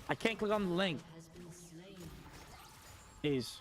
I can't click on the link. Jeez.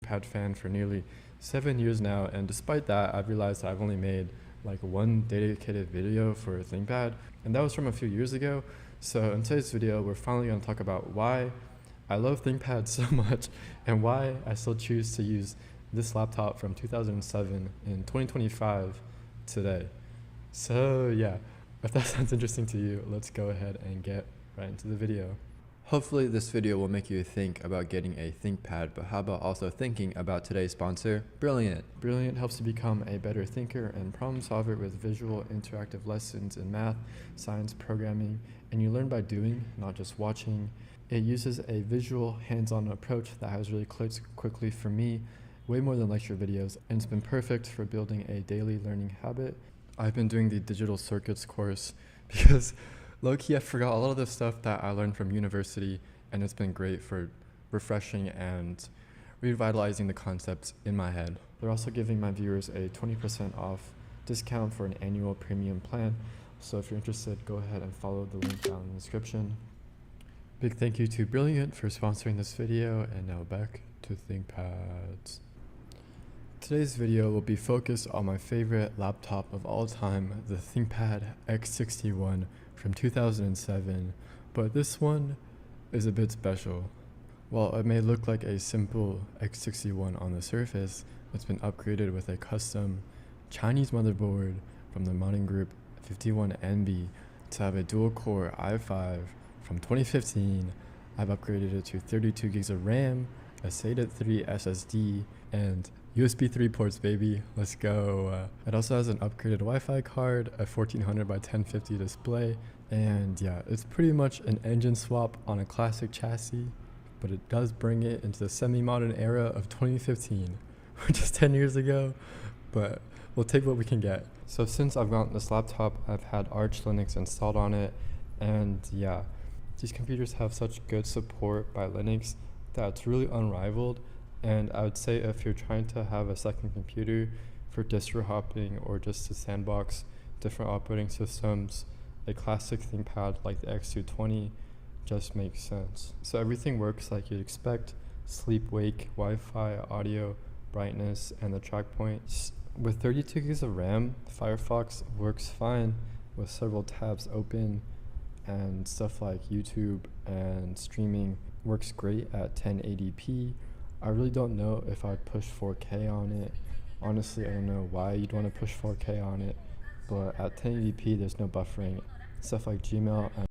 Pad fan for nearly 7 years now, and despite that, I've realized I've only made like one dedicated video for ThinkPad, and that was from a few years ago. So in today's video, we're finally going to talk about why I love ThinkPad so much and why I still choose to use this laptop from 2007 in 2025 today. So yeah, if that sounds interesting to you, let's go ahead and get right into the video. Hopefully this video will make you think about getting a ThinkPad, but how about also thinking about today's sponsor, Brilliant. Brilliant helps you become a better thinker and problem solver with visual interactive lessons in math, science, programming, and you learn by doing, not just watching. It uses a visual, hands-on approach that has really clicked quickly for me, way more than lecture videos, and it's been perfect for building a daily learning habit. I've been doing the digital circuits course because low-key I forgot a lot of the stuff that I learned from university, and it's been great for refreshing and revitalizing the concepts in my head. They're also giving my viewers a 20% off discount for an annual premium plan, so if you're interested, go ahead and follow the link down in the description. Big thank you to Brilliant for sponsoring this video, and now back to ThinkPads. Today's video will be focused on my favorite laptop of all time, the ThinkPad X61 from 2007, but this one is a bit special. While it may look like a simple X61 on the surface, it's been upgraded with a custom Chinese motherboard from the modding group 51NB to have a dual-core i5 from 2015. I've upgraded it to 32 gigs of RAM, a SATA 3 SSD, and USB 3 ports, baby. Let's go. It also has an upgraded Wi-Fi card, a 1400 by 1050 display, and yeah, it's pretty much an engine swap on a classic chassis, but it does bring it into the semi-modern era of 2015, which is 10 years ago, but we'll take what we can get. So since I've gotten this laptop, I've had Arch Linux installed on it, and yeah, these computers have such good support by Linux that it's really unrivaled. And I would say if you're trying to have a second computer for distro hopping or just to sandbox different operating systems, a classic ThinkPad like the X220 just makes sense. So everything works like you'd expect: sleep, wake, Wi-Fi, audio, brightness, and the track points. With 32 gigs of RAM, Firefox works fine with several tabs open, and stuff like YouTube and streaming works great at 1080p. I really don't know if I'd push 4K on it. Honestly, I don't know why you'd want to push 4K on it, but at 1080p there's no buffering. Stuff like Gmail and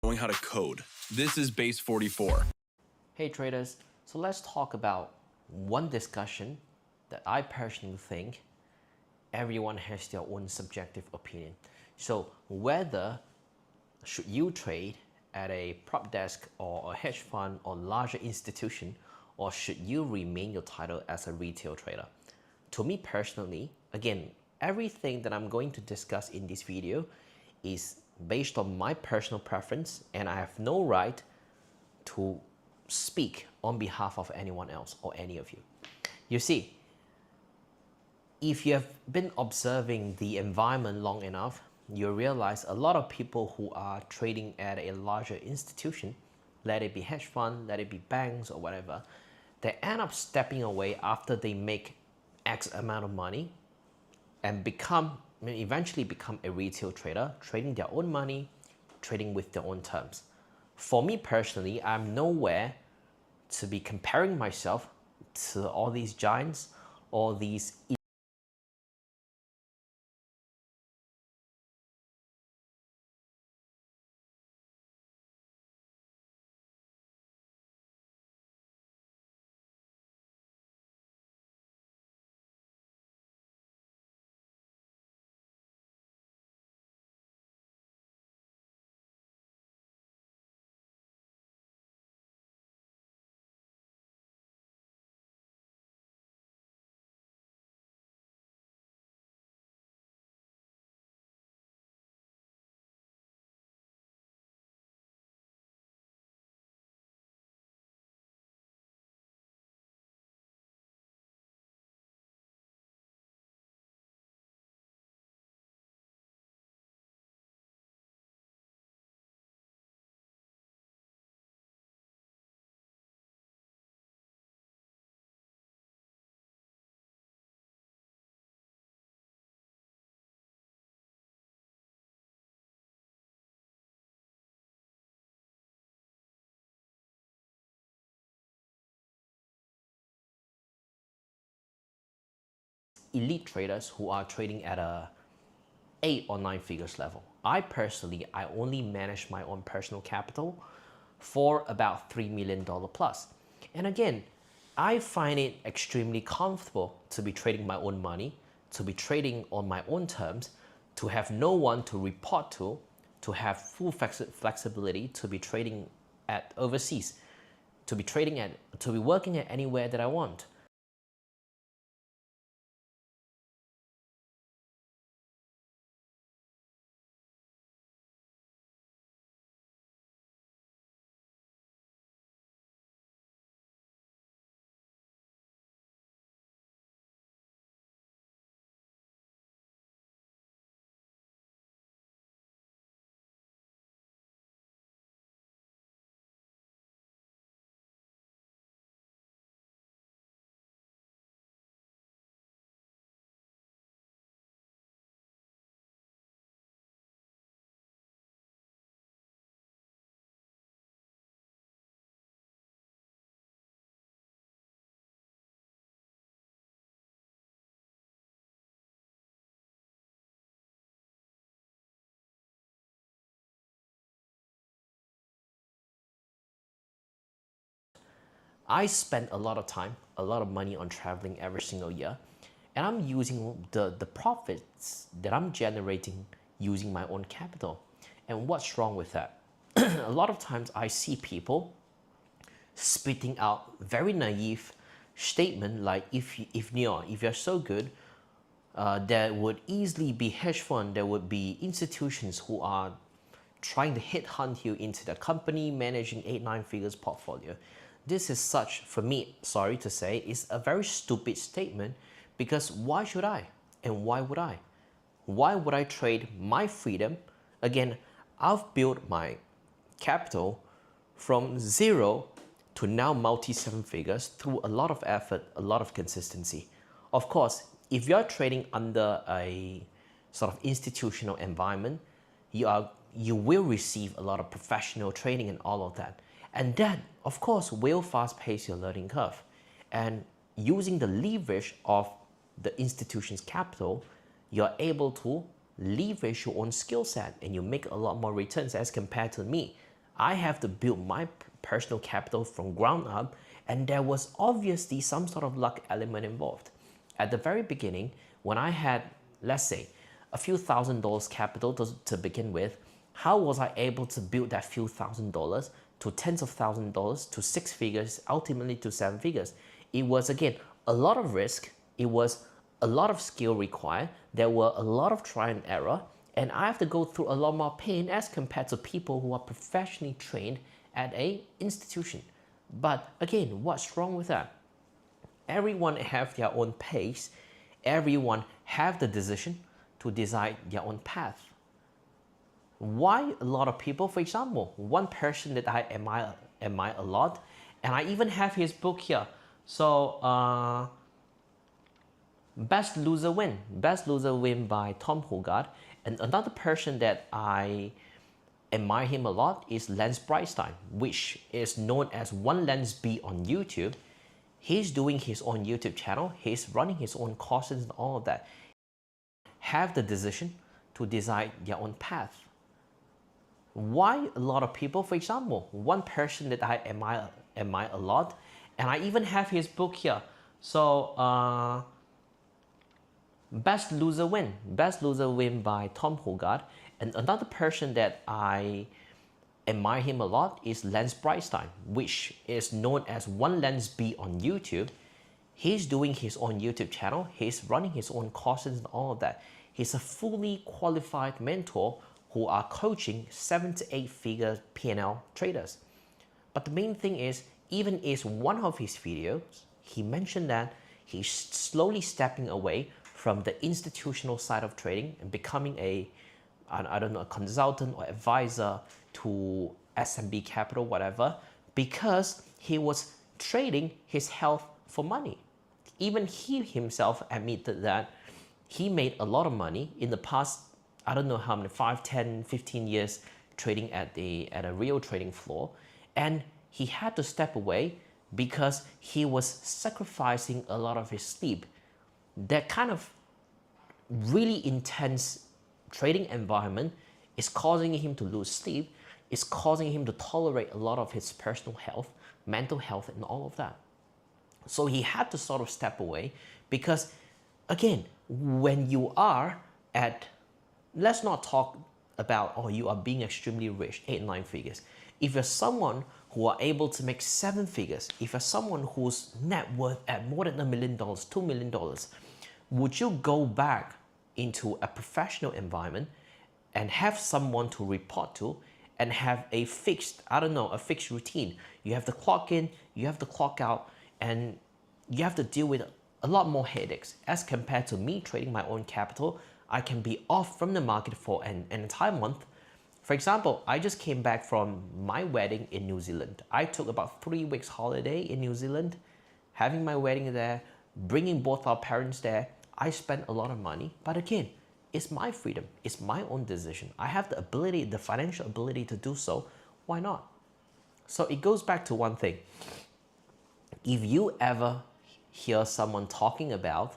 knowing how to code. This is base 44. Hey traders, so let's talk about one discussion that I personally think everyone has their own subjective opinion. So whether should you trade at a prop desk or a hedge fund or larger institution, or should you remain your title as a retail trader? To me personally, again, everything that I'm going to discuss in this video is based on my personal preference, and I have no right to speak on behalf of anyone else or any of you. You see, if you have been observing the environment long enough, you realize a lot of people who are trading at a larger institution, let it be hedge fund, let it be banks or whatever, they end up stepping away after they make X amount of money and eventually become a retail trader, trading their own money, trading with their own terms. For me personally, I'm nowhere to be comparing myself to all these giants, all these elite traders who are trading at a 8 or 9 figures level. I personally, I only manage my own personal capital for about $3 million plus. And again, I find it extremely comfortable to be trading my own money, to be trading on my own terms, to have no one to report to have full flexibility to be trading at overseas, to be working at anywhere that I want. I spend a lot of time, a lot of money on traveling every single year, and I'm using the profits that I'm generating using my own capital. And what's wrong with that? A lot of times I see people spitting out very naive statement like if you're so good, there would easily be hedge fund, there would be institutions who are trying to headhunt you into the company managing 8-9 figures portfolio. This is such, for me, sorry to say, is a very stupid statement, because why should I? And why would I? Why would I trade my freedom? Again, I've built my capital from zero to now multi-seven figures through a lot of effort, a lot of consistency. Of course, if you're trading under a sort of institutional environment, you will receive a lot of professional training and all of that. And that, of course, will fast pace your learning curve. And using the leverage of the institution's capital, you're able to leverage your own skill set and you make a lot more returns as compared to me. I have to build my personal capital from ground up, and there was obviously some sort of luck element involved. At the very beginning, when I had, let's say, a few $1,000s capital to begin with, how was I able to build that few $1,000s to tens of $1,000s to six figures, ultimately to seven figures? It was, again, a lot of risk. It was a lot of skill required. There were a lot of try and error, and I have to go through a lot more pain as compared to people who are professionally trained at a institution. But again, what's wrong with that? Everyone have their own pace. Everyone have the decision to decide their own path. Why a lot of people, for example, one person that I admire a lot, and I even have his book here. So, Best Loser Win by Tom Hogarth. And another person that I admire him a lot is Lance Brightstein, which is known as One Lens B on YouTube. He's doing his own YouTube channel. He's running his own courses and all of that. Have the decision to decide their own path. Why a lot of people, for example, one person that I admire a lot, and I even have his book here. So, Best Loser Win by Tom Hogarth. And another person that I admire him a lot is Lance Brightstein, which is known as One Lens B on YouTube. He's doing his own YouTube channel. He's running his own courses and all of that. He's a fully qualified mentor who are coaching 7 to 8 figure P&L traders. But the main thing is, even in one of his videos, he mentioned that he's slowly stepping away from the institutional side of trading and becoming a consultant or advisor to SMB Capital, whatever, because he was trading his health for money. Even he himself admitted that he made a lot of money in the past, I don't know how many, 5, 10, 15 years trading at a real trading floor. And he had to step away because he was sacrificing a lot of his sleep. That kind of really intense trading environment is causing him to lose sleep, is causing him to tolerate a lot of his personal health, mental health, and all of that. So he had to sort of step away because, again, when you are at, let's not talk about, oh, you are being extremely rich, 8, 9 figures. If you're someone who are able to make 7 figures, if you're someone whose net worth at more than $1 million, $2 million, would you go back into a professional environment and have someone to report to and have a fixed, a fixed routine? You have to clock in, you have to clock out, and you have to deal with a lot more headaches as compared to me trading my own capital. I can be off from the market for an entire month. For example, I just came back from my wedding in New Zealand. I took about 3 weeks holiday in New Zealand, having my wedding there, bringing both our parents there. I spent a lot of money, but again, it's my freedom. It's my own decision. I have the ability, the financial ability to do so. Why not? So it goes back to one thing. If you ever hear someone talking about,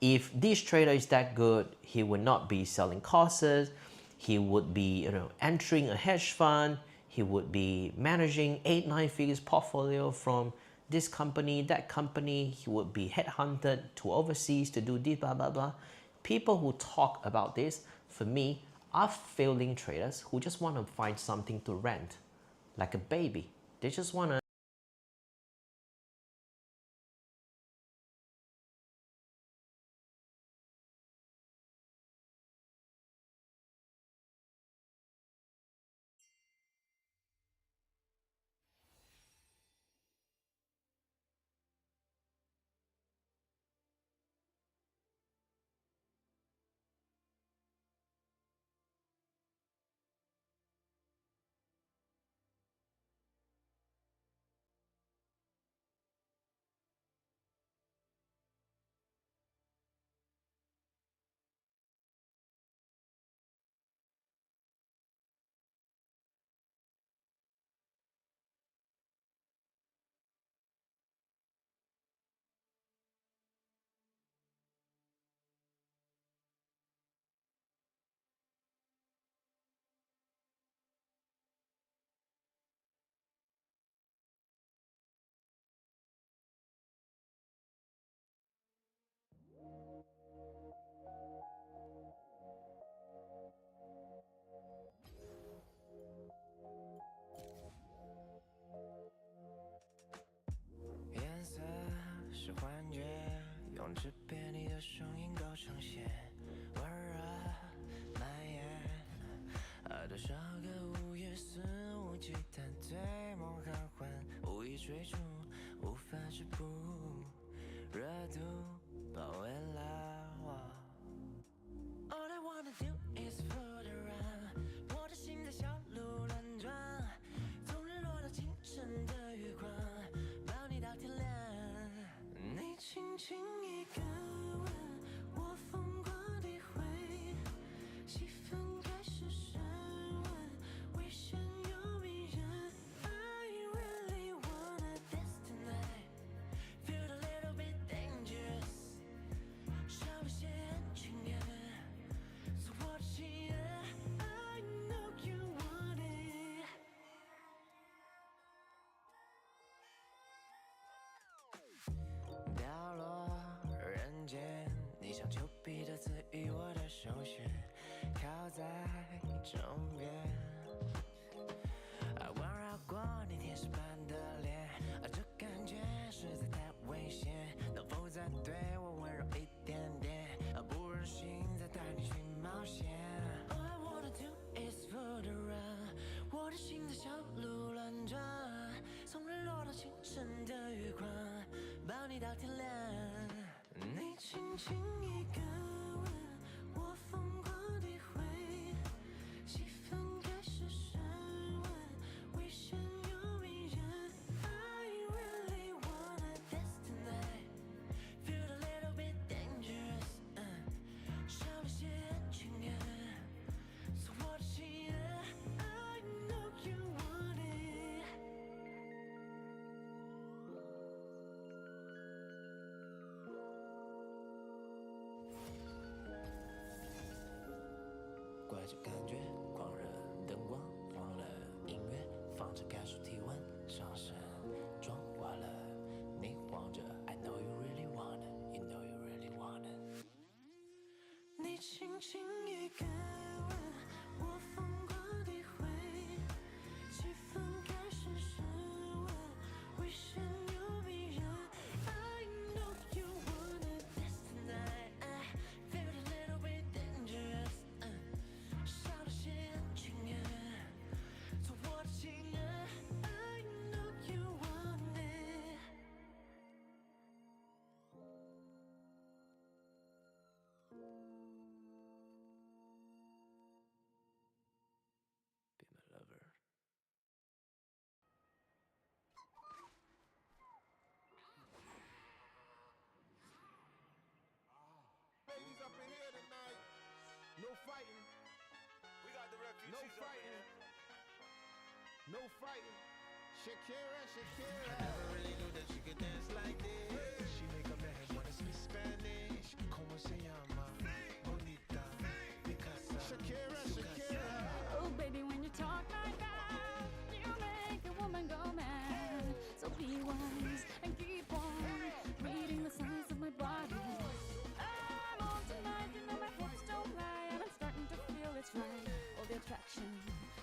if this trader is that good, he would not be selling courses, he would be entering a hedge fund, he would be managing 8, 9 figures portfolio from this company, that company, he would be headhunted to overseas to do this, blah, blah, blah. People who talk about this, for me, are failing traders who just want to find something to rent, like a baby. They just want to 是幻觉，用纸片你的声音构成线，温热蔓延。爱多少个午夜肆无忌惮，对梦酣欢，无意追逐，无法止步，热度包围了我。All I wanna do is float around， 我的心在小鹿乱撞，从日落到清晨的月光，抱你到天亮。你轻轻一个吻，我疯狂地回，气氛开始升温，危险又迷人。I really wanna dance tonight, feel a little bit dangerous， 少了些安全感，所以我的心爱 I know you want it。掉落人间，你像丘比特赐予我的首选，靠在枕边，环绕过你天使般的脸，这感觉实在太危险，能否再对我温柔一点点，不忍心再带你去冒险。All I wanna do is float around， 我的心在小鹿乱撞，从日落到清晨的月光，抱你到天亮。你轻轻一个吻，我疯狂地回，气氛开始升温，危险又迷人。I really wanna dance tonight, feel a little bit dangerous， 少了些安全感，所以我的心爱 I know you want it。怪这感觉，狂热灯光晃了，音乐放着感受体温上升，妆化了，你晃着 I know you really want it, you know you really want it。你轻轻一个吻，我疯狂地回，气氛开始升温，危险又迷人。I know you wanna dance tonight, feel a little bit dangerous， 少了些安全感，做我的情人。I know you want it。Be my lover。Ladies up in here tonight. No fighting. We got the refugees No up in fighting. here. No fighting. Shakira, Shakira. Never really knew that she could dance like this. She make a man wanna speak Spanish. Como se llama? Bonita. Picasa. Shakira, Shakira. Oh, baby, when you talk like that, you make a woman go mad. So be wise and keep on reading the signs of my body. I'm on tonight, you know my hips don't lie, and I'm starting to feel it's right. All the attraction,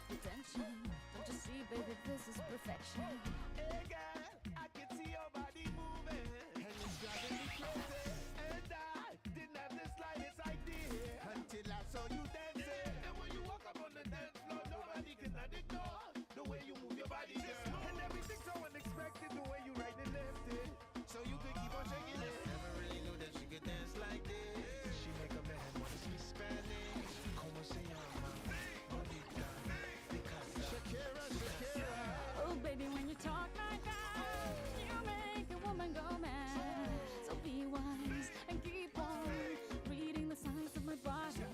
the tension. Don't you see, baby, this is perfection. Hey girl, I can see your body moving. And it's driving me crazy. And I didn't have the slightest idea until I saw you dancing. And when you walk up on the dance floor, nobody can ignore the way you move your body, girl. And everything's so unexpected, the way you right and left it. So you could keep on shaking it. Never really knew that she could dance like this. She make a man wanna speak Spanish. Como se llama? Bonita. Picasa. Shakira, Shakira. Oh, baby, when you talk like that, you make a woman go mad. So be wise and keep on reading the signs of my body.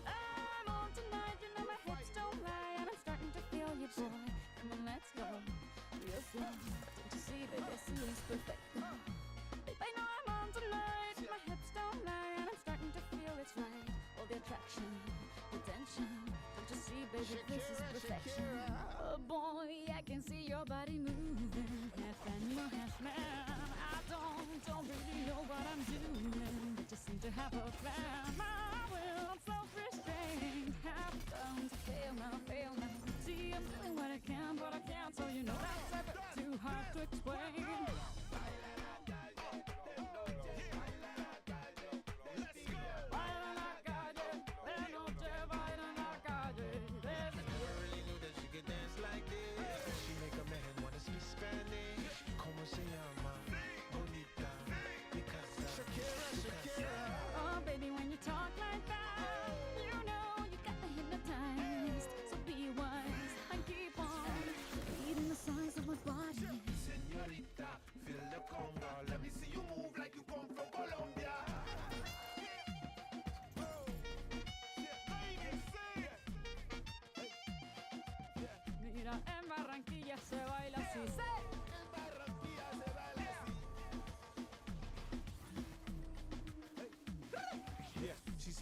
I'm on tonight, you know my hips don't lie, and I'm starting to feel you, boy. Come on, let's go, real slow. Don't you see, baby, I see it's perfect. Babe, I know I'm on tonight, my hips don't lie, and I'm starting to feel it's right. All the attraction, the tension. Don't you see, baby, this is Shakira, perfection. Shakira. Oh boy, I can see your body moving, half animal, half man. I don't really know what I'm doing, but just seem to have a plan. My will, I'm self-restrained. Half done to fail now, fail now. See, I'm doing what I can, but I can't, so you know that's a bit too hard to explain.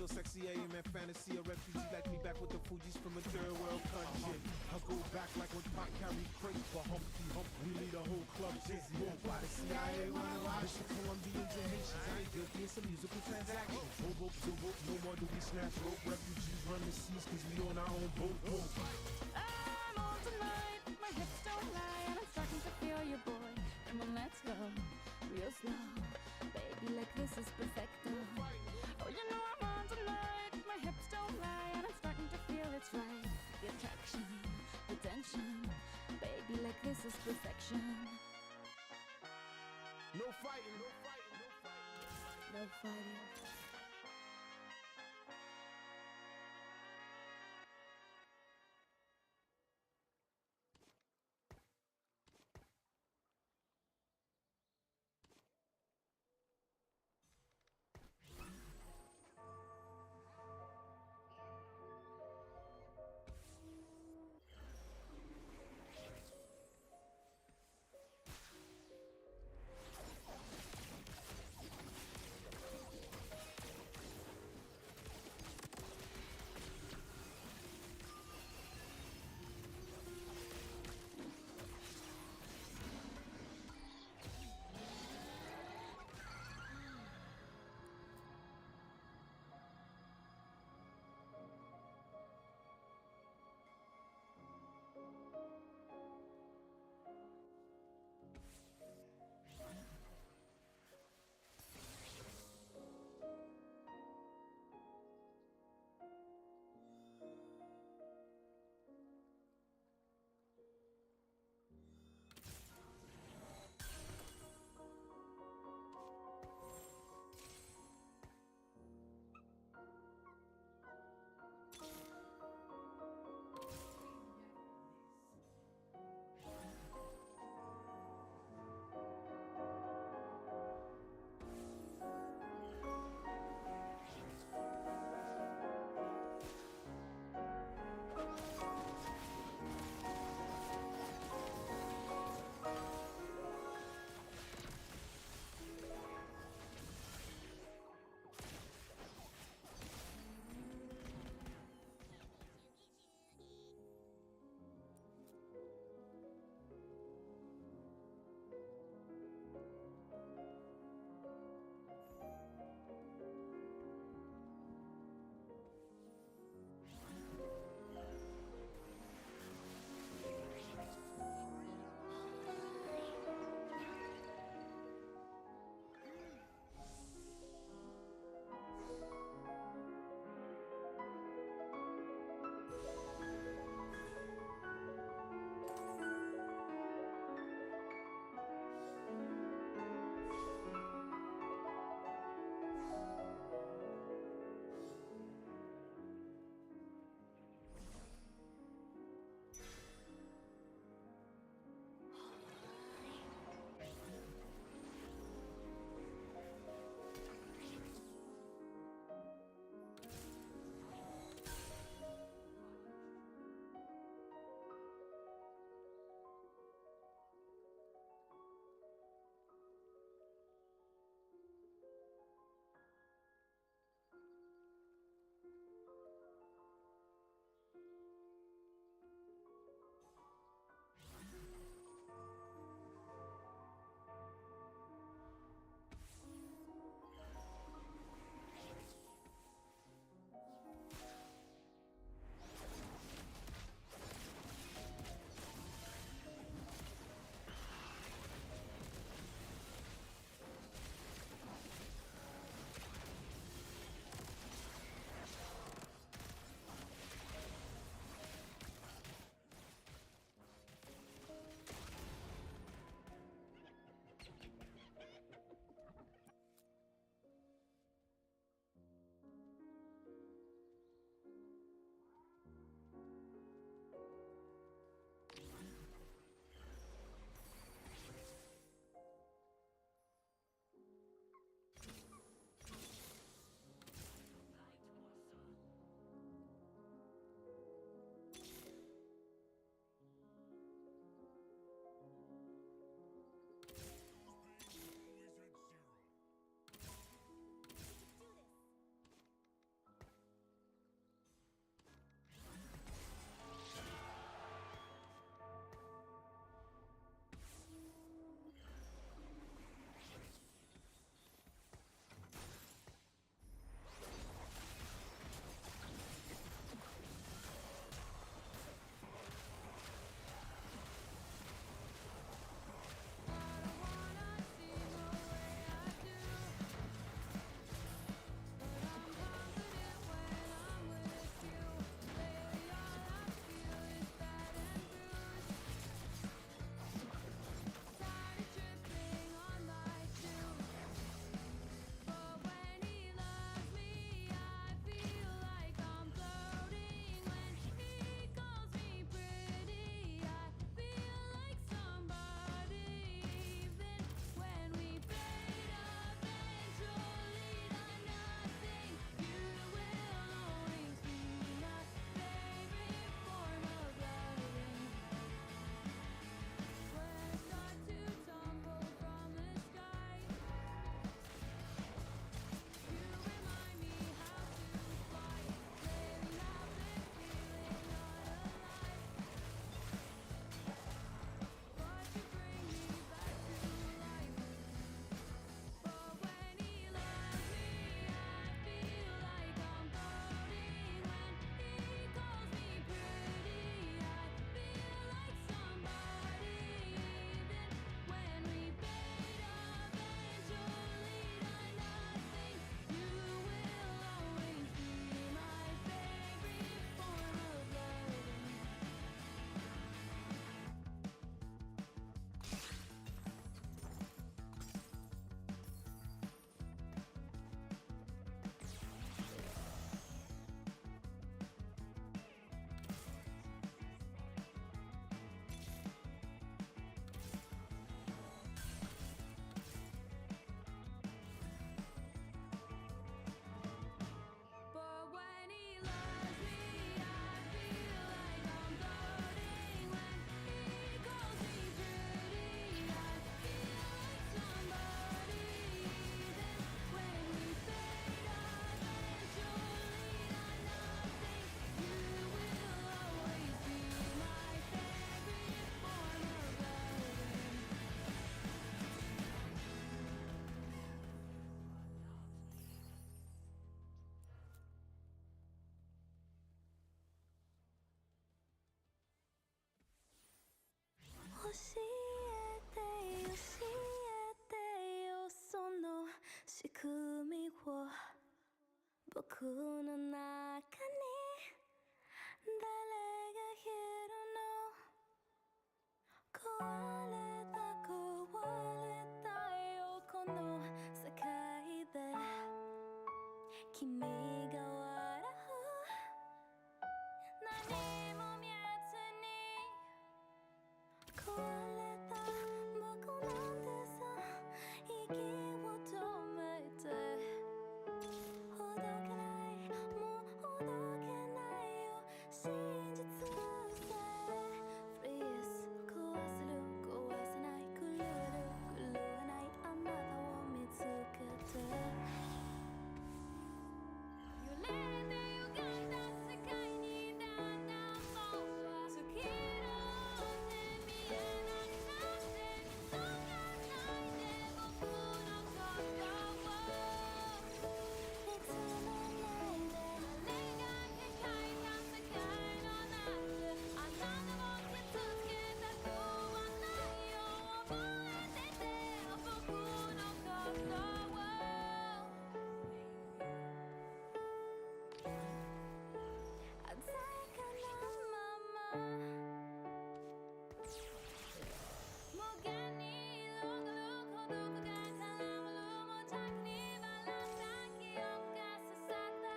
so sexy, I am at fantasy. A refugee like me back with the Fugees from a third world country. I go back like when Pac carried crates for Humpty Hump. We lead a whole club dizzy. Why the CIA wanna watch the Colombians and Haitians? I ain't guilty, it's a musical transaction. Bobo, no more do we snatch rope. Refugees run the seas cause we on our own boat. I'm on tonight, my hips don't lie, and I'm starting to feel you, boy. Come on, let's go, real slow. Baby, like this is perfecto. Oh, you know I'm on tonight, my hips don't lie, and I'm starting to feel it's right. The attraction, the tension. Baby, like this is perfection. No fighting, no fighting, no fighting. No fighting. 仕組みを僕の中に誰がいるの壊れたよこの世界で君が笑う何も見えずに壊れた僕なんてさ息を止めてほどけないもうほどけないよ真実さえ Freeze 壊せる壊せない狂える狂えないあなたを見つけて揺れて歪んだ世界にだんだん僕は突き抜け見えなくなって見つかないで僕のことを見つめないで誰が描いた世界の中であなたを傷つけたくはないよ覚えてて僕のことを鮮やかなまま無限に広がる孤独が絡む無邪気に笑った記憶が刺さった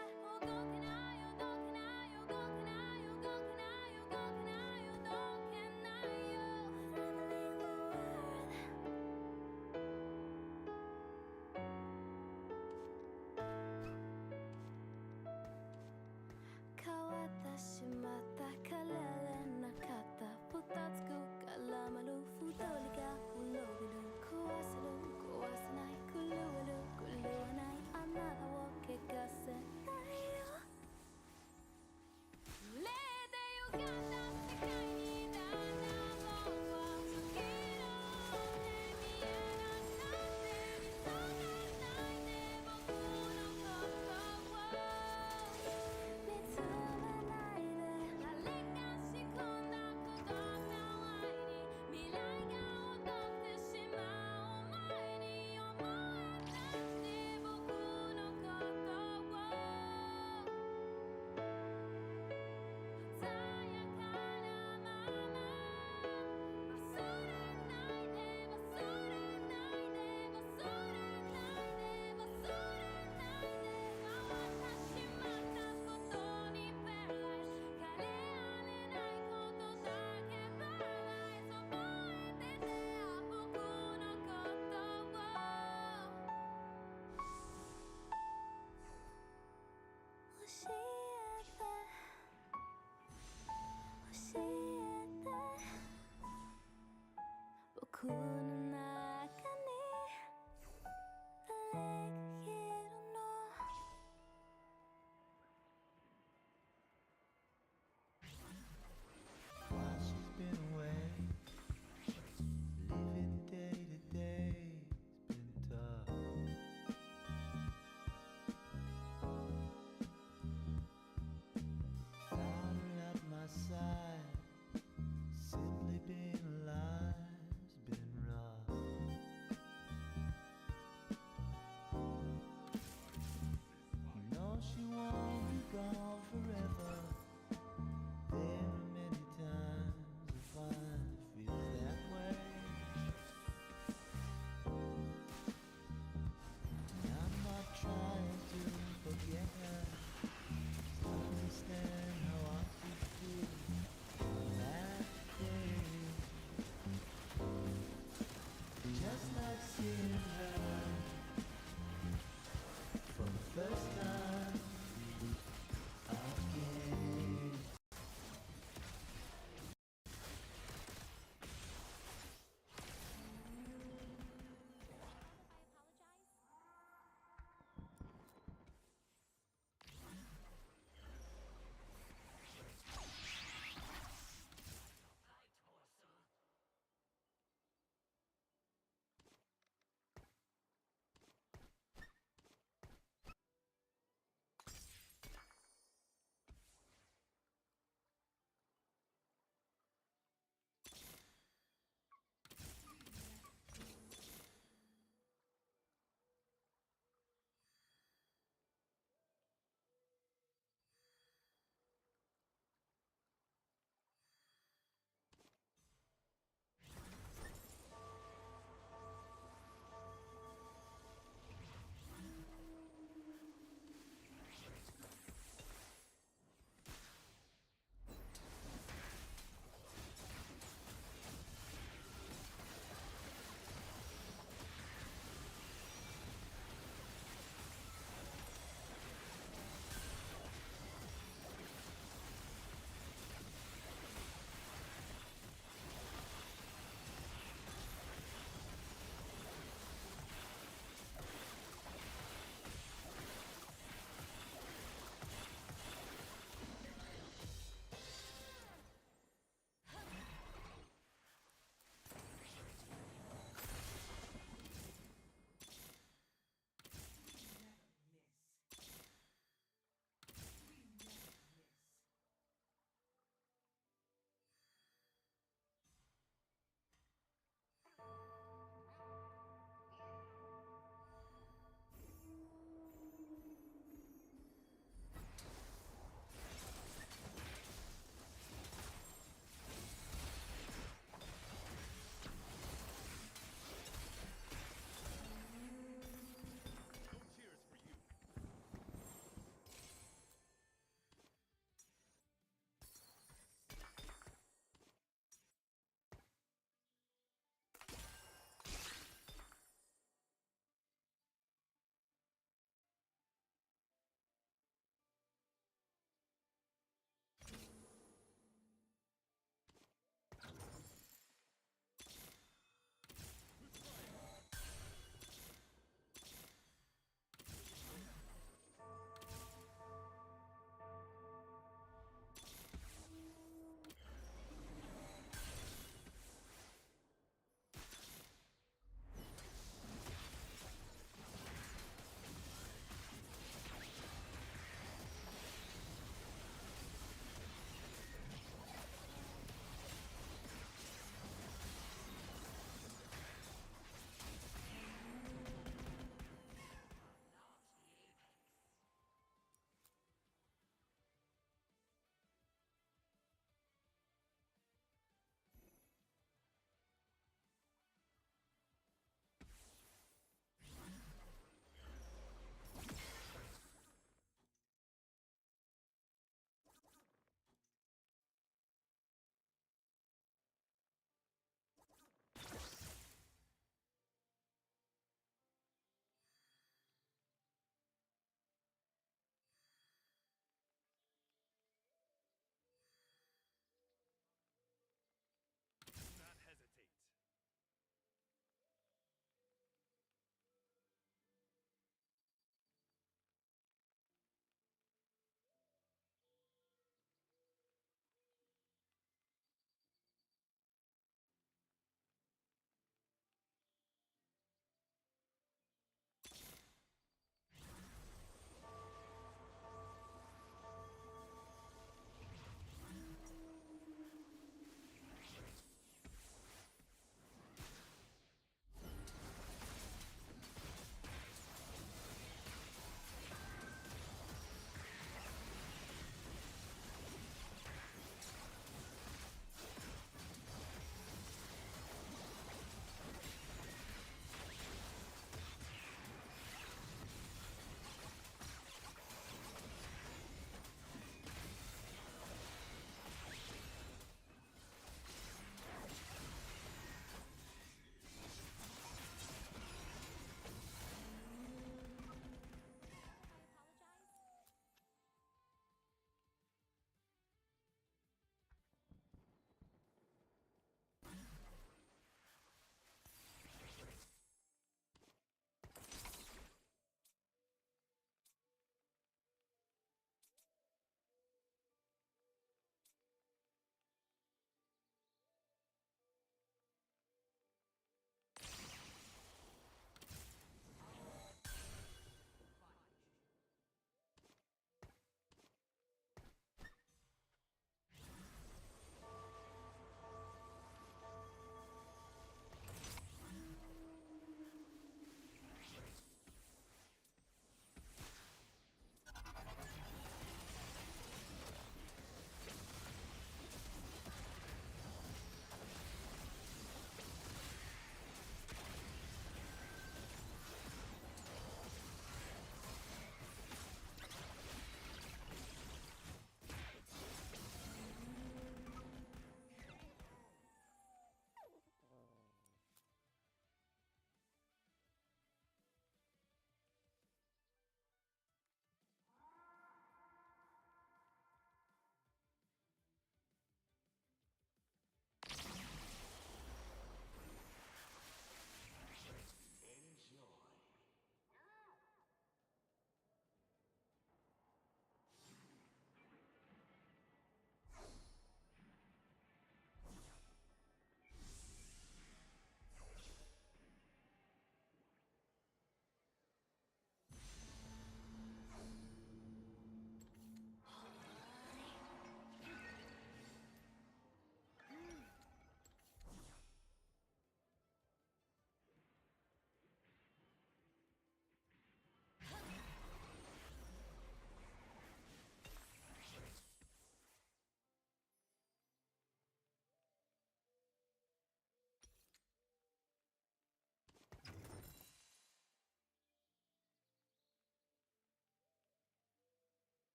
動けない動けない動けない動けない動けない動けないよ Trembling the world変わってしまった変えられなかった二つ絡まる二人が滅びる壊せる壊せない狂える狂えないあなたを汚せないよ揺れて歪んだ世界にだんだん僕は突き抜け見えなくなって見つかないで僕のことを見つめないで誰が仕組んだ孤独な愛に未来が踊ってしまう前に思えなくて僕のことを鮮やかなまま忘れないで忘れないで忘れないで忘れないで変わってしまったことにペライス変えられないことだけパラダイス覚えてて僕のことを教えて教えて僕の中に誰がいるのWhile she's been away, living day to day has been tough. Without her at my side, simply being alive has been rough.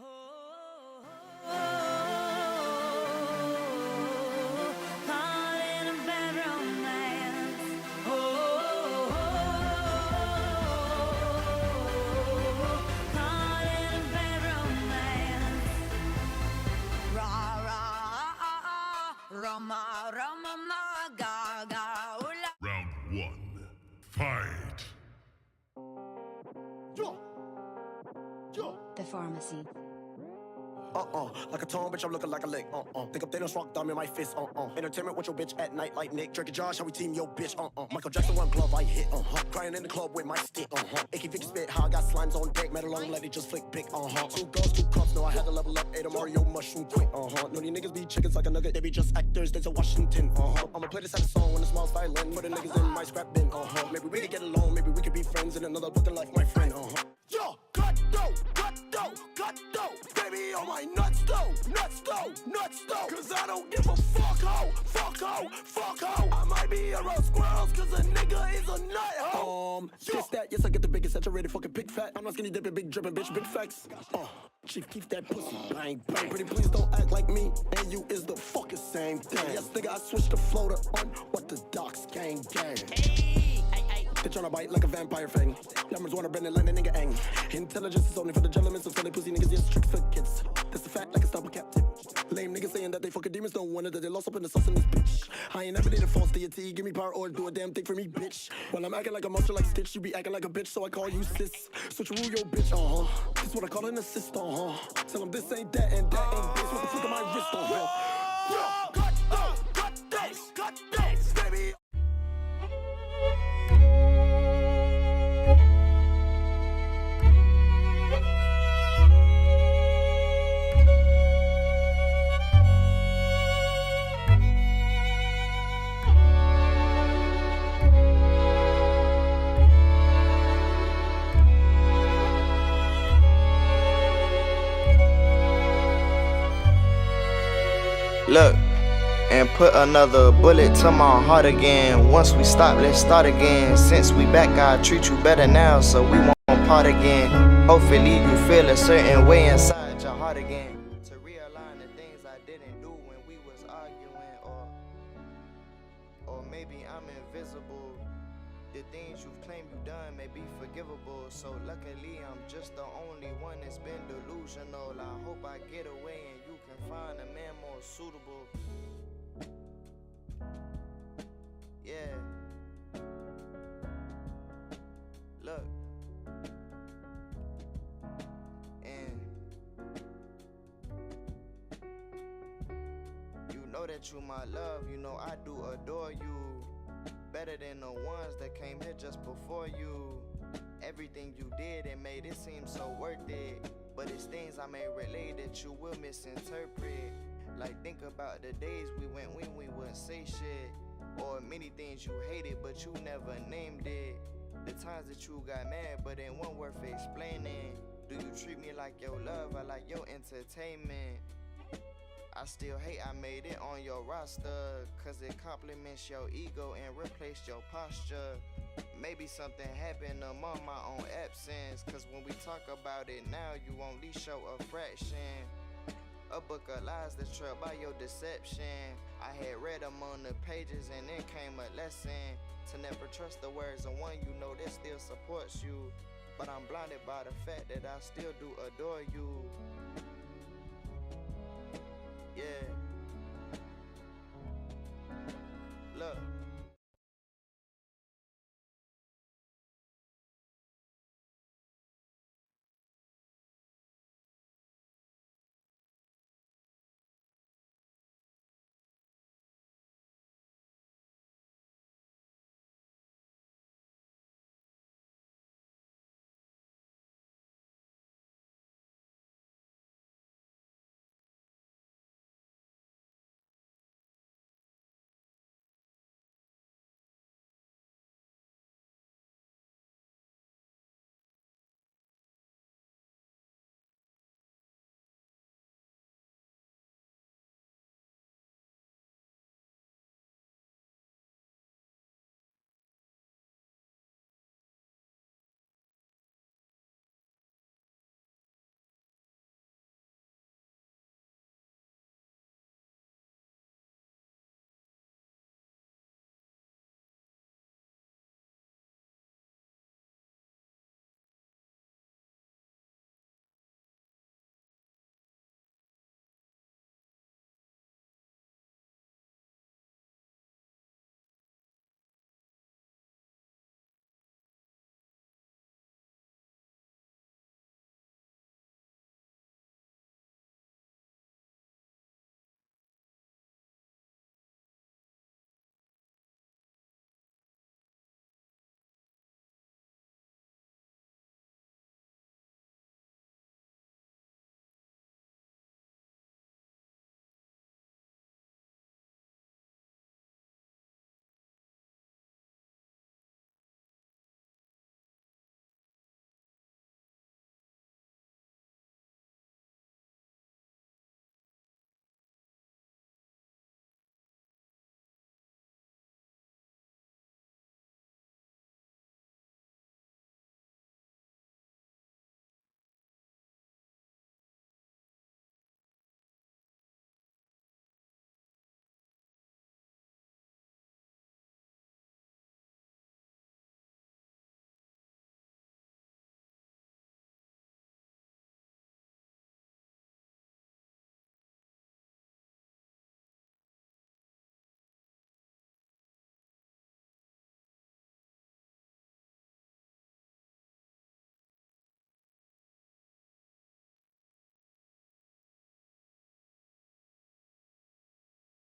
Call it a bad romance. Call it a bad romance. Ra ra Rama Rama ma ga ga ula. Round one. Fight. The pharmacy. Like a tone, bitch, I'm looking like a lick. Think of Thanos rock thumb in my fist. Entertainment with your bitch at night like Nick. Drake and Josh, how we team your bitch. Michael Jackson, one glove, I hit. Crying in the club with my stick. Icky Vicky spit, how I got slimes on deck. Metal long, let it just flick pick. Two girls, two cups, no, I had to level up. Ate a Mario mushroom quick. No, these niggas be chickens like a nugget. They be just actors, there's a Washington. I'ma play this at a song when it smiles violin. Put the niggas in my scrap bin. Maybe we could get along, maybe we could be friends in another fucking life, my friend. Yo, cut dough, baby on my nuts though, cause I don't give a fuck ho, I might be around squirrels cause a nigga is a nut ho. This that, yes I get the biggest saturated fucking big fat. I'm not skinny dipping, big dripping, bitch, big facts. Chief, keep that pussy, bang, bang. Pretty please don't act like me, and you is the fucking same thing. Yes nigga, I switched the floater on what the docs gang. They tryna bite like a vampire fang. Numbers wanna bend and let a nigga ang. Intelligence is only for the gentlemen, so silly pussy niggas just tricks for kids. That's a fact like a stubble captain. Lame niggas saying that they fucking demons, don't wonder that they lost up in the sauce in this bitch. I ain't never need a false deity, give me power or do a damn thing for me, bitch. While I'm acting like a monster like Stitch, you be acting like a bitch, so I call you sis. Switcheroo your bitch, This what I call an assist, Tell them this ain't that and that ain't this. What the fuck am I wrist, Cut this, baby. Look, and put another bullet to my heart again. Once we stop, let's start again. Since we back, I treat you better now, so we won't part again. Hopefully you feel a certain way inside your heart again. To realign the things I didn't do when we was arguing, or maybe I'm invisible. The things you've claimed you done may be forgivable. So luckily I'm just the only one that's been delusional. I hope I get away and you can find a man more suitable. Yeah. Look. And you know that you my love, you know I do adore you. Better than the ones that came here just before you. Everything you did, it made it seem so worth it. But it's things I may relate that you will misinterpret. Like think about the days we went when we wouldn't say shit. Or many things you hated but you never named it. The times that you got mad but it wasn't worth explaining. Do you treat me like your love or like your entertainment? I still hate I made it on your roster, cause it compliments your ego and replaced your posture. Maybe something happened among my own absence, cause when we talk about it now, you only show a fraction. A book of lies that's trailed by your deception. I had read among the pages and then came a lesson to never trust the words of one you know that still supports you. But I'm blinded by the fact that I still do adore you. Yeah. Look.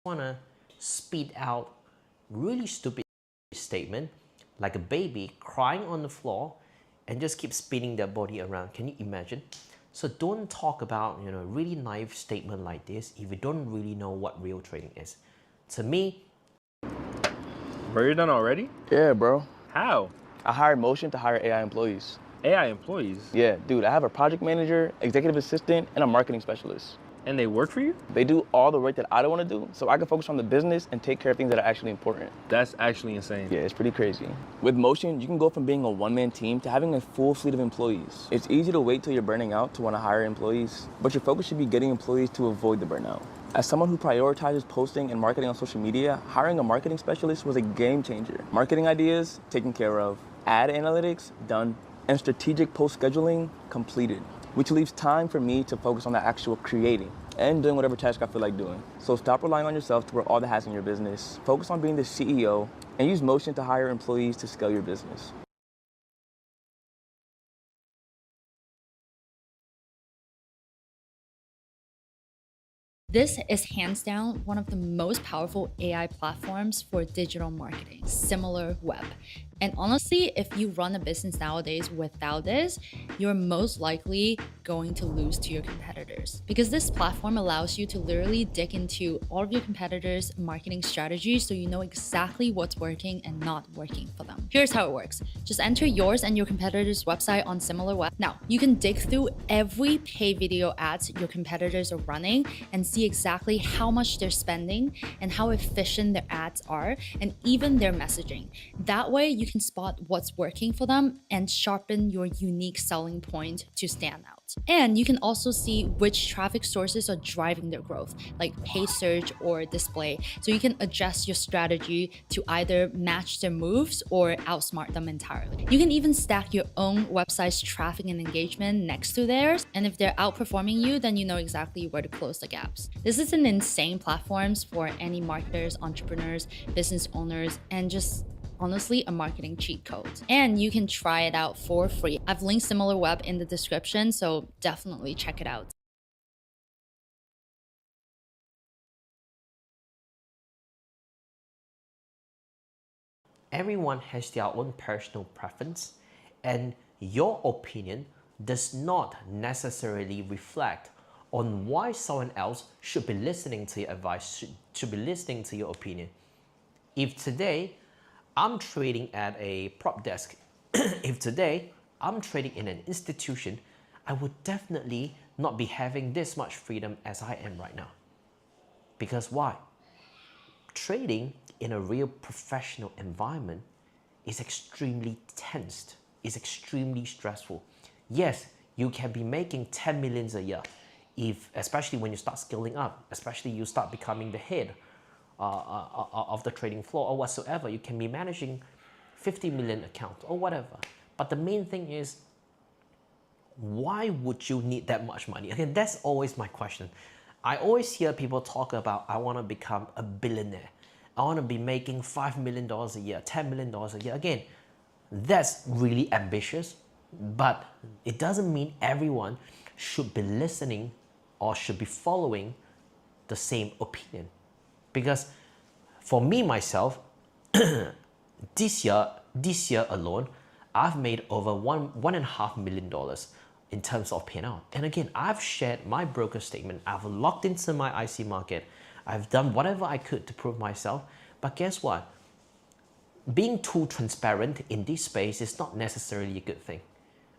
want to spit out really stupid statement like a baby crying on the floor and just keep spinning their body around. Can you imagine? So don't talk about really naive statement like this if you don't really know what real trading is. To me, Bro, you're done already? Yeah, bro. How? I hired Motion to hire AI employees. AI employees? Yeah, dude, I have a project manager, executive assistant, and a marketing specialist. And they work for you? They do all the work that I don't want to do, so I can focus on the business and take care of things that are actually important. That's actually insane. Yeah, it's pretty crazy. With Motion, you can go from being a one-man team to having a full fleet of employees. It's easy to wait till you're burning out to want to hire employees, but your focus should be getting employees to avoid the burnout. As someone who prioritizes posting and marketing on social media, hiring a marketing specialist was a game changer. Marketing ideas, taken care of. Ad analytics, done. And strategic post scheduling, completed. Which leaves time for me to focus on the actual creating and doing whatever task I feel like doing. So stop relying on yourself to wear all the hats in your business. Focus on being the CEO and use Motion to hire employees to scale your business. This is hands down one of the most powerful AI platforms for digital marketing, SimilarWeb. And honestly, if you run a business nowadays without this, you're most likely going to lose to your competitors. Because this platform allows you to literally dig into all of your competitors' marketing strategies so you know exactly what's working and not working for them. Here's how it works. Just enter yours and your competitor's website on SimilarWeb. Now, you can dig through every paid video ads your competitors are running and see exactly how much they're spending and how efficient their ads are and even their messaging. That way, you can spot what's working for them and sharpen your unique selling point to stand out. And you can also see which traffic sources are driving their growth, like paid search or display. So you can adjust your strategy to either match their moves or outsmart them entirely. You can even stack your own website's traffic and engagement next to theirs. And if they're outperforming you, then you know exactly where to close the gaps. This is an insane platform for any marketers, entrepreneurs, business owners, and just honestly a marketing cheat code. And you can try it out for free. I've linked SimilarWeb in the description, so definitely check it out. everyone has their own personal preference, and your opinion does not necessarily reflect on why someone else should be listening to your advice, should be listening to your opinion. If today I'm trading at a prop desk, if today I'm trading in an institution, I would definitely not be having this much freedom as I am right now. Because why? Trading in a real professional environment is extremely tensed, is extremely stressful. Yes, you can be making 10 millions a year, especially when you start scaling up, especially you start becoming the head of the trading floor or whatsoever. You can be managing 50 million accounts or whatever. But the main thing is, why would you need that much money? Again, that's always my question. I always hear people talk about, I want to become a billionaire. I want to be making $5 million a year, $10 million a year. Again, that's really ambitious, but it doesn't mean everyone should be listening or should be following the same opinion. Because for me, myself, this year alone, I've made over $1.5 million in terms of P&L. And again, I've shared my broker statement. I've logged into my IC market. I've done whatever I could to prove myself. But guess what? Being too transparent in this space is not necessarily a good thing.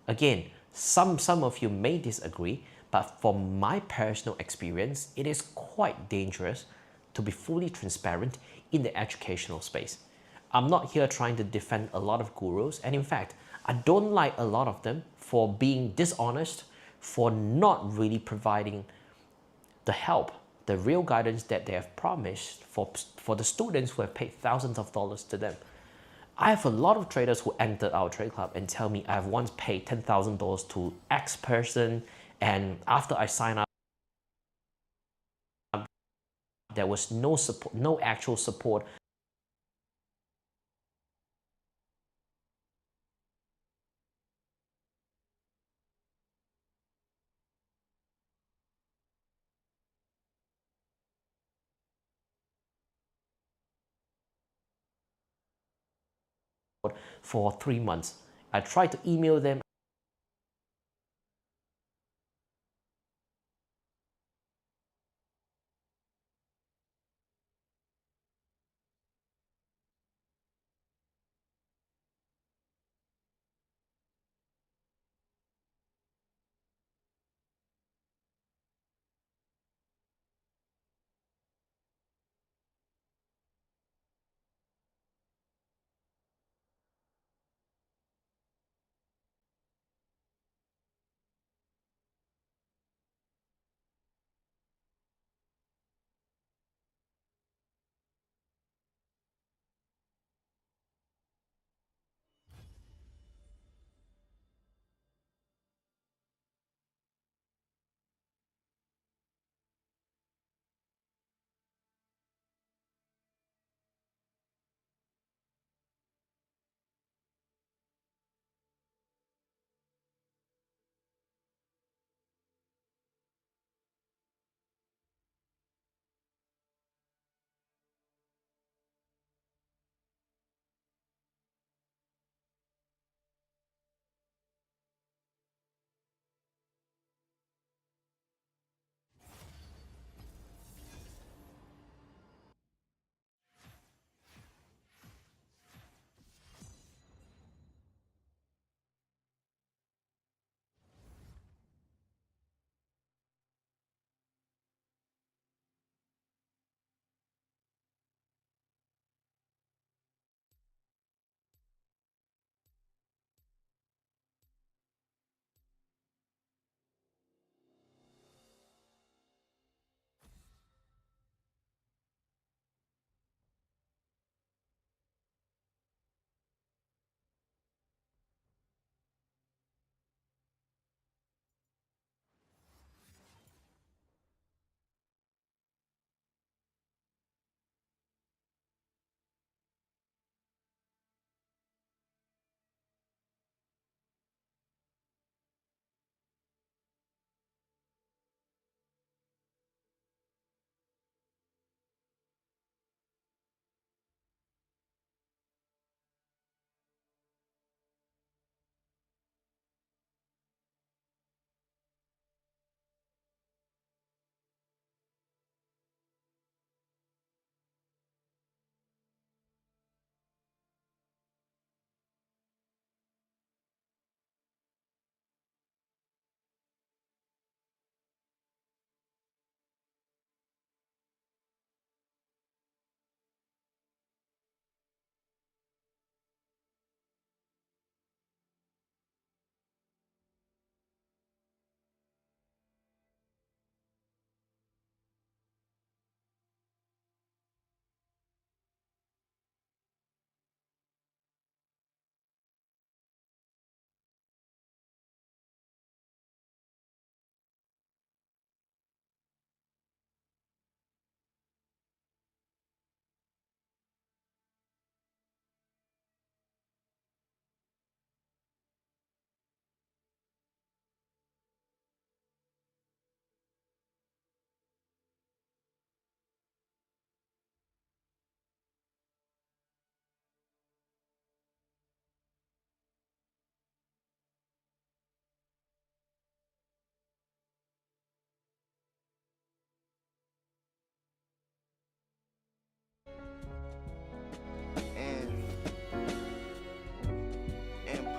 Again, some of you may disagree, but from my personal experience, it is quite dangerous to be fully transparent in the educational space. I'm not here trying to defend a lot of gurus, and in fact, I don't like a lot of them for being dishonest, for not really providing the help, the real guidance that they have promised for the students who have paid thousands of dollars to them. I have a lot of traders who entered our trade club and tell me I've once paid $10,000 to X person, and after I sign up, there was no support, no actual support. for 3 months. I tried to email them.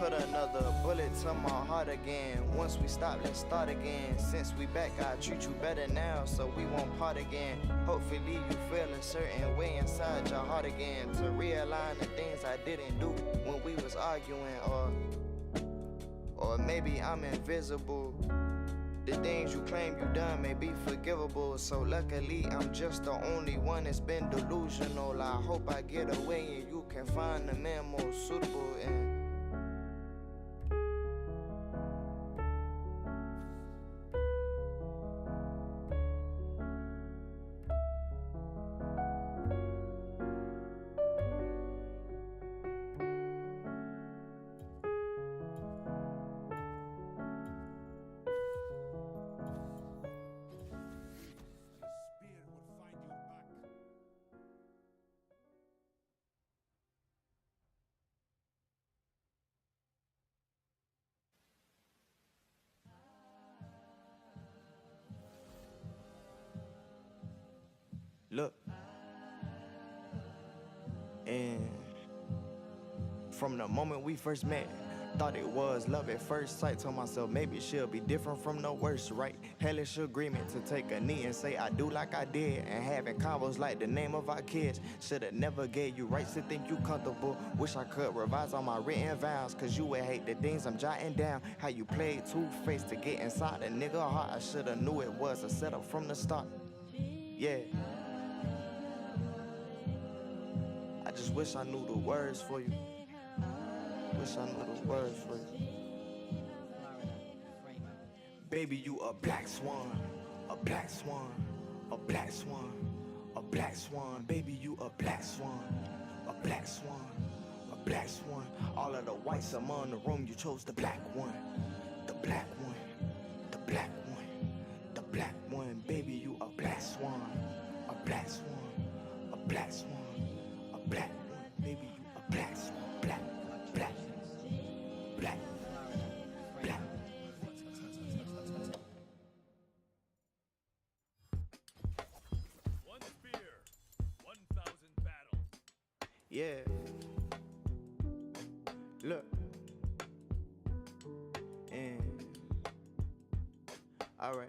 Put another bullet to my heart again. Once we stop, let's start again. Since we back, I treat you better now, so we won't part again. Hopefully you feel a certain way inside your heart again. To realign the things I didn't do when we was arguing, or maybe I'm invisible. The things you claim you done may be forgivable. So luckily I'm just the only one that's been delusional. I hope I get away and you can find a man more suitable. And Look. And from the moment we first met, thought it was love at first sight. Told myself maybe she'll be different from the worst, right? Hellish agreement to take a knee and say I do like I did. And having combos like the name of our kids. Should've never gave you rights to think you comfortable. Wish I could revise all my written vows, cause you would hate the things I'm jotting down. How you played two-faced to get inside a nigga heart. I should've knew it was a setup from the start. Yeah. I just wish I knew the words for you. Wish I knew the words for you. Baby, you a black swan, a black swan, a black swan, a black swan. Baby, you a black swan, a black swan, a black swan. All of the whites among the room, you chose the black one, the black one, the black one, the black one. Baby, you a black swan, a black swan, a black swan. Black, baby, you a black swan. Black, black, black, black. One spear, 1,000 battle. Yeah. Look. And alright.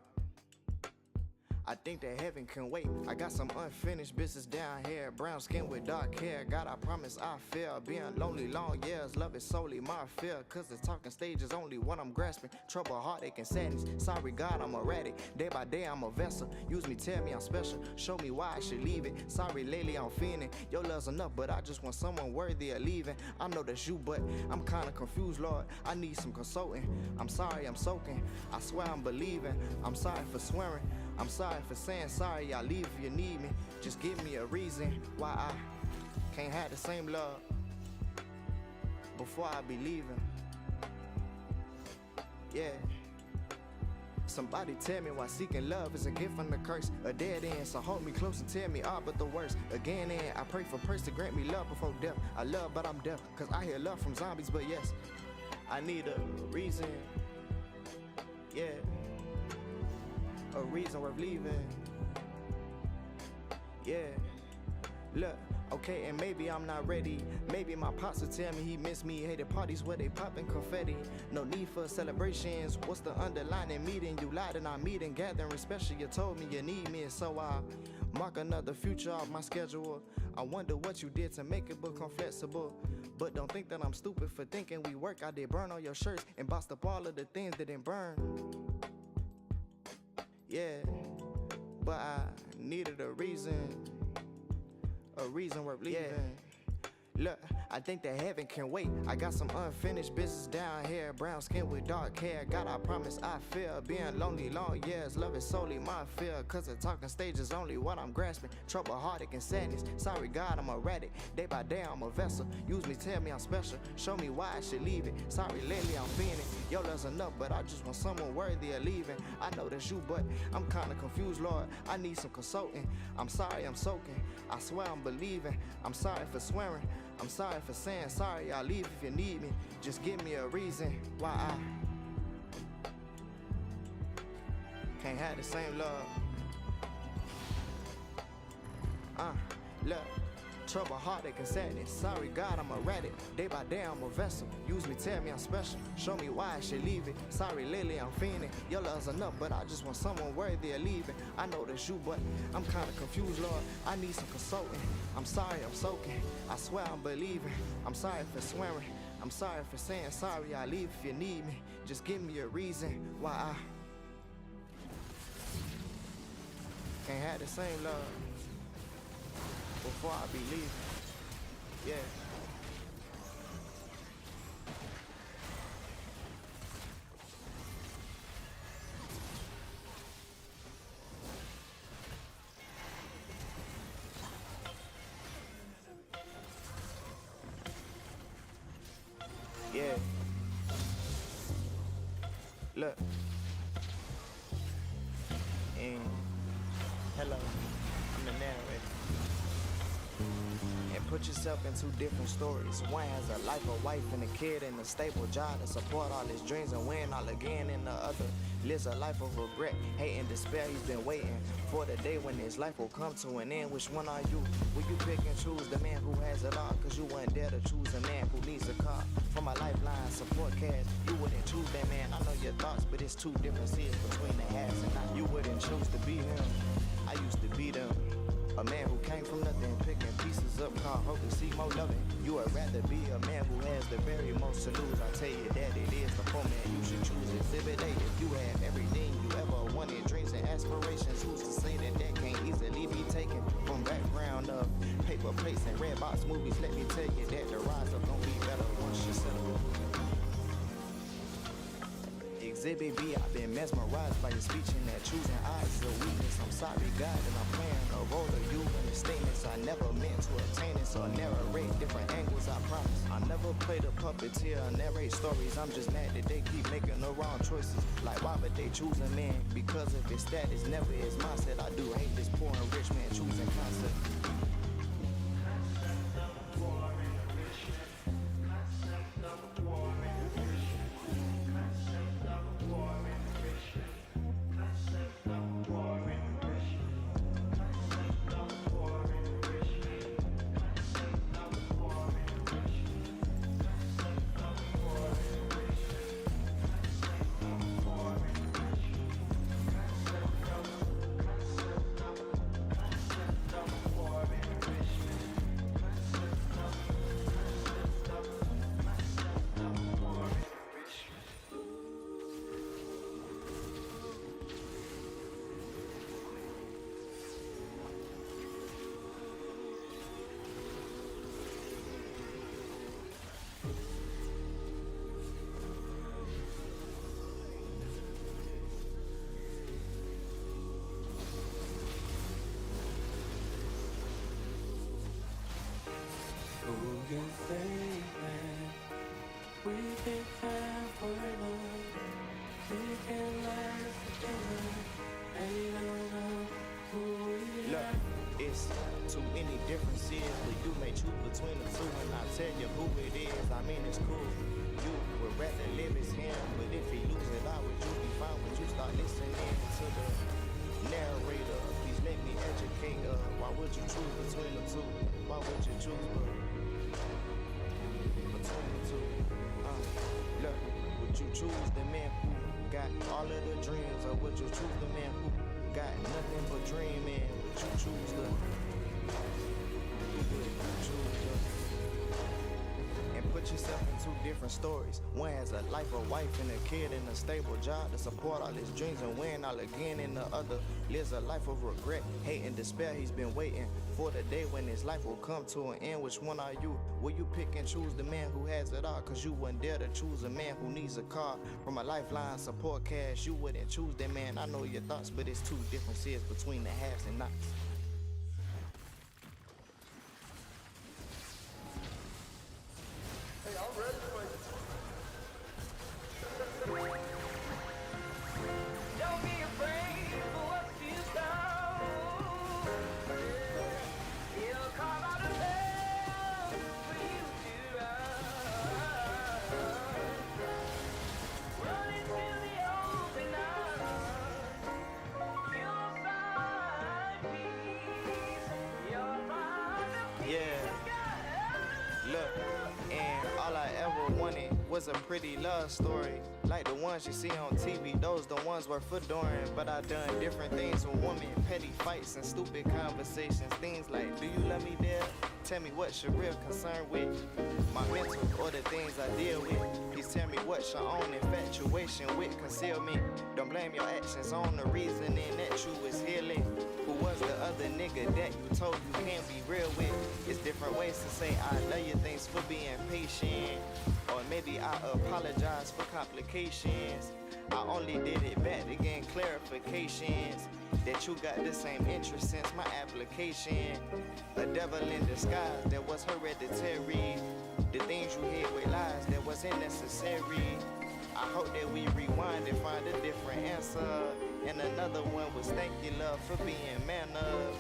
I think that heaven can wait. I got some unfinished business down here. Brown skin with dark hair. God, I promise I feel. Being lonely long years. Love is solely my fear. Cause the talking stage is only what I'm grasping. Trouble, heartache, and sadness. Sorry, God, I'm erratic. Day by day, I'm a vessel. Use me, tell me I'm special. Show me why I should leave it. Sorry, lately I'm feeling. Your love's enough, but I just want someone worthy of leaving. I know that's you, but I'm kinda confused, Lord. I need some consulting. I'm sorry, I'm soaking. I swear I'm believing. I'm sorry for swearing. I'm sorry for saying sorry, I'll leave if you need me. Just give me a reason why I can't have the same love before I be leaving. Yeah. Somebody tell me why seeking love is a gift and a curse, a dead end. So hold me close and tell me all but the worst. Again, and I pray for Purse to grant me love before death. I love, but I'm deaf, cause I hear love from zombies. But yes, I need a reason. Yeah. A reason worth leaving. Yeah. Look, okay, and maybe I'm not ready. Maybe my pops will tell me he missed me. Hated parties where they popping confetti. No need for celebrations. What's the underlining meeting? You lied in our meeting, gathering special. You told me you need me, and so I mark another future off my schedule. I wonder what you did to make it become flexible. But don't think that I'm stupid for thinking we work. I did burn all your shirts and bossed up all of the things that didn't burn. Yeah, but I needed a reason worth leaving. Yeah. Look, I think that heaven can wait. I got some unfinished business down here. Brown skin with dark hair. God, I promise I feel. Being lonely long years. Love is solely my fear. Cause the talking stage is only what I'm grasping. Trouble, heartache, and sadness. Sorry, God, I'm erratic. Day by day, I'm a vessel. Use me, tell me I'm special. Show me why I should leave it. Sorry, lately I'm feeling. Your love's enough, but I just want someone worthy of leaving. I know that's you, but I'm kinda confused, Lord. I need some consulting. I'm sorry, I'm soaking. I swear I'm believing. I'm sorry for swearing. I'm sorry for saying sorry, I'll leave if you need me. Just give me a reason why I can't have the same love. Look, trouble, heartache, and sadness. Sorry, God, I'm erratic. Day by day, I'm a vessel. Use me, tell me I'm special. Show me why I should leave it. Sorry, lately I'm fiending. Your love's enough, but I just want someone worthy of leaving. I know that's you, but I'm kinda confused, Lord. I need some consulting. I'm sorry, I'm soaking. I swear I'm believing. I'm sorry for swearing. I'm sorry for saying sorry, I'll leave if you need me. Just give me a reason why I can't have the same love before I be leaving. Yeah. Yeah. Look. And hello, I'm the narrator. And put yourself in two different stories. One has a life, a wife, and a kid, and a stable job to support all his dreams and win all again. And the other Lives a life of regret, hate and despair. He's been waiting for the day when his life will come to an end. Which one are you? Will you pick and choose the man who has it all? Cause you wouldn't dare to choose a man who needs a car. From a lifeline support cash, you wouldn't choose that man. I know your thoughts, but it's two differences between the haves and not. You wouldn't choose to be him. I used to be them. A man who came from nothing, picking pieces up, can't hope to see more loving. You would rather be a man who has the very most to lose. I tell you that it is the format you should choose. Exhibit A, if you have everything you ever wanted, dreams and aspirations, who's to say that that can't easily be taken? From background of paper plates and red box movies, let me tell you that the rise up gon' be better once you settle. Exhibit B, I've been mesmerized by your speech and that choosing eyes is a weakness. I'm sorry, God, and I'm playing a role of you in the statements I never meant to obtain it. So I narrate different angles, I promise. I never play the puppeteer, I narrate stories. I'm just mad that they keep making the wrong choices. Like, why would they choose a man? Because of his status, never his mindset. I do hate this poor and rich man choosing concept. You think that we can have forever, we can last together, and you don't know who we Look, are. it's too many differences, but you may choose between the two, and I'll tell you who it is. I mean, it's cool. You would rather live as him, but if he lose it, would you be fine? Would you start listening to the narrator? Please let me educate. Why would you choose between the two? Why would you choose between the two? Look, would you choose the man who got all of the dreams, or would you choose the man who got nothing but dreaming? Would you choose the? Who would you choose the? And put yourself in two different stories. One has a life, a wife, and a kid, and a stable job to support all his dreams and win all again. And the other lives a life of regret, hate, and despair. He's been waiting for the day when his life will come to an end. Which one are you? Will you pick and choose the man who has it all? Cause you wouldn't dare to choose a man who needs a car. From a lifeline support cash, you wouldn't choose that man. I know your thoughts, but it's two differences between the haves and nots. Hey, I'm ready for you. Don't be afraid for what you found. He'll carve out a path for you to run. Run into the open arms. You'll find peace. You'll find the peace Yeah. of God. Look, and all I ever wanted was a pretty love story. Like the ones you see on TV, those the ones worth adoring. But I done different things with women, petty fights and stupid conversations. Things like, do you love me, dear? Tell me what's your real concern with my mental or the things I deal with. Please tell me what's your own infatuation with concealment. Don't blame your actions on the reasoning that you was healing. Who was the other nigga that you told you can't be real with? It's different ways to say I love you, thanks for being patient. Or maybe I apologize for complications. I only did it back to gain clarifications that you got the same interest since my application. A devil in disguise that was hereditary. The things you hid with lies that wasn't necessary. I hope that we rewind and find a different answer. And another one was thank you, love, for being man up.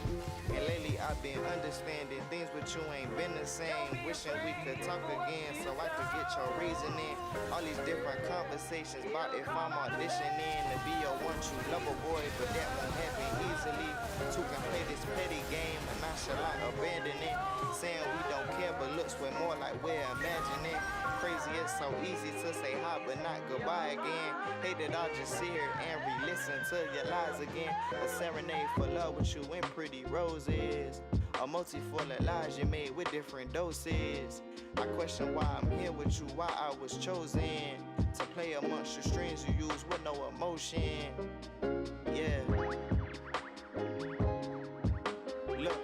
And lately I've been understanding things, but you ain't been the same. Wishing we could talk again so I could get your reasoning. All these different conversations about if I'm auditioning to be your one true lover boy, but that won't happen easily. Two can play this petty game and nonchalant abandon it. Saying we don't care, but looks way more like we're imagining. Crazy, it's so easy to say hi, but not goodbye again. Hate that I'll just sit here and re-listen to your lies again. A serenade for love with you and pretty roses. A multi full of lies you made with different doses. I question why I'm here with you, why I was chosen to play amongst the strings you use with no emotion. Yeah. Look.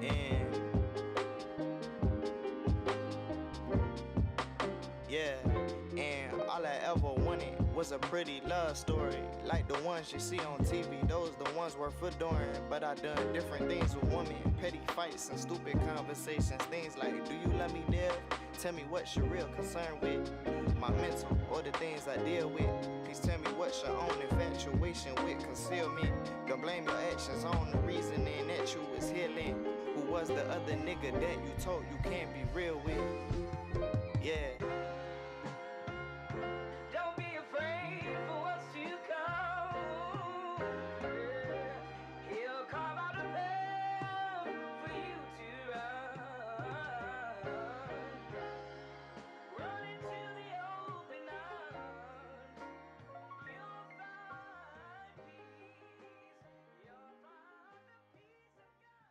And yeah, and all I ever wanted was a pretty love story, like the ones you see on TV. Those the ones worth adoring. But I done different things with women, petty fights and stupid conversations. Things like, do you love me, dear? Tell me what's your real concern with my mental or the things I deal with. Please tell me what's your own infatuation with concealment. Don't blame your actions on the reasoning that you was healing. Who was the other nigga that you told you can't be real with? Yeah. Don't be afraid for what's to come. He'll carve out a path for you to run. Run into the open arms. You'll find peace. You'll find the peace of God.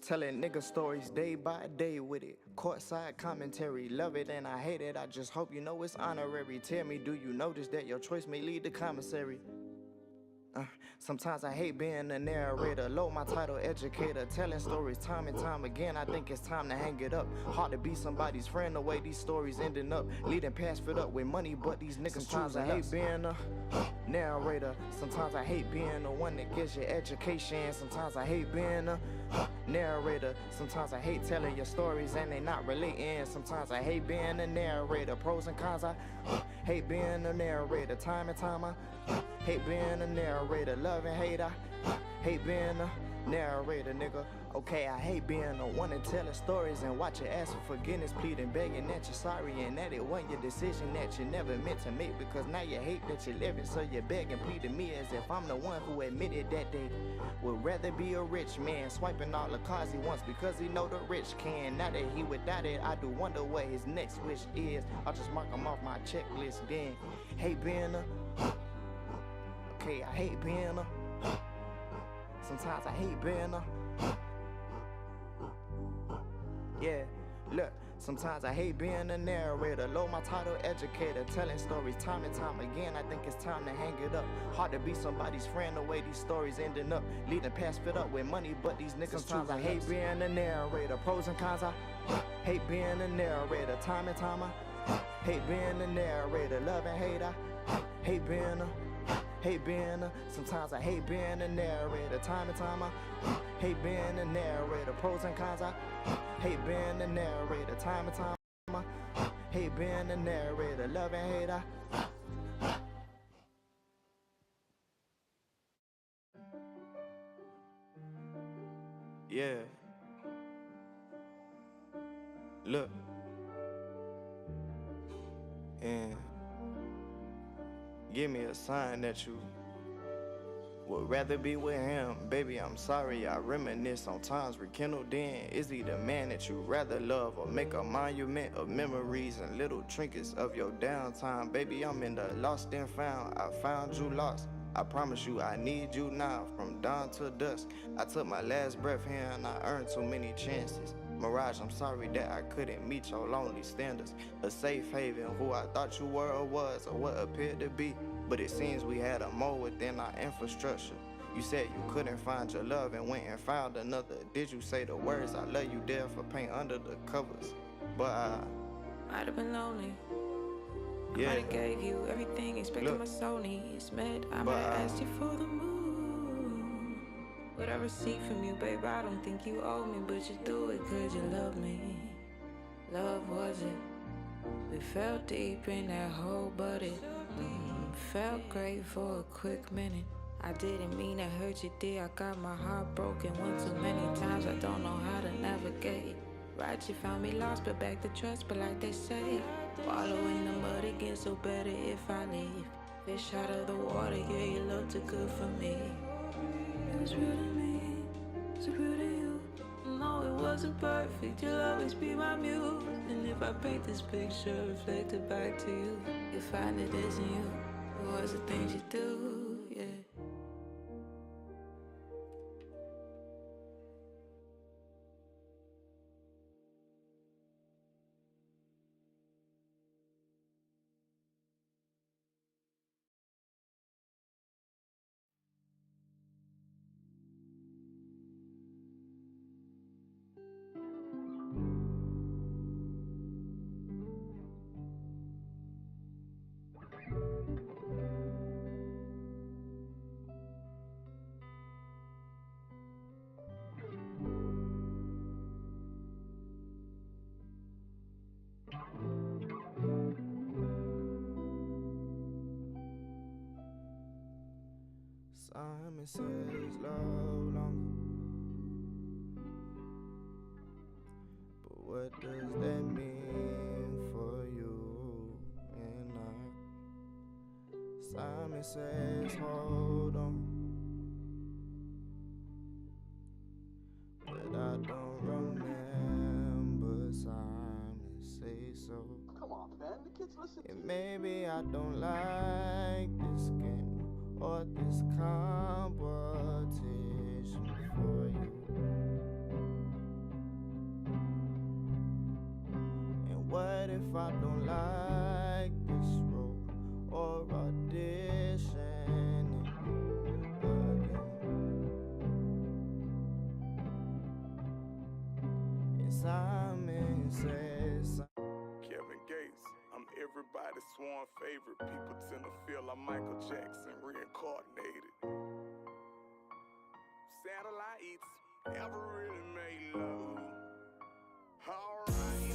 Telling nigga stories day by day with it. Courtside commentary, love it and I hate it. I just hope you know it's honorary. Tell me, do you notice that your choice may lead to commissary? Sometimes I hate being a narrator. Low my title, educator. Telling stories time and time again. I think it's time to hang it up. Hard to be somebody's friend the way these stories ending up. Leading past fit up with money, but these niggas sometimes I hate being a narrator. Sometimes I hate being the one that gives you education. Sometimes I hate being a narrator. Sometimes I hate telling your stories and they not relating. Sometimes I hate being a narrator. Pros and cons, I hate being a narrator. Time and time I hate being a narrator. Love and hate, I hate being a narrator, nigga. Okay, I hate being the one and telling stories and watch you ask for forgiveness, pleading, begging that you're sorry and that it wasn't your decision that you never meant to make, because now you hate that you're living, so you beg and plead to me as if I'm the one who admitted that they would rather be a rich man, swiping all the cars he wants because he know the rich can. Now that he without it, I do wonder what his next wish is. I'll just mark him off my checklist then. Hate being a okay, I hate being a sometimes I hate being a yeah, look, sometimes I hate being a narrator. Low my title, educator, telling stories time and time again. I think it's time to hang it up. Hard to be somebody's friend the way these stories ending up. Leading past fit up with money, but these niggas sometimes I hate being a narrator. Pros and cons, I hate being a narrator. Time and time I hate being a narrator. Love and hate, I hate being a hate being a, sometimes I hate being a narrator. Time and time I hate being a narrator. Pros and cons, I hate being a narrator. Time and time I hate being a narrator. Love and hate, I yeah. Look. And give me a sign that you would rather be with him. Baby, I'm sorry, I reminisce on times rekindled then. Is he the man that you rather love, or make a monument of memories and little trinkets of your downtime? Baby, I'm in the lost and found. I found you lost. I promise you I need you now, from dawn to dusk. I took my last breath here and I earned too many chances. Mirage, I'm sorry that I couldn't meet your lonely standards. A safe haven, who I thought you were or was, or what appeared to be. But it seems we had a mole within our infrastructure. You said you couldn't find your love and went and found another. Did you say the words I love you there for paint under the covers? But I'd have been lonely. yeah. I might have gave you everything, expecting my soul needs met. I might have asked you for the moon. Would I receive from you, babe? I don't think you owe me, but you do it 'cause you love me. Love was it? We fell deep in that hole, but it felt great for a quick minute. I didn't mean to hurt you, dear. I got my heart broken one too many times. I don't know how to navigate. Right, you found me lost, but back to trust. But like they say, wallow in the mud again, so better if I leave. Fish out of the water, yeah, you look too good for me. It was real to me, so real to you. No, it wasn't perfect, you'll always be my muse. And if I paint this picture reflected back to you, you'll find it isn't you. It was the things you do, yeah. Simon says love longer, but what does that mean for you and I? Simon says hold on, but I don't remember Simon say so. Come on, man, the kids listen. And maybe I don't like this game or this competition for you. And what if I don't like this role or audition again? And Simon says, Kevin Gates, I'm everybody's sworn favorite. People tend to feel I'm Michael Jackson reincarnated. Satellites never really made love. Alright,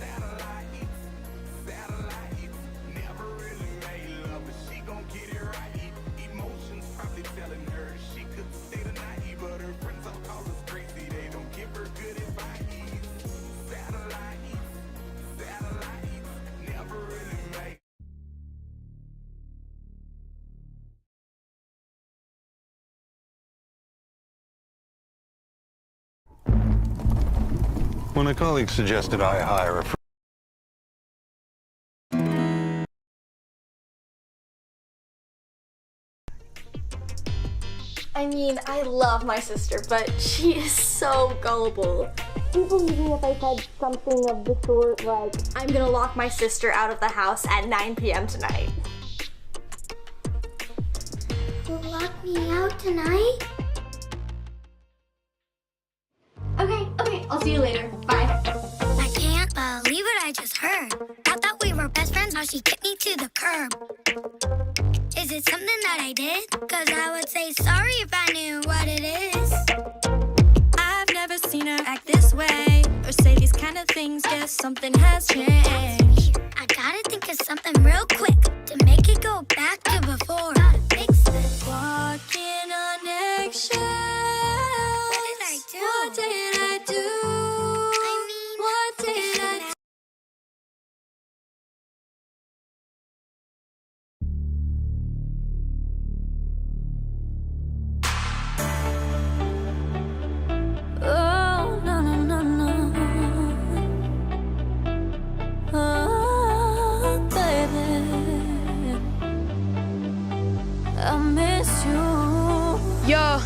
satellites never really made love, but she gon' get it right. Emotions probably telling her she could stay the night, but her friends all call us crazy. They don't give her good advice. Satellites never really made. When a colleague suggested I hire a I mean, I love my sister, but she is so gullible. Do you believe me if I said something of the sort like, I'm gonna lock my sister out of the house at 9 p.m. tonight? You'll lock me out tonight? Okay, I'll see you later. Bye. I can't believe what I just heard. I thought we were best friends, how she kicked me to the curb. Is it something that I did? 'Cause I would say sorry if I knew what it is. I've never seen her act this way or say these kind of things. Guess something has changed. I gotta think of something real quick to make it go back to before. Gotta fix this. Walking on eggshells. What did I do? What did I do? What did I do? Oh, no, no, no, no. Oh, baby, I miss you. Yo,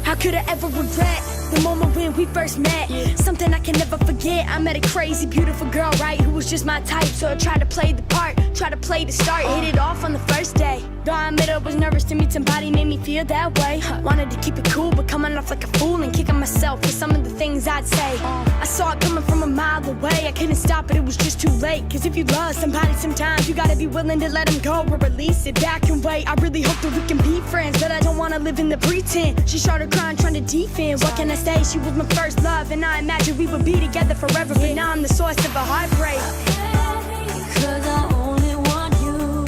how could I ever regret the moment when we first met. Something I can never forget. I met a crazy, beautiful girl, right, who was just my type. So I tried to play the part, tried to play the start. Hit it off on the first day. Though I admit I was nervous to meet somebody, made me feel that way. Wanted to keep it cool, but coming off like a fool and kicking myself for some of the things I'd say. I saw it coming from a mile away. I couldn't stop it, it was just too late. Cause if you love somebody, sometimes you gotta be willing to let them go or release it back and wait. I really hope that we can be friends, but I don't wanna live in the pretend. She started crying, trying to defend. What can I say? She was my first love, and I imagined we would be together forever. But now I'm the source of a heartbreak. Cause I only want you.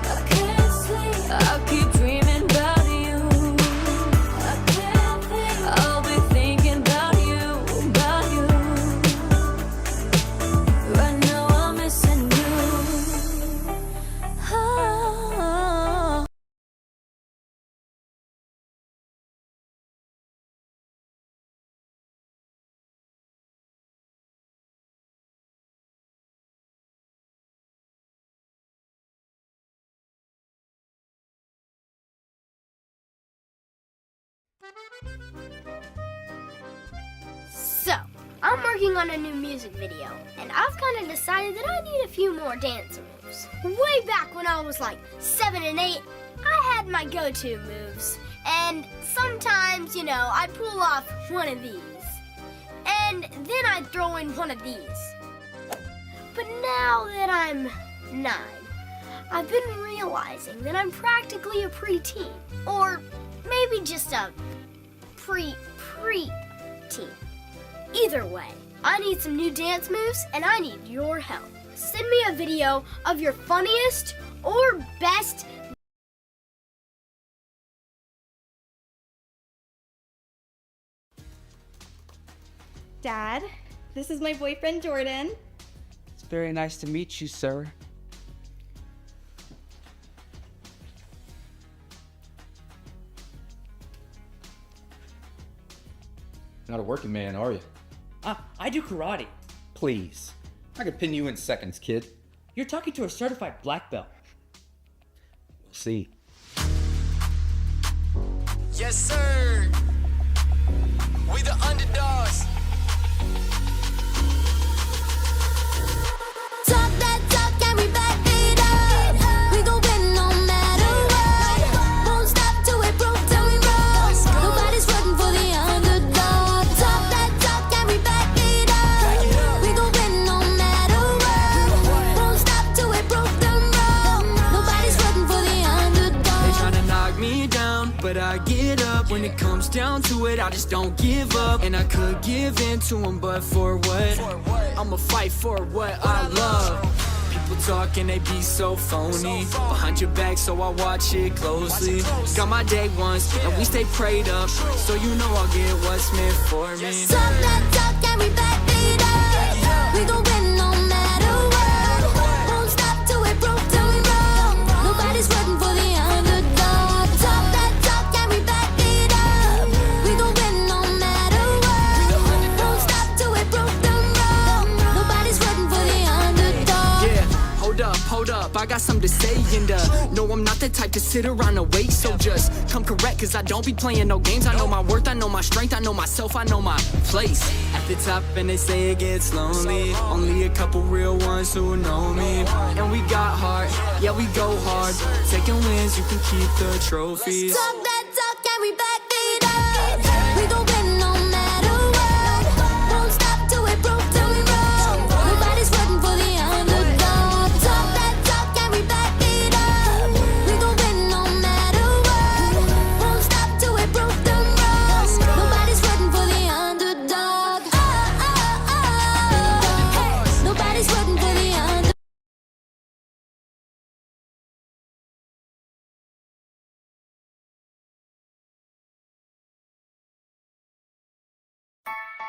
I can't sleep. I keep dreaming about you. I can't think. I'll be thinking about you, about you. Right now I'm missing you. Oh. So, I'm working on a new music video, and I've kind of decided that I need a few more dance moves. Way back when I was like 7 and 8, I had my go-to moves, and sometimes, you know, I'd pull off one of these, and then I'd throw in one of these. But now that I'm 9, I've been realizing that I'm practically a preteen, or maybe just a pre-teen. Either way, I need some new dance moves and I need your help. Send me a video of your funniest or best Dad, this is my boyfriend Jordan. It's very nice to meet you, sir. Not a working man, are you? I do karate. Please. I could pin you in seconds, kid. You're talking to a certified black belt. We'll see. Yes, sir. We the underdogs. Talk that talk and we back it up. We gon' win no matter what. Won't stop till we broke till we roll. Nobody's rooting for the underdog. Talk that talk and we back it up. We gon' win no matter what. Won't stop till we broke them roll. Nobody's rooting for the underdog. They tryna knock me down, but I get up. When it comes down to it, I just don't give up. And I could give in to them, but for what? I'ma fight for what I love. People talking, they be so phony. Behind your back, so I watch it closely. Got my day ones, and we stay prayed up. So you know I'll get what's meant for me. Talk that talk and we back it up. We gon' win no matter what. Won't stop till we broke till we roll. Nobody's rooting for the underdog. Talk that talk and we back it up. We gon' win no matter what. Won't stop till we broke them roll. Nobody's rooting for the underdog. Yeah, hold up, I got something to say. And no, I'm not the type to sit around and wait. So just come correct, cause I don't be playing no games. I know my worth, I know my strength, I know myself, I know my place at the top, and they say it gets lonely. Only a couple real ones who know me. And we got heart, yeah, we go hard. Taking wins, you can keep the trophies. Talk that talk and we back it up. We gon' win no matter what. Won't stop till we broke till we roll. Nobody's rooting for the underdog. Talk that talk and we back it up. We gon' win no matter what. Won't stop till we broke them roll. Nobody's rooting for the underdog. Nobody's rooting for the underdog.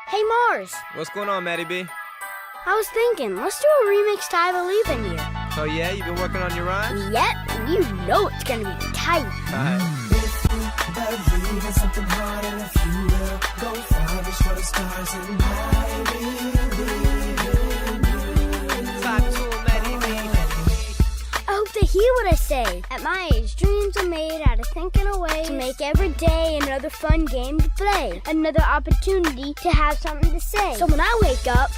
Hey Mars, What's going on, Maddie B? I was thinking, let's do a remix to I Believe in You. Oh yeah, you been working on your rhymes? Yep, you know it's gonna be tight. Believe in something hard, and if you will go far, reach for the stars, and I believe in you. Talk to him, Maddie B. I hope they hear what I say. At my age, dreams are made out of thinking of ways to make every day another fun game to play, another opportunity to have something to say. So when I wake up,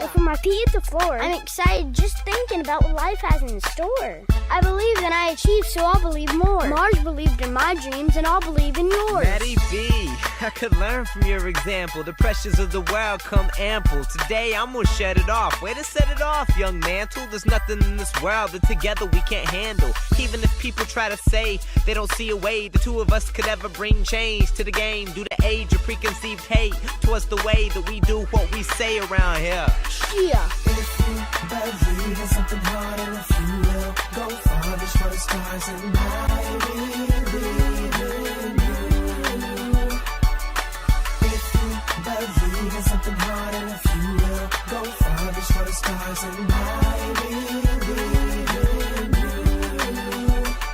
or put my feet at the floor, I'm excited just thinking about what life has in store. I believe that I achieved, so I'll believe more. Mars believed in my dreams, and I'll believe in yours. Maddie B, I could learn from your example. The pressures of the world come ample. Today I'm gonna shut it off. Way to set it off, young mantle. There's nothing in this world that together we can't handle. Even if people try to say they don't see a way the two of us could ever bring change to the game due to age or preconceived hate towards the way that we do what we say around here. Yeah. If you believe in something hard and if you will go far, reach for the stars and I believe in you. If you believe in something hard and if you will go far, reach for the stars and I believe in you.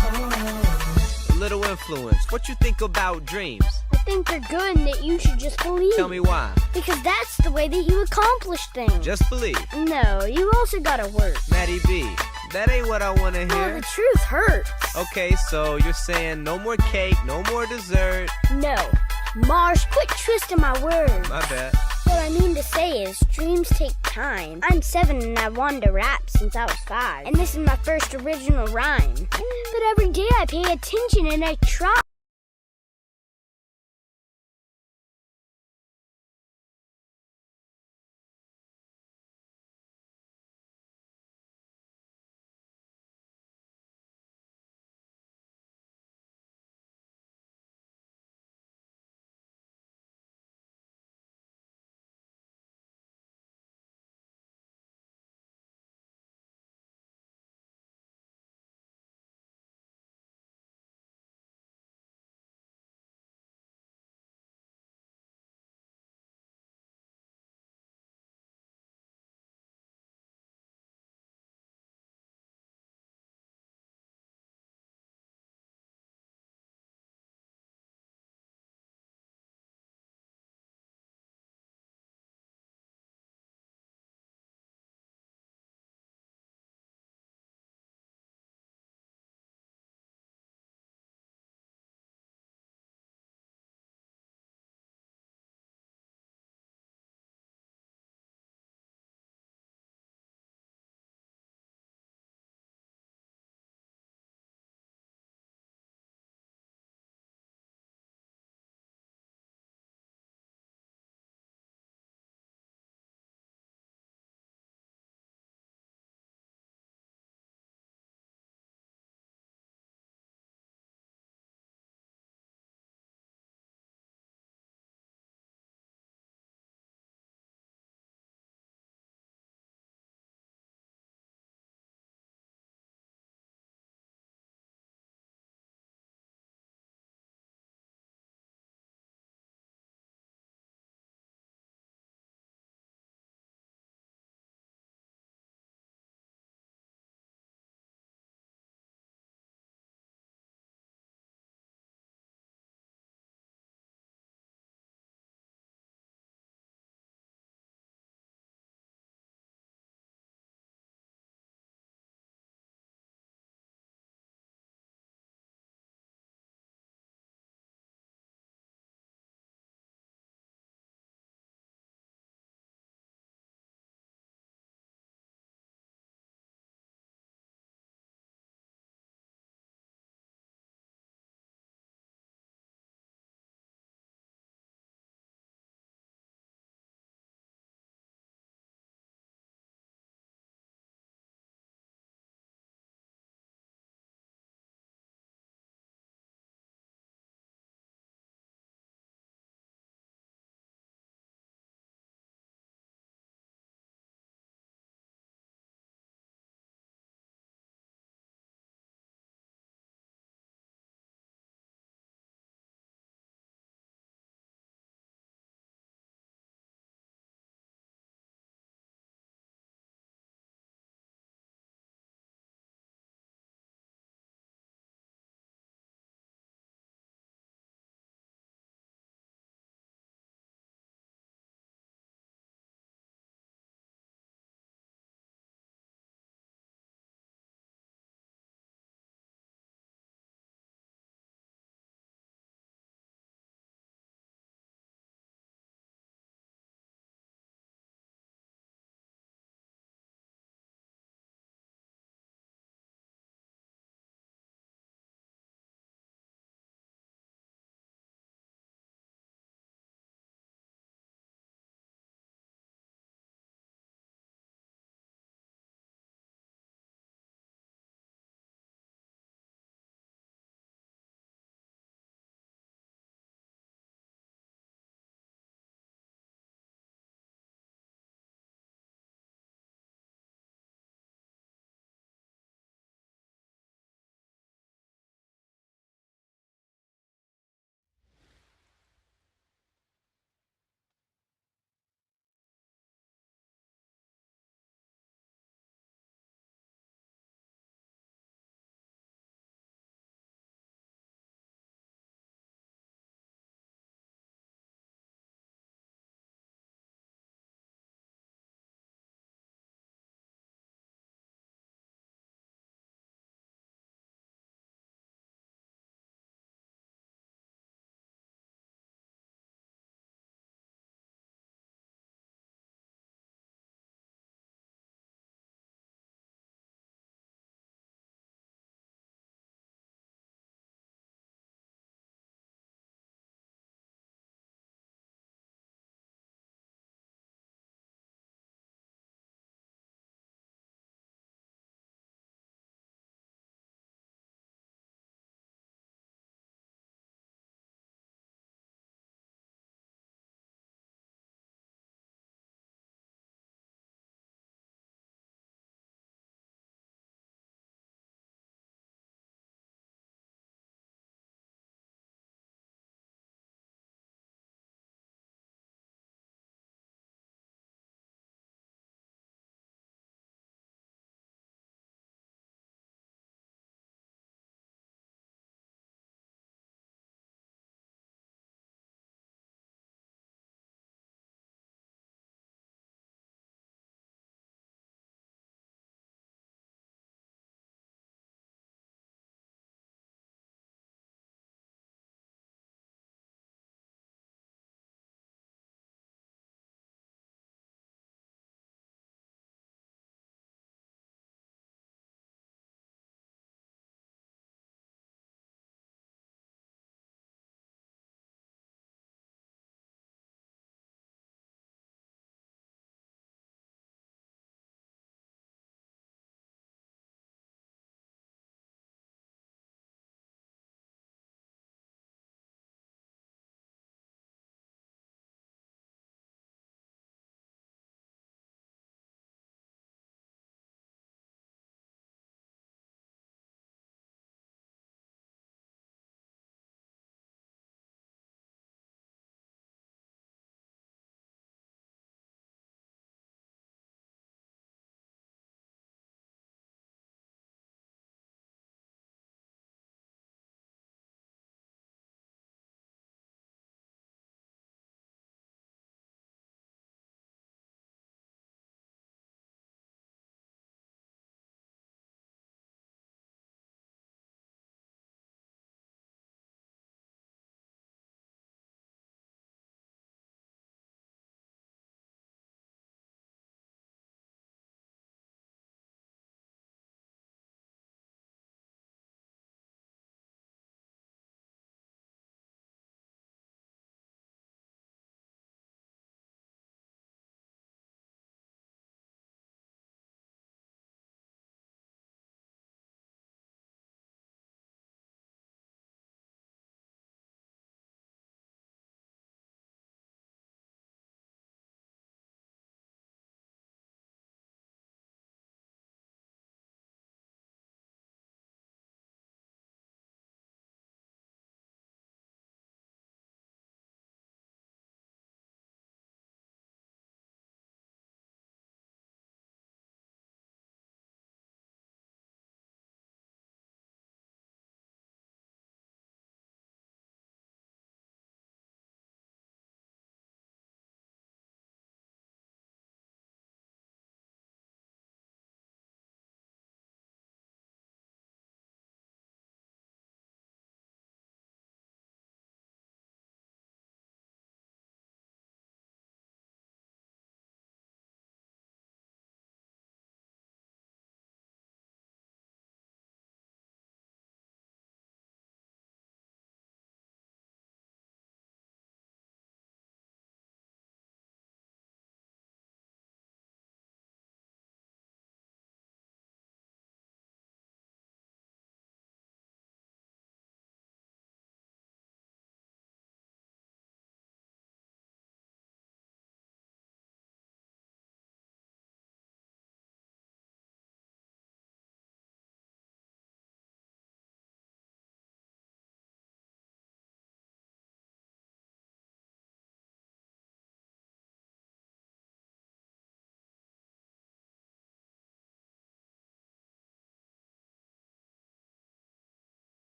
Oh. A little influence. What you think about dreams? I think they're good and that you should just believe. Tell me why. Because that's the way that you accomplish things. Just believe. No, you also gotta work. Maddie B, that ain't what I wanna Oh, hear. the truth hurts. Okay, so you're saying no more cake, no more dessert. No. Mars, quit twisting my words. My bad. What I mean to say is, dreams take time. I'm 7 and I wanted to rap since I was 5. And this is my first original rhyme. But every day I pay attention and I try.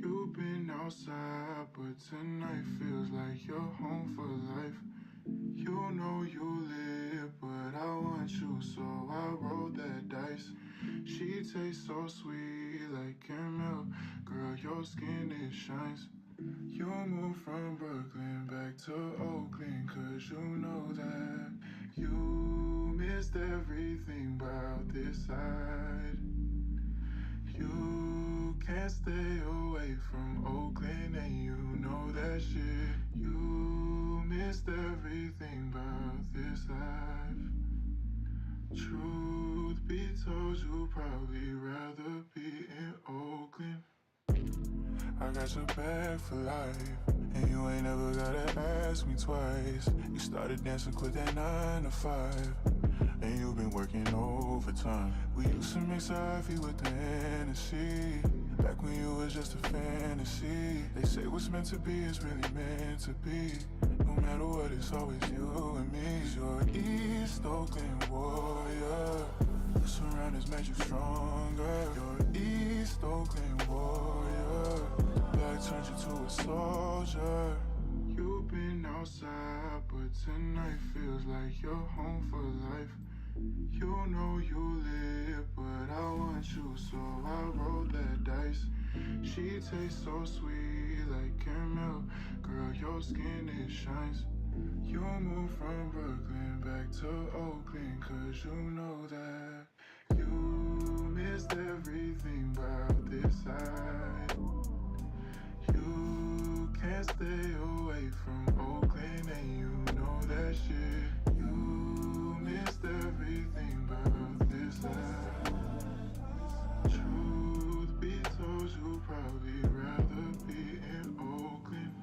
You've been outside, but tonight feels like you're home for life. You know you live, but I want you, so I rolled that dice. She tastes so sweet like caramel. Girl, your skin, it shines. You moved from Brooklyn back to Oakland, 'cause you know that you missed everything about this side. You can't stay away from Oakland, and you know that shit. You missed everything about this life. Truth be told, you'd probably rather be in Oakland. I got your back for life, and you ain't never gotta ask me twice. You started dancing, quit that 9 to 5, and you've been working overtime. We used to mix Ivy with the Hennessy, back when you was just a fantasy. They say what's meant to be is really meant to be. No matter what, it's always you and me. You're East Oakland warrior. The surroundings made you stronger. You're East Oakland warrior. Black turned you to a soldier. You've been outside, but tonight feels like you're home for life. You know you live, but I want you, so I rolled that dice. She tastes so sweet like caramel. Girl, your skin, it shines. You moved from Brooklyn back to Oakland, 'cause you know that you missed everything about this side. You can't stay away from Oakland, and you know that shit. You missed everything about this side. Truth be told, you'd probably rather be in Oakland.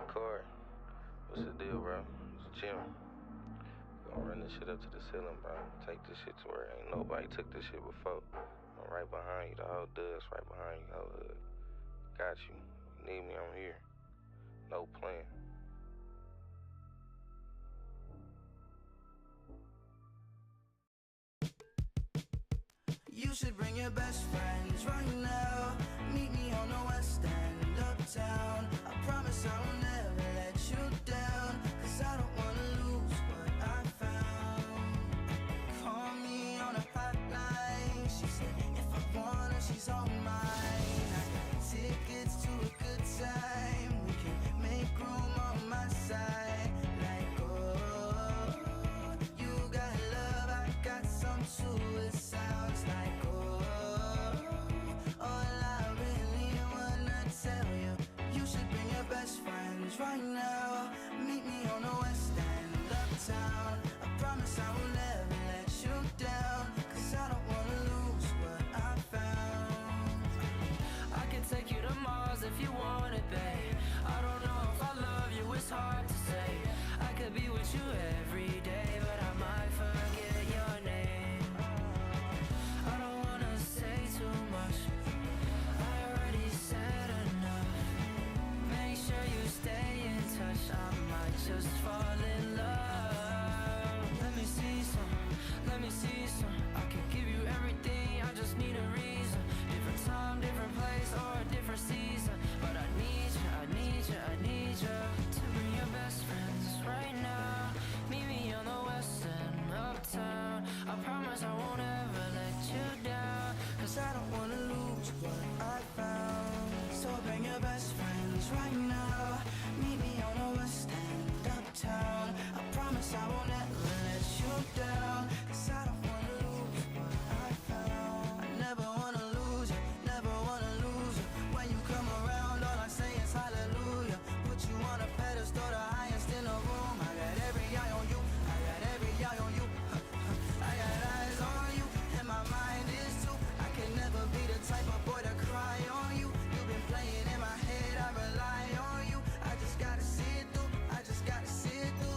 Corey, what's the deal, bro? It's Jim. Gonna run this shit up to the ceiling, bro. Take this shit to where ain't nobody took this shit before. I'm right behind you, the whole dust right behind you, whole hood. Got you. You need me, I'm here. No plan. You should bring your best friends right now. Meet me on the west end, uptown. I promise I will never let you down, 'cause I don't wanna lose what I found. Call me on a hotline. She said if I want her, she's all mine. I got tickets to a good time. We can make room on my side. Like, oh, you got love, I got some too. It sounds like, oh, all I really wanna tell you, you should bring your best friends right now. Meet me on the west end, uptown. I promise I will never let you down, 'cause I don't wanna lose what I found. I can take you to Mars if you want it, babe. I don't know if I love you, it's hard to say. I could be with you every day, but I might forget your name. I don't wanna say too much, I already said enough. Make sure you stay in touch, I might just fall in love. Let me see some, let me see some. I can give you everything, I just need a reason. Different time, different place, or a different season. But I need you, I need you, I need you to bring your best friends right now. Meet me on the west end, uptown. I promise I won't ever let you down, 'cause I don't wanna lose what I found. So bring your best friends right now. Meet me on the west end, uptown. I promise I won't ever let you down, 'cause I don't wanna lose what I found. I never wanna lose you, never wanna lose you. When you come around, all I say is hallelujah. Put you on a pedestal, the highest in the room. I got every eye on you, I got every eye on you. I got eyes on you, and my mind is too. I can never be the type of boy to cry on you. You've been playing in my head, I rely on you. I just gotta see it through, I just gotta see it through.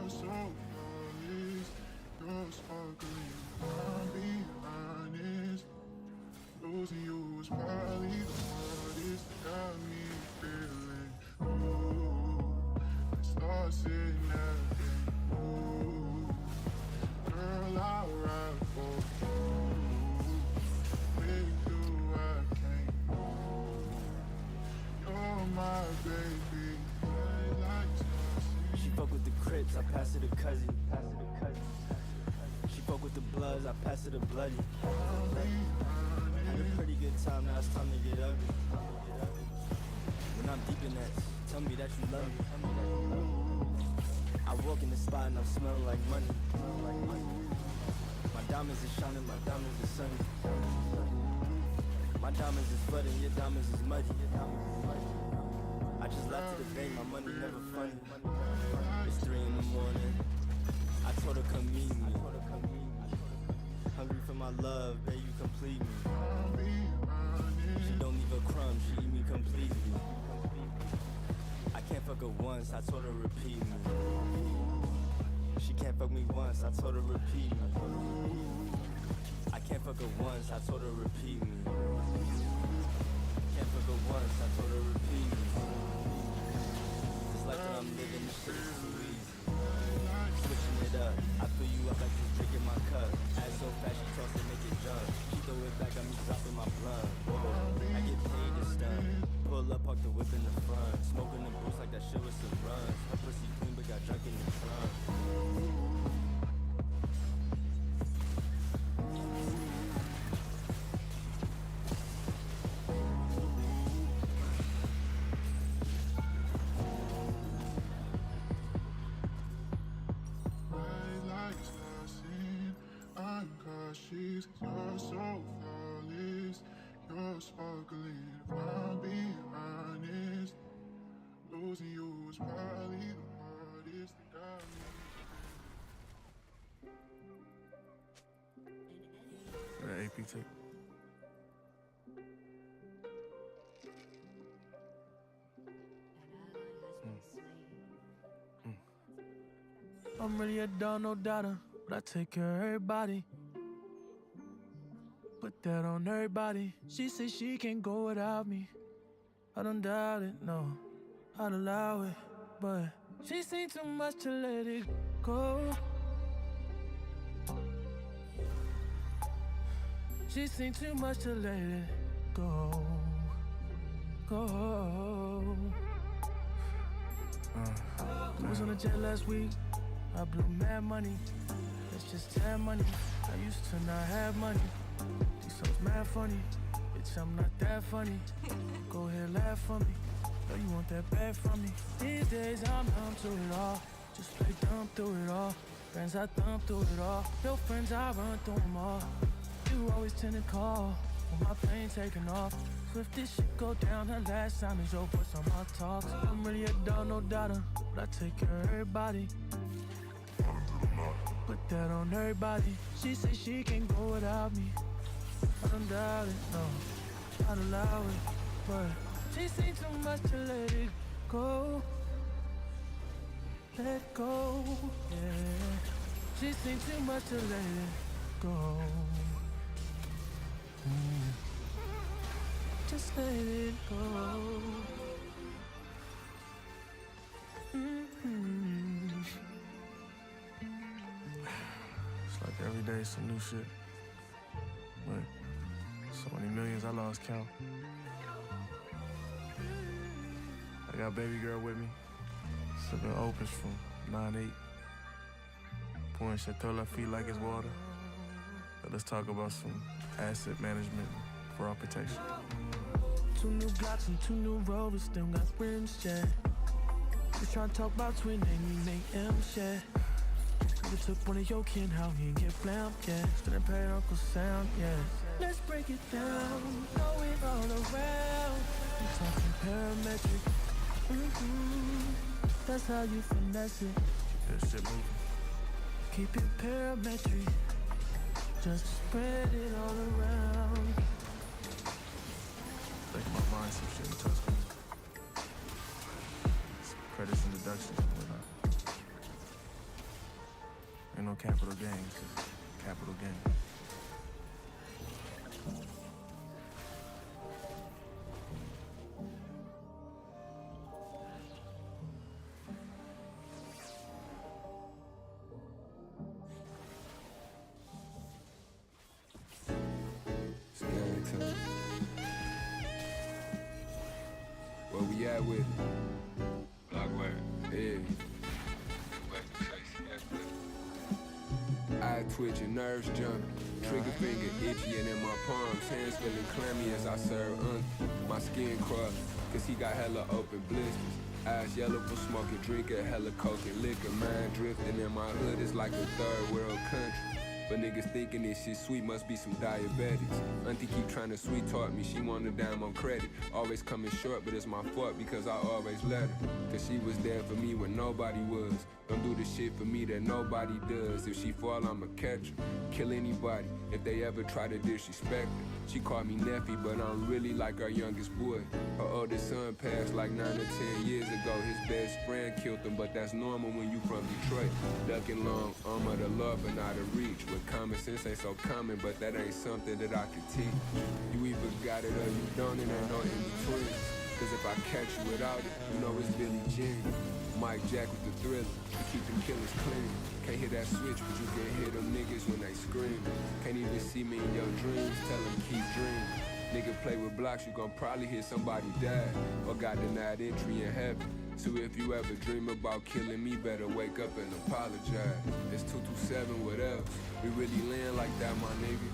you're so flawless. You're sparkling, I'll be honest. Losing you was probably the hardest. Got me feeling, ooh, let's start sitting there. Ooh, girl, I'll ride for you. With you, I can't move. You're my baby. She fuck with the Crips, I pass her the cousin. She fuck with the Bloods, I pass her the bloody. Had a pretty good time, now it's time to get ugly. When I'm deep in that, tell me that you love me. I walk in the spot and I'm smelling like money. My diamonds is shining, my diamonds is sunny. My diamonds is flooding, your diamonds is muddy. I just left to the bank, my money never funny. It's 3 in the morning, I told her come meet me. Hungry for my love, babe, you complete me. She don't leave a crumb, she eat me completely. I can't fuck her once, I told her repeat me. She can't fuck me once, I told her repeat me. I can't fuck her once, I told her repeat me. Can't fuck her once, I told her repeat me. This life that I'm living, this shit is too easy. Switching it up, I fill you up like you drinking my cup. Ass so fast, she toss it, make it jump. She throw it back, got me dropping my blunt. Whoa, I get paid to stun. Pull up, park the whip in the front. Smoking the boots like that shit with some runs. Her pussy clean, but got drunk in the trunk. I'm cautious, you're so flawless. You're sparkling, if I'm being honest. Losing you was probably the hardest that got me. That AP tape. I'm really a dog, no doubter, but I take care of everybody. Put that on everybody. She says she can't go without me. I don't doubt it, no, I'd allow it. But she seen too much to let it go. She seen too much to let it go. I was on a jet last week. I blew mad money. That's just tad money. I used to not have money. These songs mad funny. Bitch, I'm not that funny. Go ahead, laugh for me. Know you want that bad from me. These days I'm numb to it all. Just play dumb through it all. Friends I thumb through it all. Your friends I run through them all. You always tend to call when my plane taking off. If this shit go down, her last time is your voice on my talks. I'm really a dog, no doubter, but I take care of everybody. Put that on everybody. She say she can't go without me. I don't doubt it, no, I'd allow it. But she seen too much to let it go. Let go, yeah. She seen too much to let it go. Just let it go. It's like every day some new shit. But so many millions I lost count. I got baby girl with me. Sipping opens from 9-8. Pouring Chateau Lafite like it's water. But let's talk about some asset management for our protection. 2 new Glocks and 2 new Rovers, still got rims, yeah. Just tryna talk about twin, they need make M's, yeah. Nigga took one of your kin, how he ain't get flamed, yeah. Still didn't pay Uncle Sam, yeah. Let's break it down, know it all around. We talking parametric, that's how you finesse it. That shit moving. Keep it parametric, just spread it all around. Think about buying some shit in Tuscany. Some credits and deductions and whatnot. Ain't no capital gains, just capital gain. It's game time. Where we at with it? Block where? Yeah. Eye twitching, nerves jumping, trigger finger itchy, and in my palms, hands feeling clammy as I serve my skin crawling, cause he got hella open blisters. Eyes yellow for smoking, drinking hella coke and liquor. Mind drifting in my hood, it's like a third world country. But niggas thinking this shit sweet must be some diabetics. Auntie keep trying to sweet talk me, she want a dime on credit. Always coming short, but it's my fault because I always let her. Cause she was there for me when nobody was. Don't do the shit for me that nobody does. If she fall, I'ma catch her. Kill anybody if they ever try to disrespect her. She called me nephew, but I'm really like her youngest boy. Her oldest son passed like 9 or 10 years ago. His best friend killed him, but that's normal when you from Detroit. Ducking long arm of the law, but not a reach. With common sense ain't so common, but that ain't something that I can teach. You either got it or you don't, it ain't no in between. Cause if I catch you without it, you know it's Billie Jean. Mike Jack with the Thriller, to keep them killers clean. Can't hear that switch, but you can hear them niggas when they scream. Can't even see me in your dreams, tell them keep dreaming. Nigga play with blocks, you gon' probably hear somebody die or got denied entry in heaven. So if you ever dream about killing me, better wake up and apologize. It's 227, what else? We really land like that, my nigga.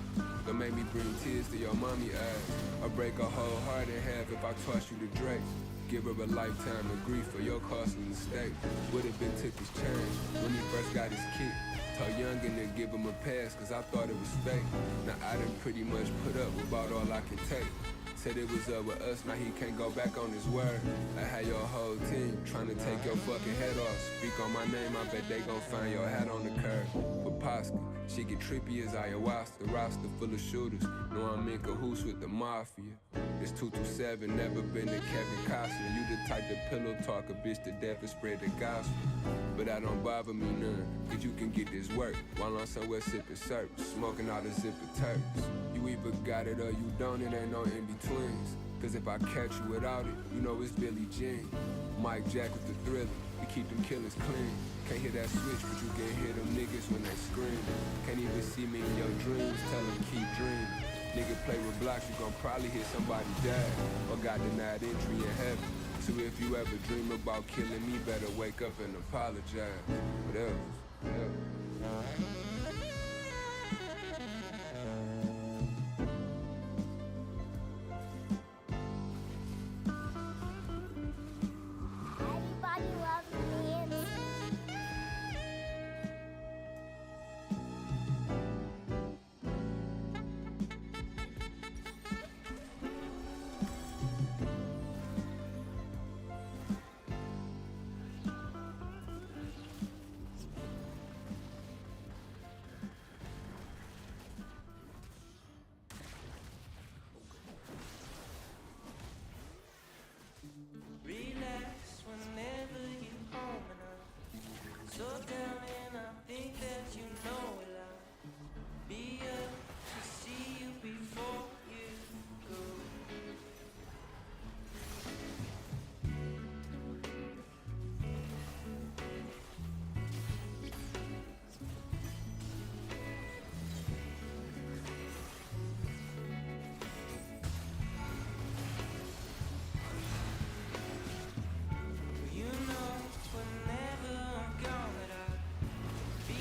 Don't make me bring tears to your mommy eyes. Or break her whole heart in half if I toss you to Drake. Give her a lifetime of grief for your costly mistake. Would've been took his change when he first got his kick. Told youngin' to give him a pass cause I thought it was fake. Now I done pretty much put up with about all I can take. Said it was up with us, now he can't go back on his word. I had your whole team trying to take your fucking head off. Speak on my name, I bet they gon' find your hat on the curb. But Posca, she get trippy as ayahuasca, roster full of shooters. Know I'm in cahoots with the mafia. It's 227, never been to Kevin Costner. You the type to pillow talk a bitch to death and spread the gospel. But that don't bother me none, cause you can get this work while I'm somewhere sipping syrup, smoking all the zipper turps. You either got it or you don't, it ain't no in-betweens. Cause if I catch you without it, you know it's Billie Jean. Mike Jack with the Thriller, we keep them killers clean. Can't hear that switch, but you can hear them niggas when they scream. Can't even see me in your dreams, tell them keep dreaming. Nigga play with blocks, you gon' probably hear somebody die or got denied entry in heaven. So if you ever dream about killing me, better wake up and apologize. What else? What else? Everybody loves me. Relax whenever you're home and I'm so down and I think that you know it. I'll be up to see you before you go. You know whenever I'm gone that I'll be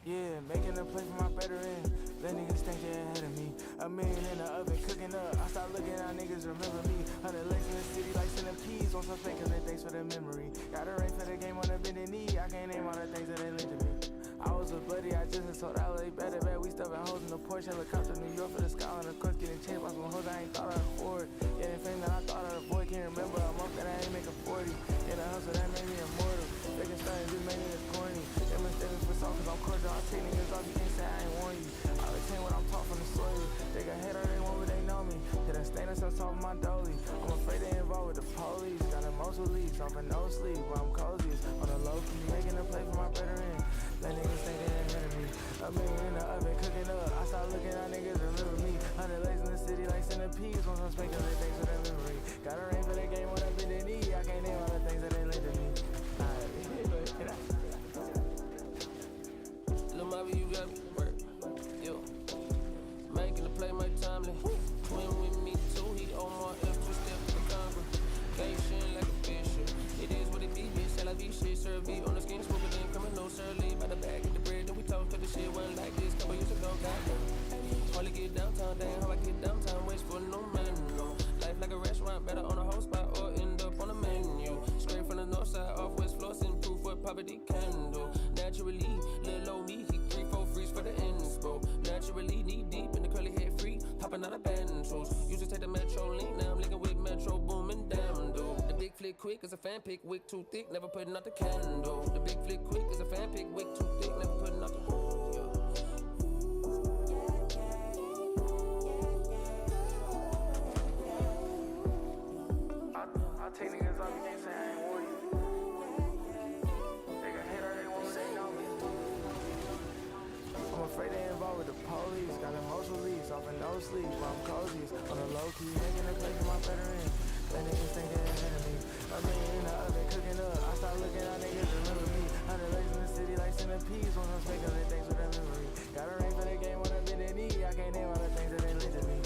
Yeah, making a play for my better end. Let niggas think they're ahead of me. A million in the oven cooking up. I start looking out, niggas remember me. 100 legs in the city like centipedes. On suspect cause they thanks for the memory. Got a ring for the game on a bended knee. I can't name all the things that they linked to me. I was a buddy, I just told LA better bet. We stuffing hoes in the Porsche helicopter, New York for the sky. And of course getting chased by some hoes I ain't thought I'd afford. Yeah, the fame that I thought I'd avoid. Can't remember a month that I ain't making 40. Yeah, the hustle that made me immortal. Faking stunning just made me this corny. Them mistakes for song cause I'm cordial. I take niggas off, you can't say I ain't warn you. I retain what I'm taught from the soil. They got head or they want what they know me. Hit a stain that's on top of my dolly. I'm afraid they involved with the police. Got emotional leaks off a no sleep. Where I'm coziest on the low key. Making a play for my better end. Let niggas think they ahead of me. A million in the oven cooking up. I start looking at niggas remember me. 100 legs in the city like centipedes. On some speakers they thanks for their memory. Got a ring for the game on a bended knee. I can't name all the things that they linked to me. Lil' Mobby, you got me work. Yo, making the play my timely. Twin with me too. He owe more extra step to the congregation like a bishop. It is what it be, bitch. C'est la vie, shit. Serve me on the skin, smoother than criminal. Surly by the bag, get the bread, then we talk to the shit. Wasn't like this couple years ago, goddamn. Hardly get downtown, damn. How I get downtown, waste for no man, no. Life like a restaurant, better on a whole spot or end up on a menu. Straight from the north side, off west flossing, proof what poverty can do. Naturally, little old me, he 3-4 freeze for the inspo. Naturally, knee deep in the curly head free, popping out of bantos. Used to take the Metro link, now I'm linking with Metro booming damn dude. The big flick quick is a fan pick, wick too thick, never putting out the candle. The big flick quick is a fan pick, wick too thick, never putting out the I take niggas off, you can't say I ain't warn you. They got hit or they want what they know me. I'm afraid they involved with the police. Got emotional leaks off and no sleep. Where I'm coziest on the low key, making a play for my better end. Let niggas think they're ahead of me. A million in the oven cooking up. I start looking at niggas remember me. 100 legs in the city like centipedes. On some speakers they thanks for their memory. Got a ring for the game on a bended knee. I can't name all the things that they linked to me.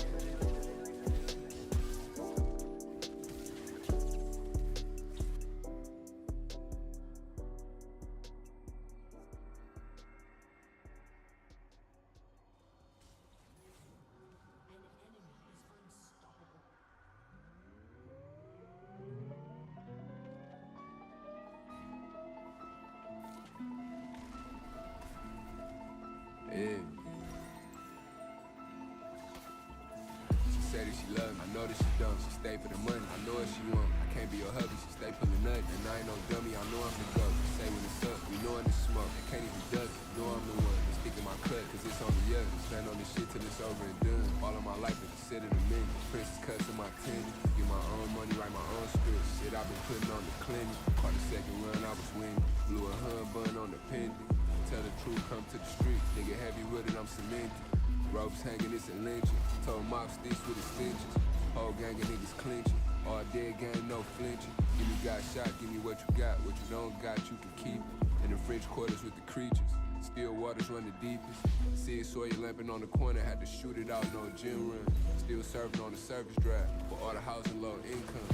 Yeah. She said that she love me, I know that she don't. She stay for the money, I know what she want. I can't be your hubby, she stay pulling nothing. And I ain't no dummy, I know I'm the go. Say when it's up, we know in the smoke. They can't even duck it, know I'm the one. They stick in my cut, cause it's on the other. Stand on this shit till it's over and done. All of my life I consider the minute. Princess cuts in my tennis. Get my own money, write my own script. Shit I've been putting on the clinic. Caught the second run, I was winning. Blew a hun bun on the pendant. Tell the truth, come to the street. Nigga heavy with it, I'm cemented. Ropes hanging, it's a lynching. Told mob sticks with extensions. Whole gang of niggas clinching. All dead game, no flinching. Give me got shot, give me what you got. What you don't got, you can keep it. In the French quarters with the creatures. Still waters run the deepest. See it Sawyer lamping on the corner, had to shoot it out, no gym run. Still serving on the service drive. For all the housing, low income.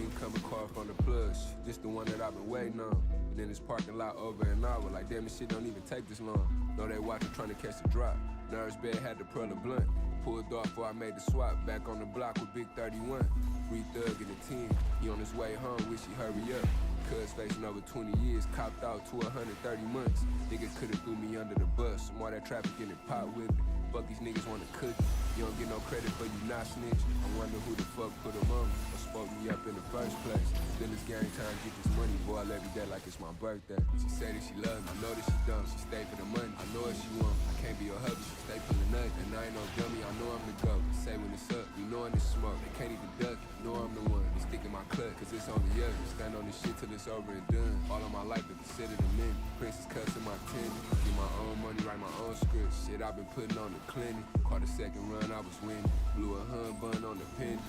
Incoming car from the plush. Just the one that I've been waiting on. And in this parking lot over an hour, like damn, this shit don't even take this long. Know they watching trying to catch the drop. Nerves bed had to pearl a blunt. Pulled off before I made the swap. Back on the block with Big 31. Free thug in the 10. He on his way home, wish he hurry up. Cuz facing over 20 years, copped out to 130 months. Nigga could've threw me under the bus. Some more that traffic in the pot with it. Fuck these niggas wanna cook it. You don't get no credit for you not snitch. I wonder who the fuck put them on me or spoke me up in the first place. Then it's gang time, get this money, boy, every day like it's my birthday. She say that she love me, I know that she don't. She stay for the money, I know what she want. I can't be your hubby, she stay pulling nothing. And I ain't no dummy, I know I'm the go. Say when it's up, we know in it's smoke. They can't even duck it, know I'm the one. They stick in my clutch, cause it's on the other. Stand on this shit till it's over and done. All of my life been considered a minute. Princess cuts in my tennis. Get my own money, write my own script. Shit I've been putting on the clinic. Caught a second run, I was winning. Blew a hun bun on the pendant.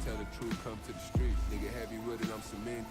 Tell the truth, come to the street. Nigga heavy with it, I'm cemented.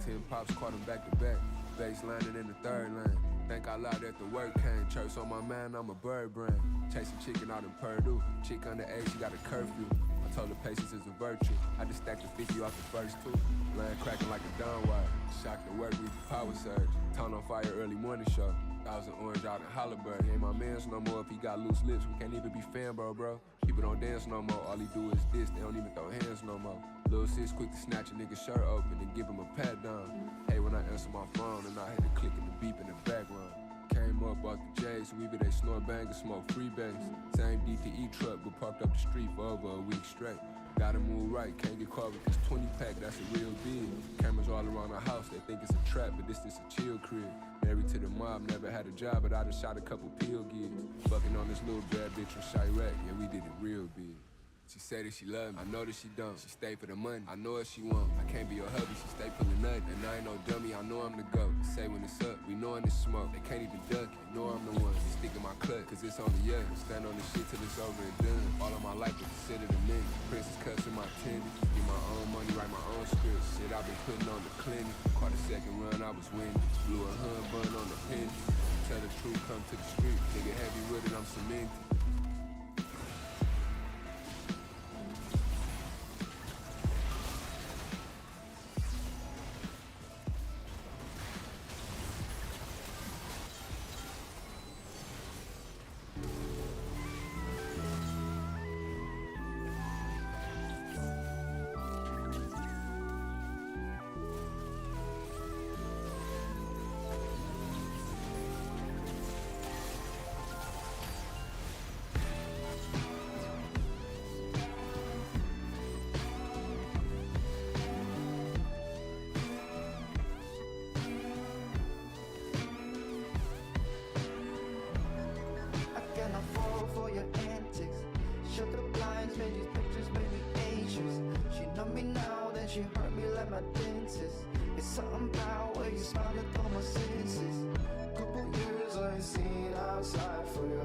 10 pops caught him back to back. Bass lining in the third line. Think out loud that the work came. Church on my mind, I'm a bird brand. Chasing chicken out in Purdue. Chick underage, she got a curfew. I told her patience is a virtue. I just stacked the 50 off the first two. Line cracking like a dawn wire. Shocked at work with the power surge. Town on fire early morning show. Thousand orange out in Hollywood. He ain't my mans no more if he got loose lips. We can't even be fan, bro. People don't dance no more. All he do is this. They don't even throw hands no more. Lil' sis quick to snatch a nigga shirt open and give him a pat down. Hey, when I answer my phone and I hit the click and the beep in the background. Came up off the J's, so either they snort bang or smoke free bangs. Same DTE truck, but parked up the street for over a week straight. Gotta move right, can't get caught with this 20 pack, that's a real deal. Cameras all around the house, they think it's a trap, but this is a chill crib. Married to the mob, never had a job, but I done shot a couple pill gigs. Fucking on this little bad bitch from Chirac, yeah, we did it real big. She said that she love me, I know that she don't. She stay for the money, I know what she want. I can't be her hubby, she stay pulling nothing. And I ain't no dummy, I know I'm the GOAT. Say when it's up, we knowin' it's smoke. They can't even duck it, know I'm the one. They stick in my clutch, cause it's only us. Stand on this shit till it's over and done. All of my life is considered a minute. Princess cuts in my tendon. Get my own money, write my own script. Shit I've been putting on the clinic. Caught a second run, I was winning. Blew a hun bun on the pin. Tell the truth, come to the street. Nigga heavy with it, I'm cemented. She hurt me like my dentist. It's something about where you smile with all my senses. Couple years I ain't seen outside for you.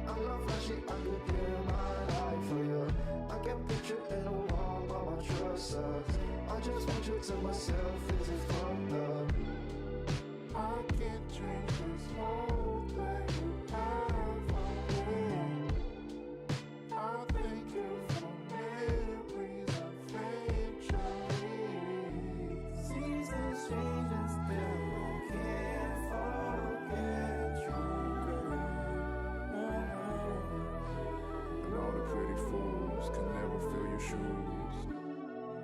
I'm not flashy, I could give my life for you. I can picture in a wall by my trust sucks. I just want you to myself, is it fucked up? I can't change this whole thing you have on me. I thank you for memories of seasons change and still I can't forget you, girl. And all the pretty fools can never fill your shoes.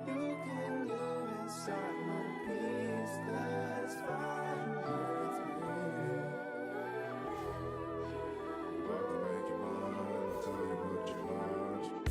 You can live inside my peace, that's fine with me. About to make you mine, I'll tell you what you like.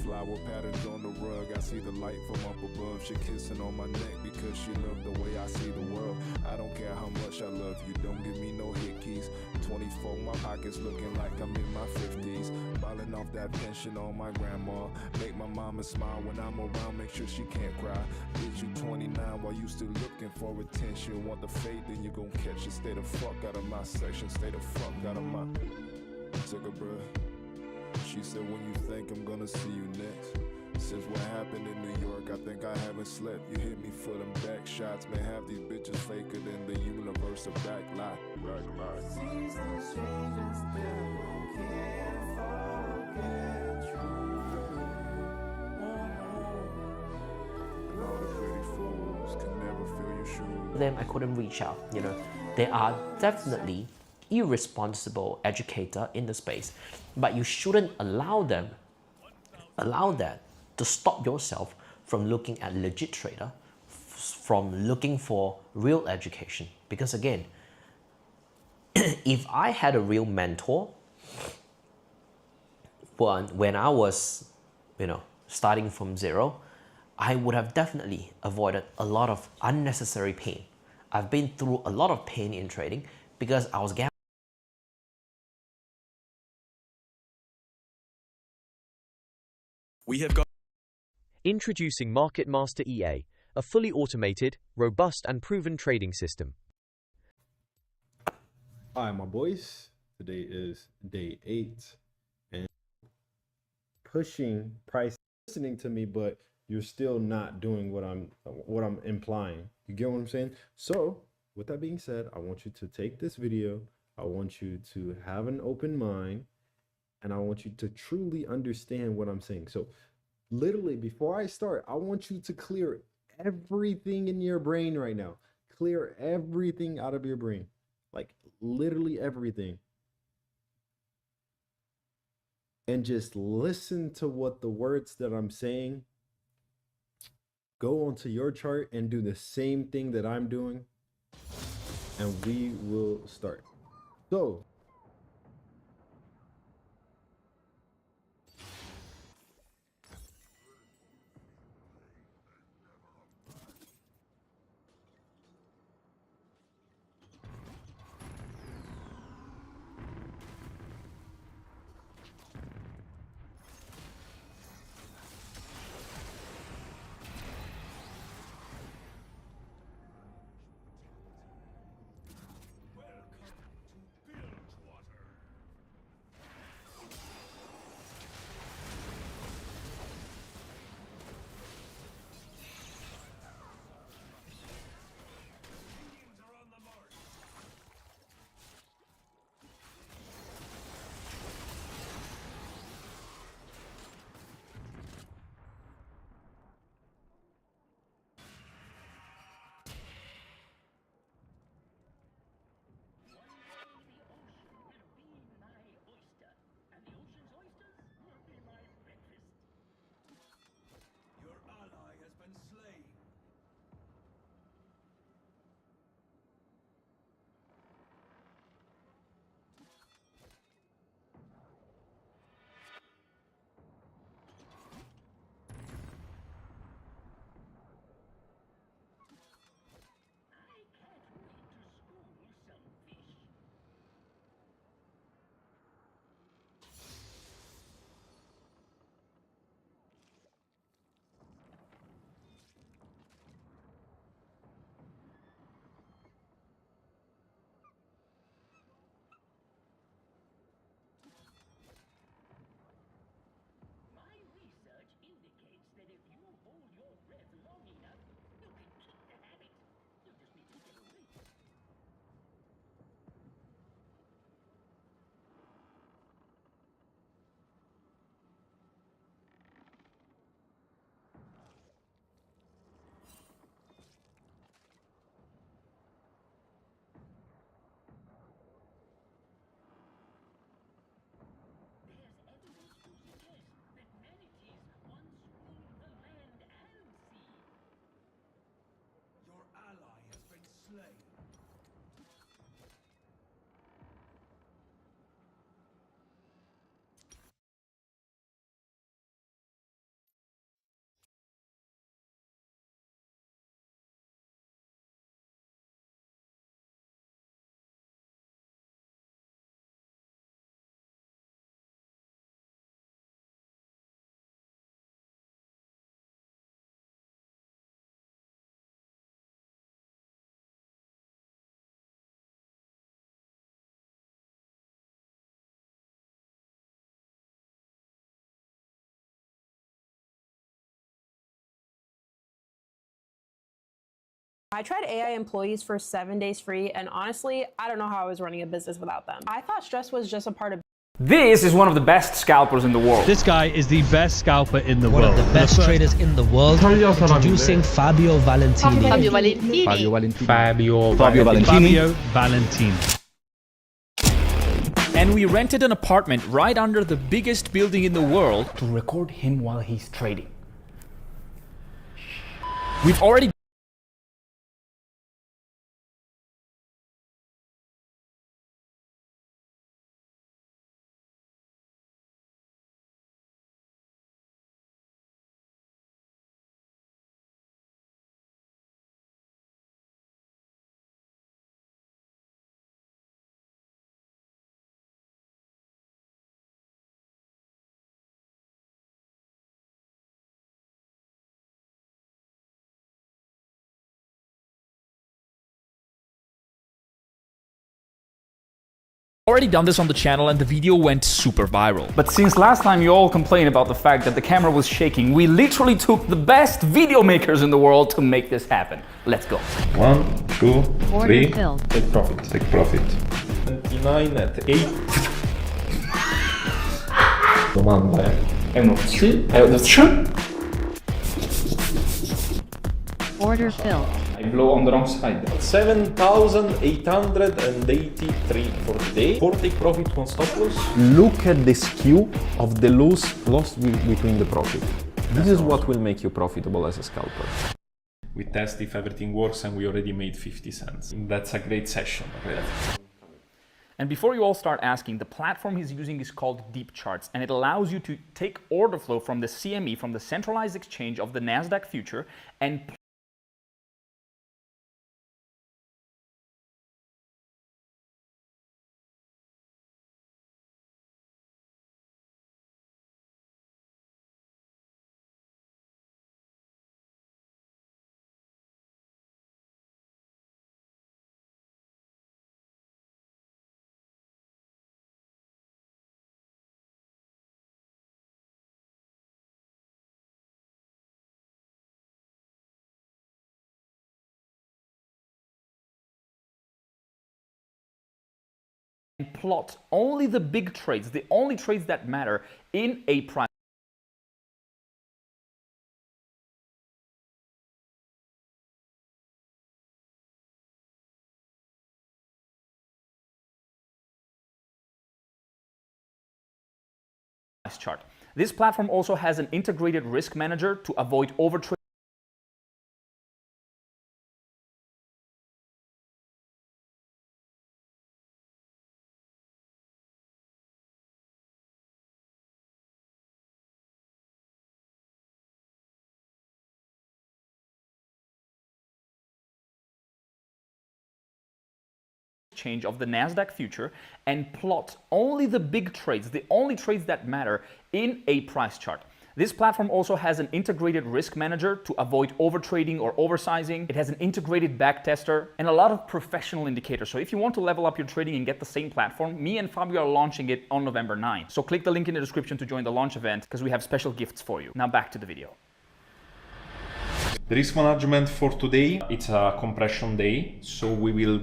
Flower patterns on the rug, I see the light from up above. She kissing on my neck because she loved the way I see the world. I don't care how much I love you, don't give me no hickeys. 24, my pockets looking like I'm in my 50s. Balling off that pension on my grandma. Make my mama smile when I'm around, make sure she can't cry. Get you 29 while you still looking for attention. Want the fate, then you gon' catch it. Stay the fuck out of my section, stay the fuck out of my... Took a breath. She said, when you think I'm gonna see you next. Since what happened in New York, I think I haven't slept. You hit me for them back shots. Man, have these bitches faker than the universe of backlight. Seasons change and still I can't forget you, girl. And all the pretty fools can never fill your shoes. Them I couldn't reach out. You know, there are definitely irresponsible educator in the space, but you shouldn't allow that to stop yourself from looking at legit trader, from looking for real education. Because again, if I had a real mentor when I was, starting from zero, I would have definitely avoided a lot of unnecessary pain. I've been through a lot of pain in trading because I was gambling. We have got Introducing Market Master EA, a fully automated, robust and proven trading system. Hi, my boys. Today is day 8 and pushing price, listening to me, but you're still not doing what I'm implying. You get what I'm saying? So with that being said, I want you to take this video. I want you to have an open mind, and I want you to truly understand what I'm saying. So literally, before I start, I want you to clear everything in your brain right now. Clear everything out of your brain. Like literally everything. And just listen to what the words that I'm saying. Go onto your chart and do the same thing that I'm doing. And we will start. So, I tried AI employees for 7 days free, and honestly, I don't know how I was running a business without them. I thought stress was just a part of. This is one of the best scalpers in the world. This guy is the best scalper in the world. One of the best traders in the world. Introducing Fabio Valentini. Fabio Valentini. Fabio Valentini. Valentini. And we rented an apartment right under the biggest building in the world to record him while he's trading. We've already done this on the channel and the video went super viral. But since last time you all complained about the fact that the camera was shaking, we literally took the best video makers in the world to make this happen. Let's go. 1, 2, 3. Take profit. Take profit. 29 at 8. Domanda è: Order filled. I blow on the wrong side. 7,883 for today. For take profit on stop loss. Look at the skew of the loss between the profit. This is what will make you profitable as a scalper. We test if everything works and we already made 50 cents. That's a great session. And before you all start asking, the platform he's using is called Deep Charts, and it allows you to take order flow from the CME, from the centralized exchange of the NASDAQ future, and plot only the big trades, the only trades that matter in a price chart. This platform also has an integrated risk manager to avoid overtrading. Change of the NASDAQ future and plot only the big trades, the only trades that matter in a price chart. This platform also has an integrated risk manager to avoid overtrading or oversizing. It has an integrated backtester and a lot of professional indicators. So if you want to level up your trading and get the same platform, me and Fabio are launching it on November 9. So click the link in the description to join the launch event because we have special gifts for you. Now back to the video. The risk management for today, it's a compression day, so we will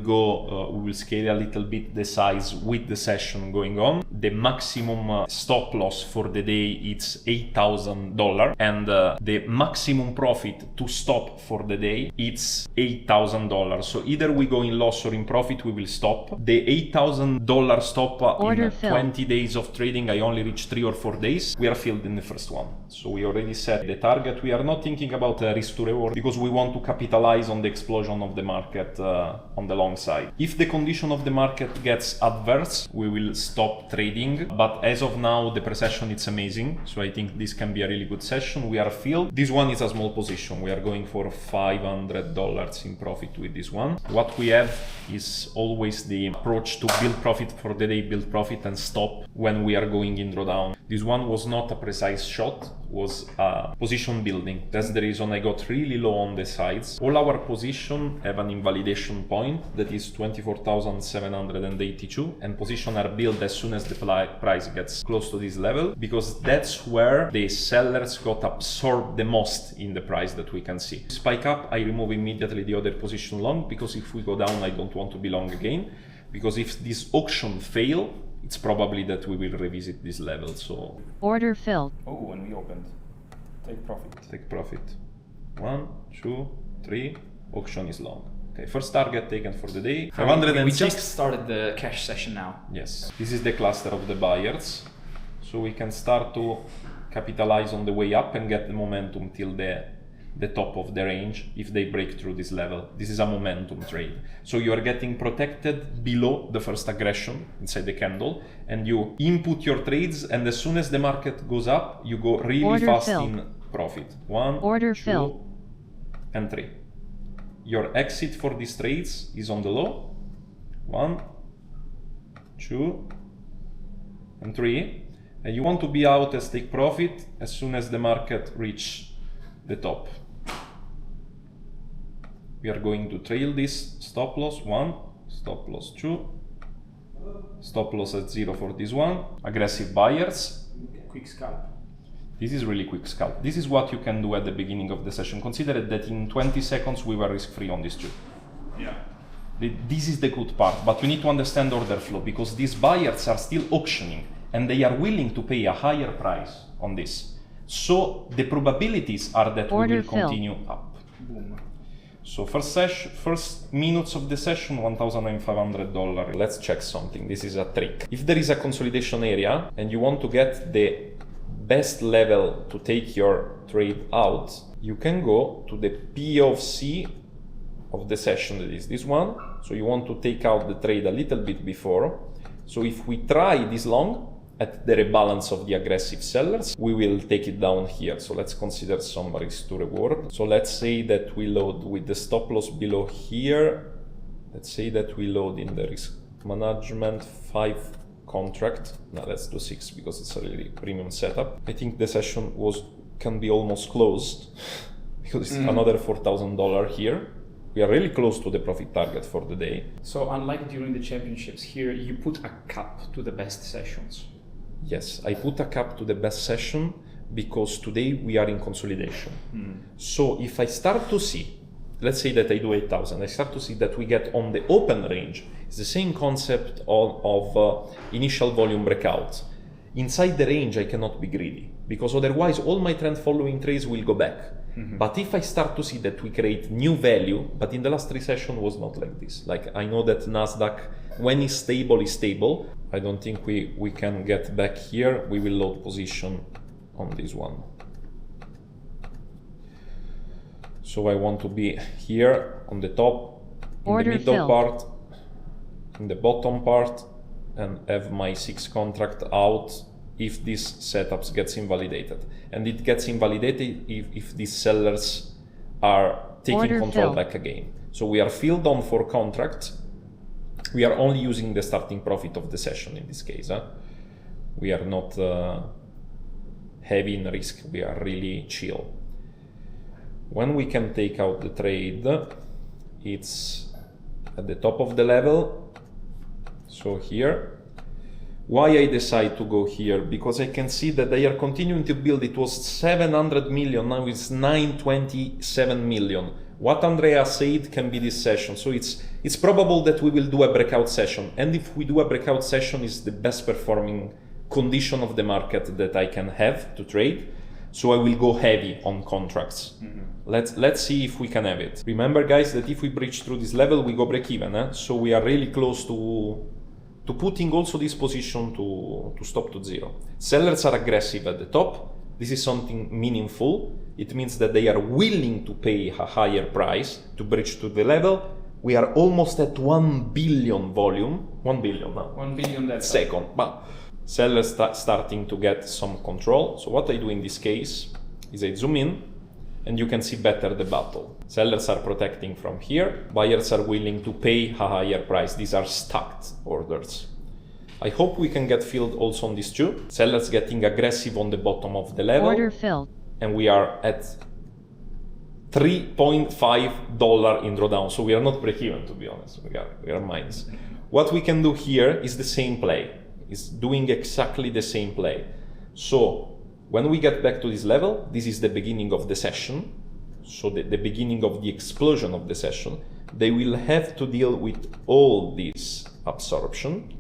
scale a little bit the size with the session going on. The maximum stop loss for the day is $8,000 and the maximum profit to stop for the day it's $8,000. So either we go in loss or in profit, we will stop. The $8,000 stop in 20 days of trading, I only reached 3 or 4 days. We are filled in the first one. So we already set the target. We are not thinking about risk to reward because we want to capitalize on the explosion of the market on the long side. If the condition of the market gets adverse, we will stop trading. But as of now, the pre-session is amazing. So I think this can be a really good session. We are filled. This one is a small position. We are going for $500 in profit with this one. What we have is always the approach to build profit for the day, build profit and stop when we are going in drawdown. This one was not a precise shot, was a position building. That's the reason I got really low on the sides. All our position have an invalidation point that is 24,782 and position are built as soon as the price gets close to this level because that's where the sellers got absorbed the most in the price that we can see. Spike up, I remove immediately the other position long because if we go down, I don't want to be long again because if this auction fail, it's probably that we will revisit this level. So order filled. Oh, when we opened, take profit. Take profit. 1, 2, 3. Auction is long. Okay, first target taken for the day. 506. We just started the cash session now. Yes, this is the cluster of the buyers. So we can start to capitalize on the way up and get the momentum till the top of the range if they break through this level. This is a momentum trade. So you are getting protected below the first aggression inside the candle and you input your trades and as soon as the market goes up, you go really fast in profit. 1, 2, and 3. Your exit for these trades is on the low. 1, 2, and 3. And you want to be out as take profit as soon as the market reach the top. We are going to trail this stop loss 1, stop loss 2, stop loss at 0 for this one. Aggressive buyers. Quick scalp. This is really quick scalp. This is what you can do at the beginning of the session. Consider that in 20 seconds we were risk-free on this trade. Yeah. This is the good part, but we need to understand order flow because these buyers are still auctioning. and they are willing to pay a higher price on this. So the probabilities are that we will continue up. Boom. So first minutes of the session, $1,500. Let's check something. This is a trick. If there is a consolidation area and you want to get the best level to take your trade out, you can go to the P of C of the session, that is this one. So you want to take out the trade a little bit before. So if we try this long at the rebalance of the aggressive sellers, we will take it down here. So let's consider some risk to reward. So let's say that we load with the stop loss below here. Let's say that we load in the risk management 5 contract. Now let's do 6 because it's a really premium setup. I think the session can be almost closed because it's another $4,000 here. We are really close to the profit target for the day. So unlike during the championships, here you put a cap to the best sessions. Yes, I put a cap to the best session because today we are in consolidation. So if I start to see, let's say that I do 8,000, I start to see that we get on the open range. It's the same concept of initial volume breakout. Inside the range, I cannot be greedy because otherwise all my trend following trades will go back. But if I start to see that we create new value, but in the last 3 sessions was not like this. Like I know that Nasdaq, when it's stable, is stable. I don't think we can get back here. We will load position on this one. So I want to be here on the top, in the middle part, in the bottom part, and have my 6 contract out if this setup gets invalidated. And it gets invalidated if these sellers are taking control back again. So we are filled on 4 contracts. We are only using the starting profit of the session in this case. We are not heavy in risk. We are really chill. When we can take out the trade, it's at the top of the level. So here. Why I decide to go here? Because I can see that they are continuing to build. It was 700 million, now it's 927 million. What Andrea said can be this session. So it's probable that we will do a breakout session. And if we do a breakout session, it's the best performing condition of the market that I can have to trade. So I will go heavy on contracts. Let's see if we can have it. Remember guys that if we breach through this level, we go break even. So we are really close to putting also this position to stop to 0. Sellers are aggressive at the top. This is something meaningful. It means that they are willing to pay a higher price to breach to the level. We are almost at 1 billion volume. 1 billion now. 1 billion that second. But sellers starting to get some control. So what I do in this case is I zoom in and you can see better the battle. Sellers are protecting from here. Buyers are willing to pay a higher price. These are stacked orders. I hope we can get filled also on these 2. Sellers getting aggressive on the bottom of the level. Order filled. And we are at $3.5 in drawdown. So we are not break even, to be honest. We are minus. What we can do here is the same play. Is doing exactly the same play. So when we get back to this level, this is the beginning of the session. So the beginning of the explosion of the session. They will have to deal with all this absorption.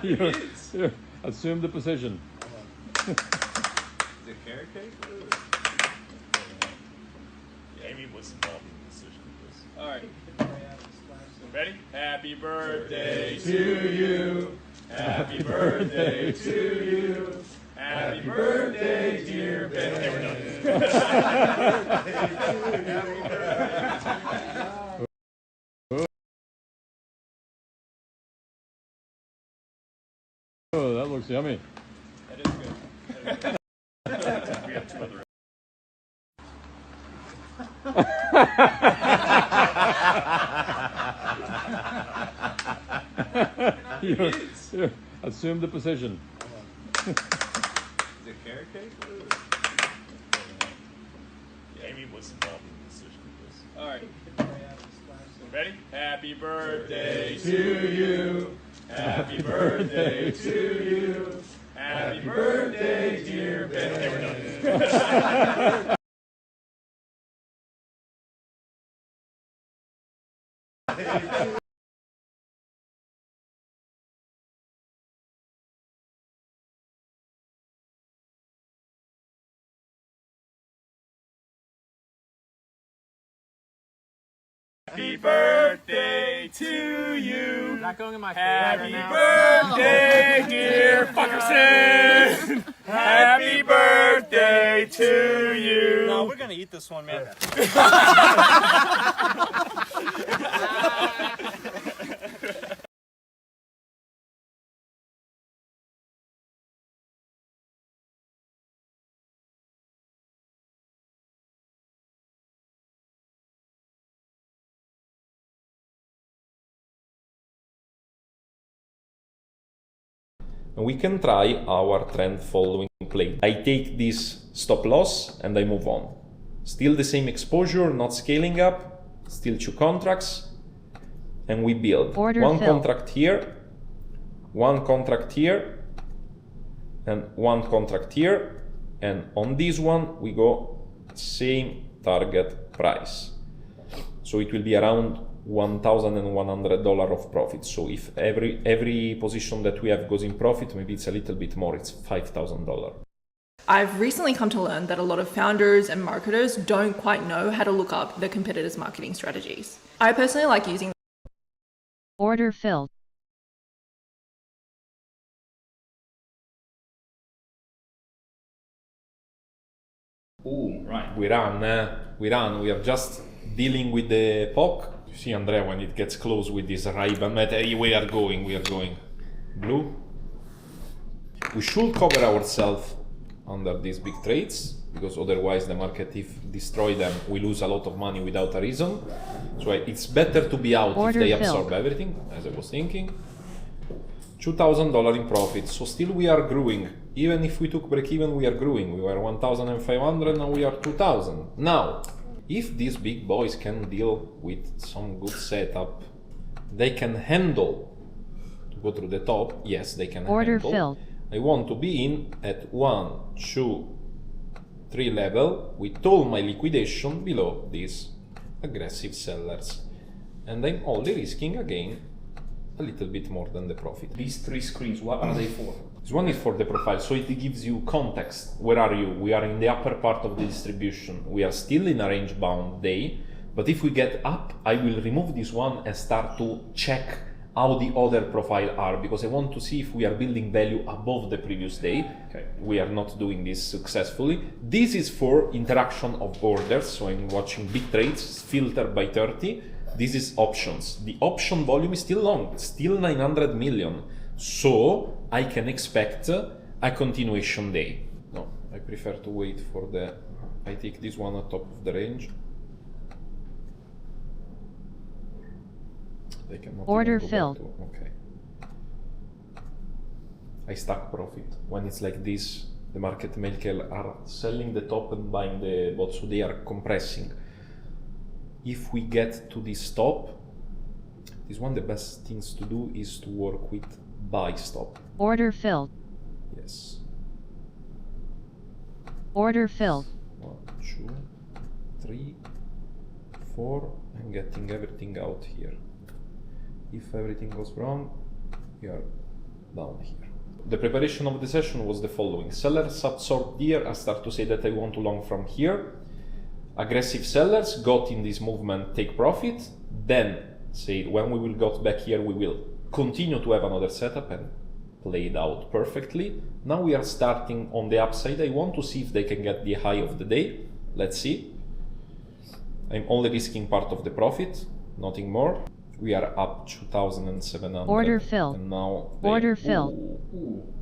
You assume the position. Is it carrot cake? Amy was involved in the decision of this. Alright. Ready? Happy birthday to you. Happy birthday to you. Happy birthday, dear Ben. Okay, we're done. Oh, that looks yummy. That is good. We have two other. You assume the position. Is it carrot cake? Amy was involved in the decision of this. Alright. Ready? Happy birthday to you. Happy birthday to you. Happy birthday, dear Ben. Okay, we're done. Happy birthday to you. Not going in my Happy birthday, dear Fuckerson. Happy birthday to you. No, we're gonna eat this one, man. And we can try our trend following play. I take this stop loss and I move on. Still the same exposure, not scaling up, still 2 contracts, and we build. One contract here, one contract here, and one contract here, and on this one we go same target price. So it will be around $1,100 of profit. So if every position that we have goes in profit, maybe it's a little bit more, it's $5,000. I've recently come to learn that a lot of founders and marketers don't quite know how to look up the competitors' marketing strategies. I personally like using Order filled. Oh, right. We are just dealing with the POC. You see, Andrea, when it gets close with this Ray-Ban, we are going. Blue. We should cover ourselves under these big trades, because otherwise the market, if destroy them, we lose a lot of money without a reason. So it's better to be out if they absorb everything, as I was thinking. $2,000 in profit, so still we are growing. Even if we took break even, we are growing. We were 1,500, now we are 2,000. Now, if these big boys can deal with some good setup, they can handle to go through the top. Yes, they can Order handle. filled. I want to be in at 1, 2, 3 level with all my liquidation below these aggressive sellers. And I'm only risking again a little bit more than the profit. These 3 screens, what are they for? This one is for the profile, so it gives you context. Where are you? We are in the upper part of the distribution. We are still in a range bound day, but if we get up, I will remove this one and start to check how the other profile are, because I want to see if we are building value above the previous day. Okay. We are not doing this successfully. This is for interaction of orders, so I'm watching big trades, filtered by 30. This is options. The option volume is still long, still 900 million. So I can expect a continuation day. No, I prefer to wait for the, I take this one at top of the range. They cannot Order filled. Okay. I stack profit. When it's like this, the market maker are selling the top and buying the bot, so they are compressing. If we get to this stop, this one, the best things to do is to work with buy stop. Order filled. Yes. Order filled. 1, 2, 3, 4 and getting everything out here. If everything goes wrong, we are down here. The preparation of the session was the following. Sellers absorbed here, I start to say that I want to long from here. Aggressive sellers got in this movement, take profit, then say when we will go back here, we will continue to have another setup and play it out perfectly. Now we are starting on the upside. I want to see if they can get the high of the day. Let's see. I'm only risking part of the profit, nothing more. We are up 2,700. Order filled. And now Order filled.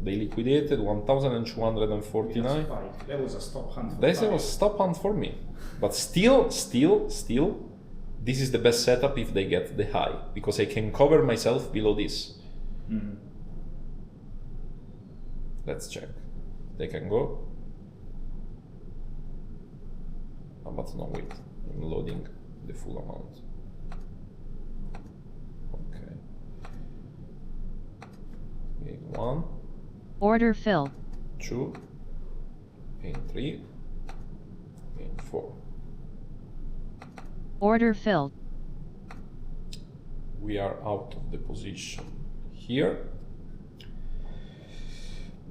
They liquidated 1,249. That was a stop hunt. That was a stop hunt for me. But still, this is the best setup if they get the high, because I can cover myself below this. Let's check. They can go. But no, wait. I'm loading the full amount. Okay. 1. Order filled. 2. And 3. And 4. Order filled. We are out of the position here.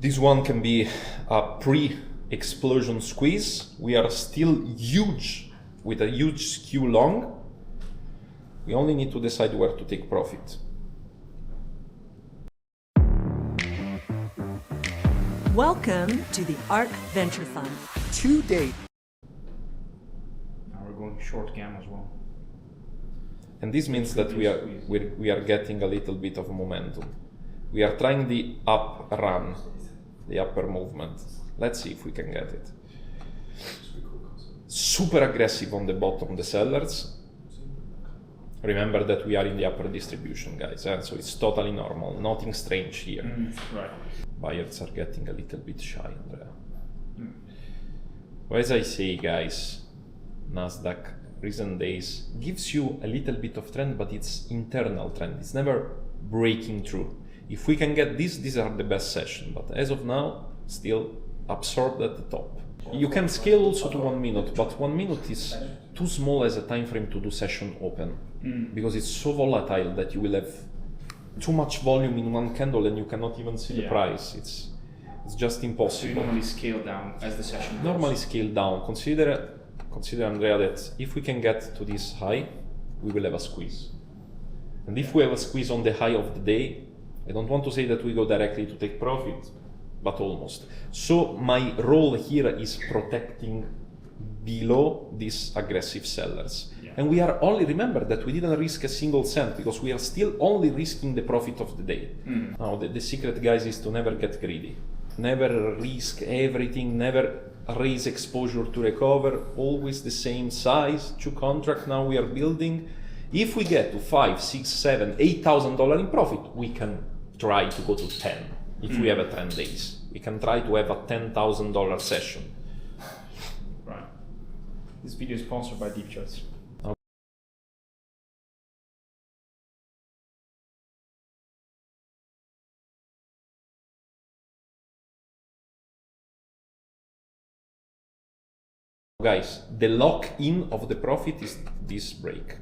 This one can be a pre-explosion squeeze. We are still huge, with a huge skew long. We only need to decide where to take profit. Welcome to the ARK Venture Fund. To date. Now we're going short cam as well. And this means that we are getting a little bit of momentum. We are trying the up run, the upper movement. Let's see if we can get it. Super aggressive on the bottom, the sellers. Remember that we are in the upper distribution, guys, so it's totally normal, nothing strange here. Right. Buyers are getting a little bit shy, Andrea. Well, as I say, guys, Nasdaq recent days gives you a little bit of trend, but it's internal trend. It's never breaking through. If we can get this, these are the best sessions, but as of now, still absorbed at the top. You can scale also to 1 minute, but 1 minute is too small as a time frame to do session open, because it's so volatile that you will have too much volume in one candle and you cannot even see the price. It's just impossible. So you normally scale down as the session goes. Normally scale down. Consider, Andrea, that if we can get to this high, we will have a squeeze. And if we have a squeeze on the high of the day, I don't want to say that we go directly to take profit, but almost. So my role here is protecting below these aggressive sellers. And we are only, remember that we didn't risk a single cent, because we are still only risking the profit of the day. Now the secret, guys, is to never get greedy. Never risk everything, never raise exposure to recover, always the same size, 2 contracts now we are building. If we get to $5,000, $6,000, $7,000, $8,000 in profit, we can try to go to 10 if we have a 10 days. We can try to have a $10,000 session. Right. This video is sponsored by Deep Charts. Guys, the lock-in of the profit is this break.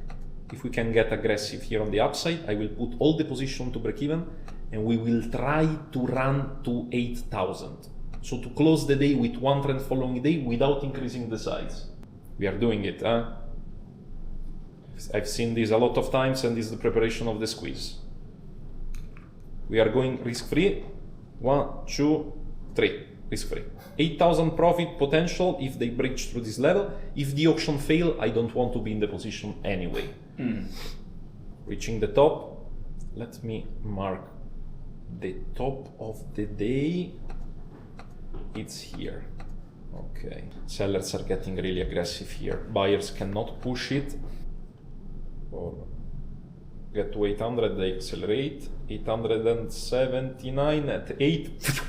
If we can get aggressive here on the upside, I will put all the position to break even, and we will try to run to 8,000. So to close the day with one trend following day without increasing the size. We are doing it, huh? I've seen this a lot of times, and this is the preparation of the squeeze. We are going risk-free. 1, 2, 3. Risk-free. 8,000 profit potential if they breach through this level. If the auction fail, I don't want to be in the position anyway. Reaching the top. Let me mark the top of the day. It's here. Okay. Sellers are getting really aggressive here. Buyers cannot push it. Or get to 800, they accelerate. 879 at 8.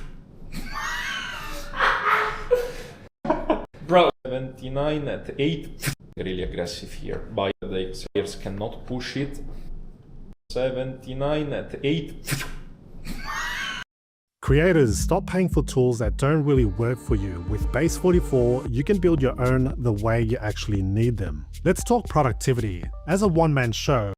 Bro, 79 at 8. Really aggressive here. Buyers cannot push it. 79 at 8. Creators, stop paying for tools that don't really work for you. With Base 44, you can build your own the way you actually need them. Let's talk productivity. As a one-man show,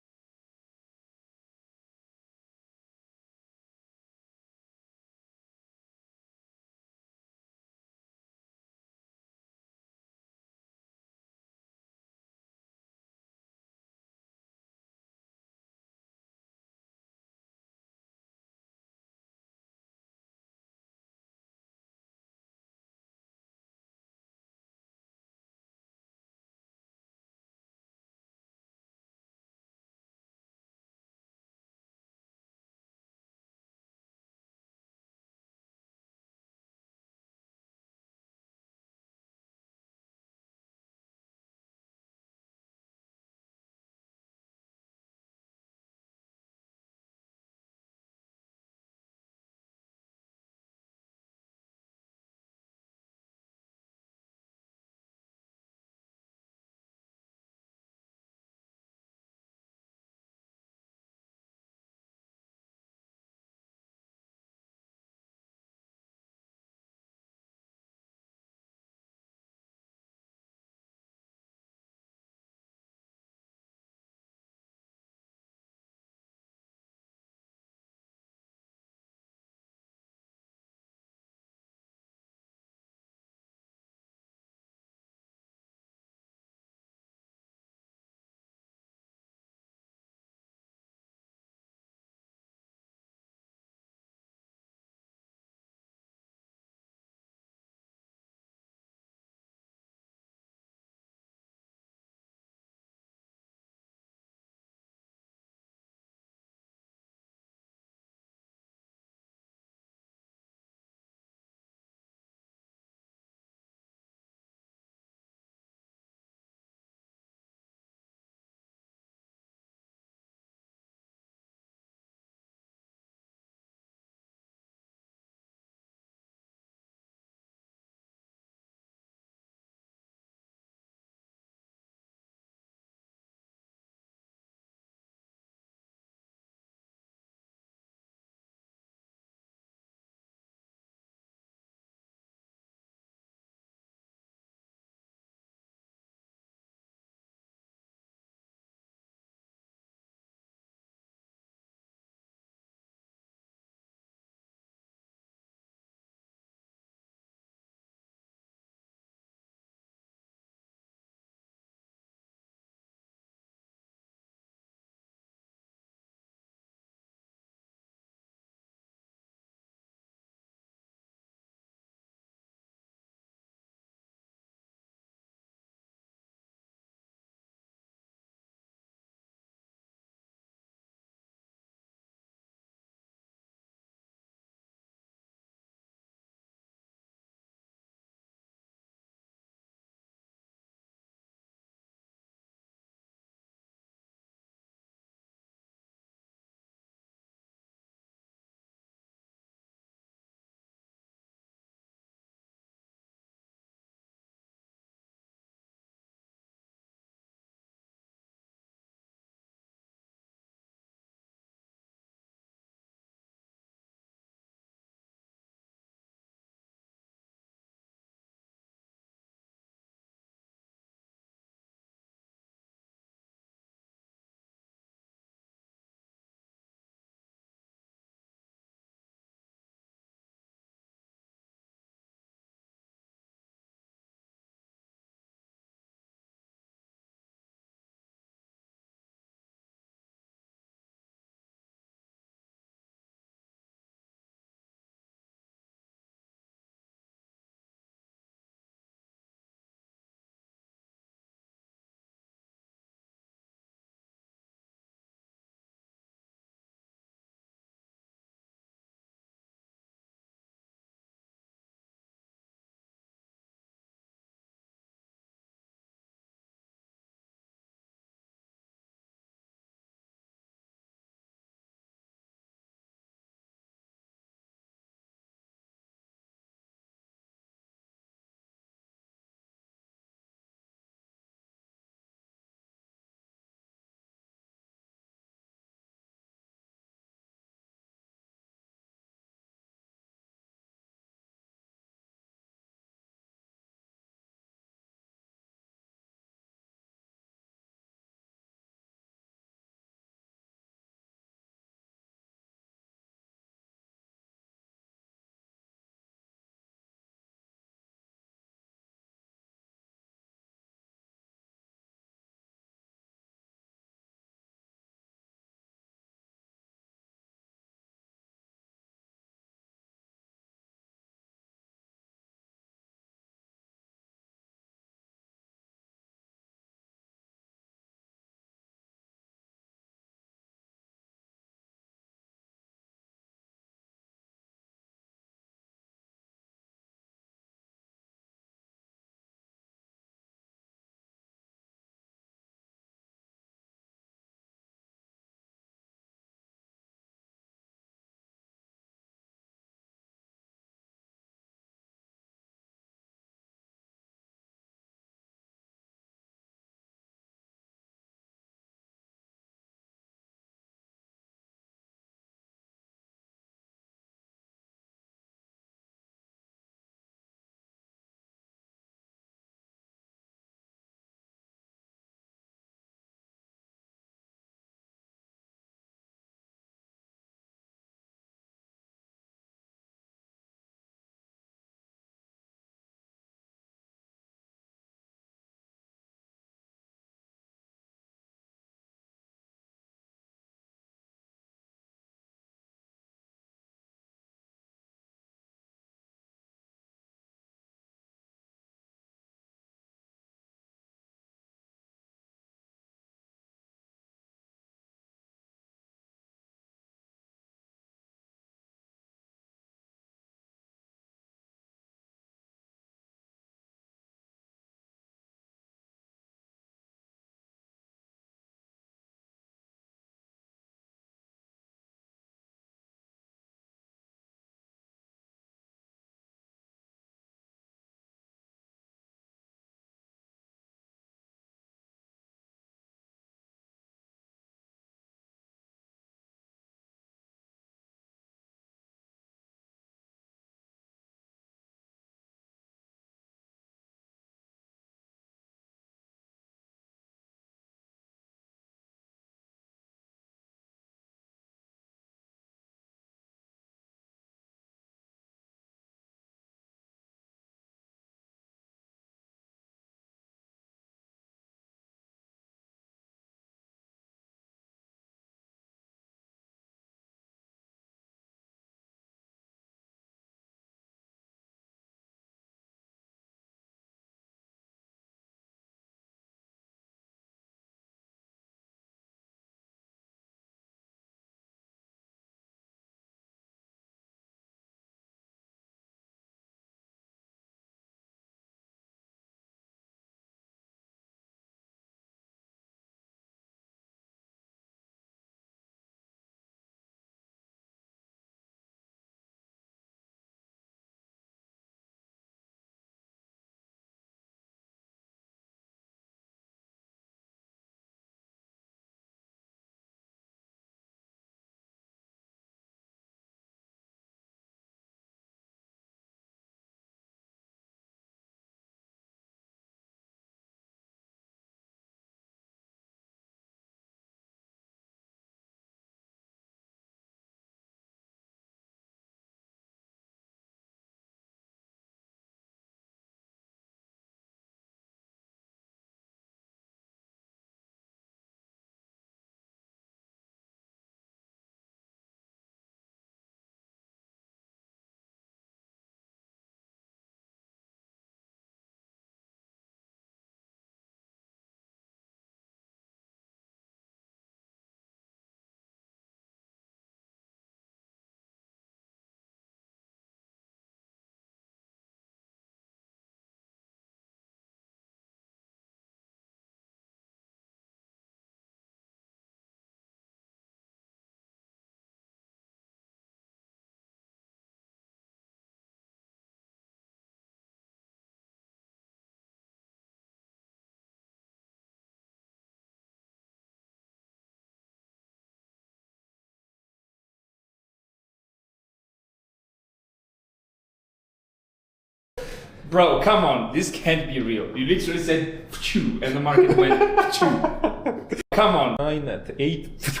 Bro, come on, this can't be real. You literally said phew, and the market went phew. Come on. 9 at 8.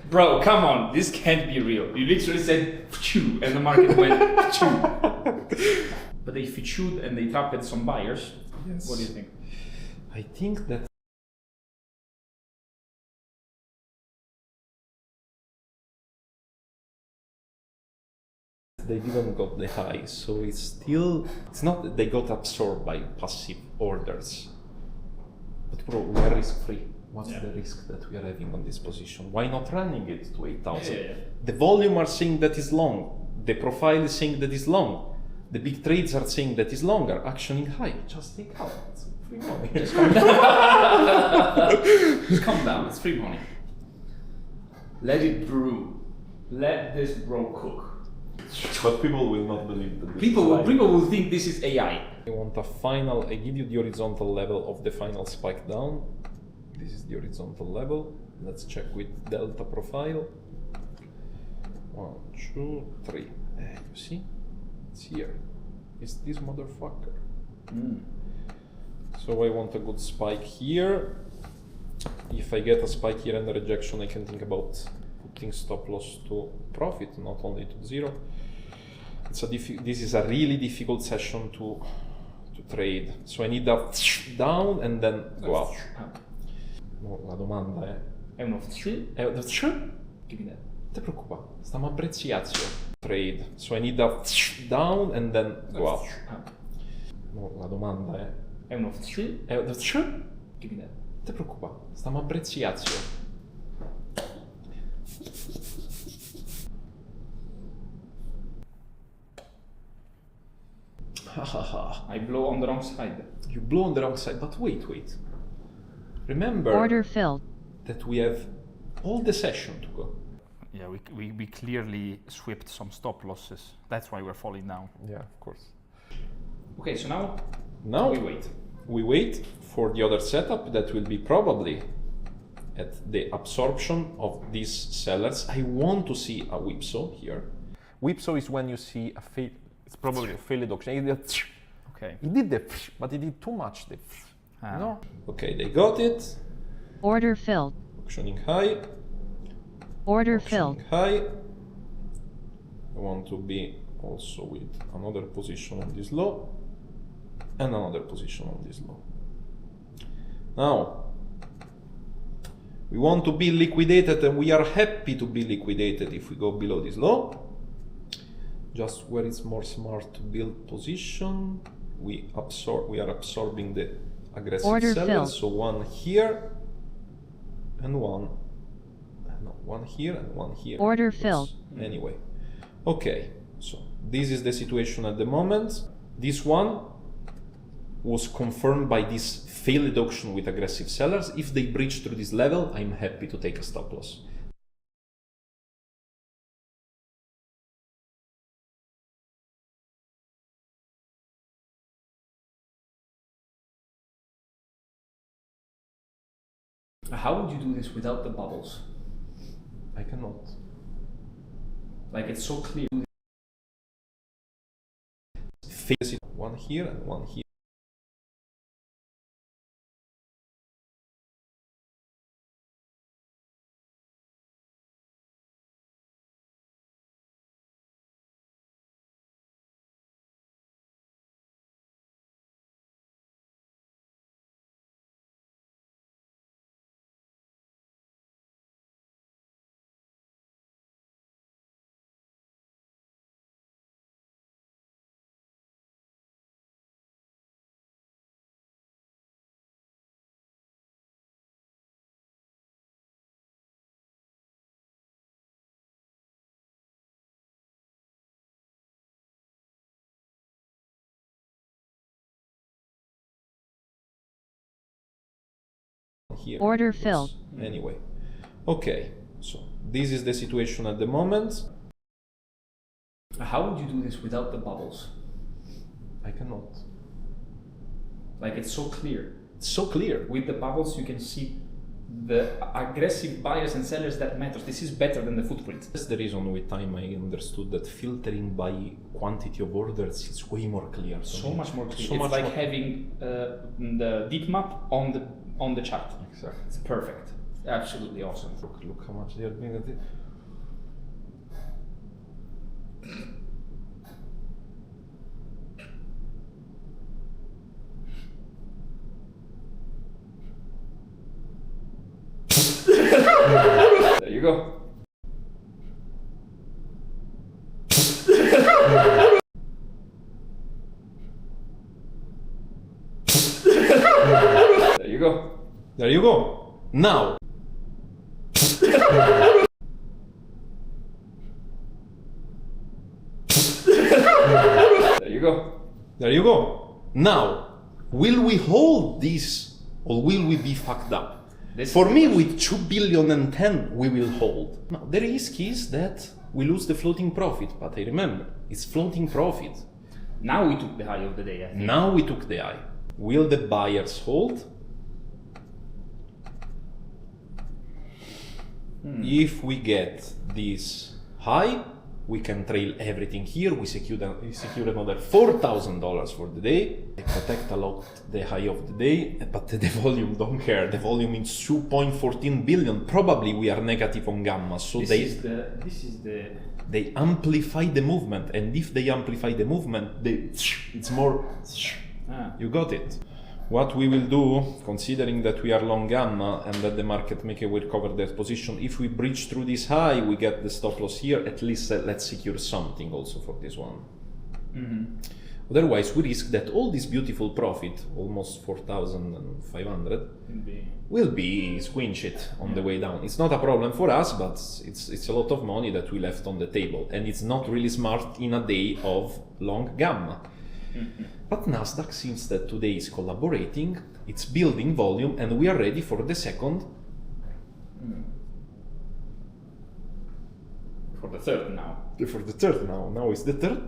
Bro, come on, this can't be real. You literally said phew, and the market went phew. But they phew and they trapped some buyers. Yes. What do you think? I think that they didn't got the high, so it's not that they got absorbed by passive orders. But bro, we are risk free. What's the risk that we are having on this position? Why not running it to 8,000? Yeah. The volume are saying that is long. The profile is saying that is long. The big trades are saying that is longer. Actioning high. Just take out. It's free money. Just calm down. Just calm down. It's free money. Let it brew. Let this bro cook. But people will not believe that. People will think this is AI. I want a final. I give you the horizontal level of the final spike down. This is the horizontal level. Let's check with delta profile. 1, 2, 3. You see? It's here. It's this motherfucker. So I want a good spike here. If I get a spike here and a rejection, I can think about putting stop loss to profit, not only to 0. This is a really difficult session to trade. So I need a down and then go up. No, la domanda è uno Give me that. Non ti preoccupa, stiamo a prezziazio. Trade. So I need a down and then go up. No, la domanda è uno Give me that. Non ti preoccupa, stiamo a prezziazio. I blow on the wrong side. You blow on the wrong side, but wait. Remember Order filled. that we have all the session to go. Yeah, we clearly swept some stop losses. That's why we're falling down. Yeah, of course. Okay, so now we wait. We wait for the other setup that will be probably at the absorption of these sellers. I want to see a whipsaw here. Whipsaw is when you see a fail. It's probably a failed auction. Okay. He did the, but he did too much. No. Okay, they got it. Order filled. Auctioning high. Order filled. High. I want to be also with another position on this low and another position on this low. Now, we want to be liquidated, and we are happy to be liquidated if we go below this low. Just where it's more smart to build position, we are absorbing the aggressive Order sellers. filled. So one here and one. No, one here and one here. Order filled. Anyway, okay. So this is the situation at the moment. This one was confirmed by this failed auction with aggressive sellers. If they breach through this level, I'm happy to take a stop loss. How would you do this without the bubbles? I cannot. Like, it's so clear. Face it, one here and one here. Here. Order filled. Anyway, okay, so this is the situation at the moment. How would you do this without the bubbles? I cannot. Like, it's so clear. It's so clear. With the bubbles, you can see the aggressive buyers and sellers that matters. This is better than the footprint. That's the reason with time I understood that filtering by quantity of orders is way more clear. So much more clear. So it's much like more having the deep map on the chart. Exactly. It's perfect. Absolutely awesome. Look how much they are being at it. There you go. There you go. There you go. Now. There you go. There you go. Now, will we hold this or will we be fucked up? For me, with 2 billion and 10, we will hold. Now, the risk is that we lose the floating profit, but I remember, it's floating profit. Now we took the high of the day, I think. Now we took the high. Will the buyers hold? If we get this high, we can trail everything here. We secure another $4,000 for the day. They protect a lot the high of the day, but the volume don't care. The volume is 2.14 billion. Probably we are negative on gamma, so they amplify the movement. And if they amplify the movement, it's more. You got it. What we will do, considering that we are long gamma and that the market may recover their position, if we breach through this high, we get the stop loss here, at least let's secure something also for this one. Otherwise, we risk that all this beautiful profit, almost 4,500, will be squinched on the way down. It's not a problem for us, but it's a lot of money that we left on the table. And it's not really smart in a day of long gamma. But Nasdaq seems that today is collaborating, it's building volume, and we are ready for the second. For the third now. For the third now. Now is the third.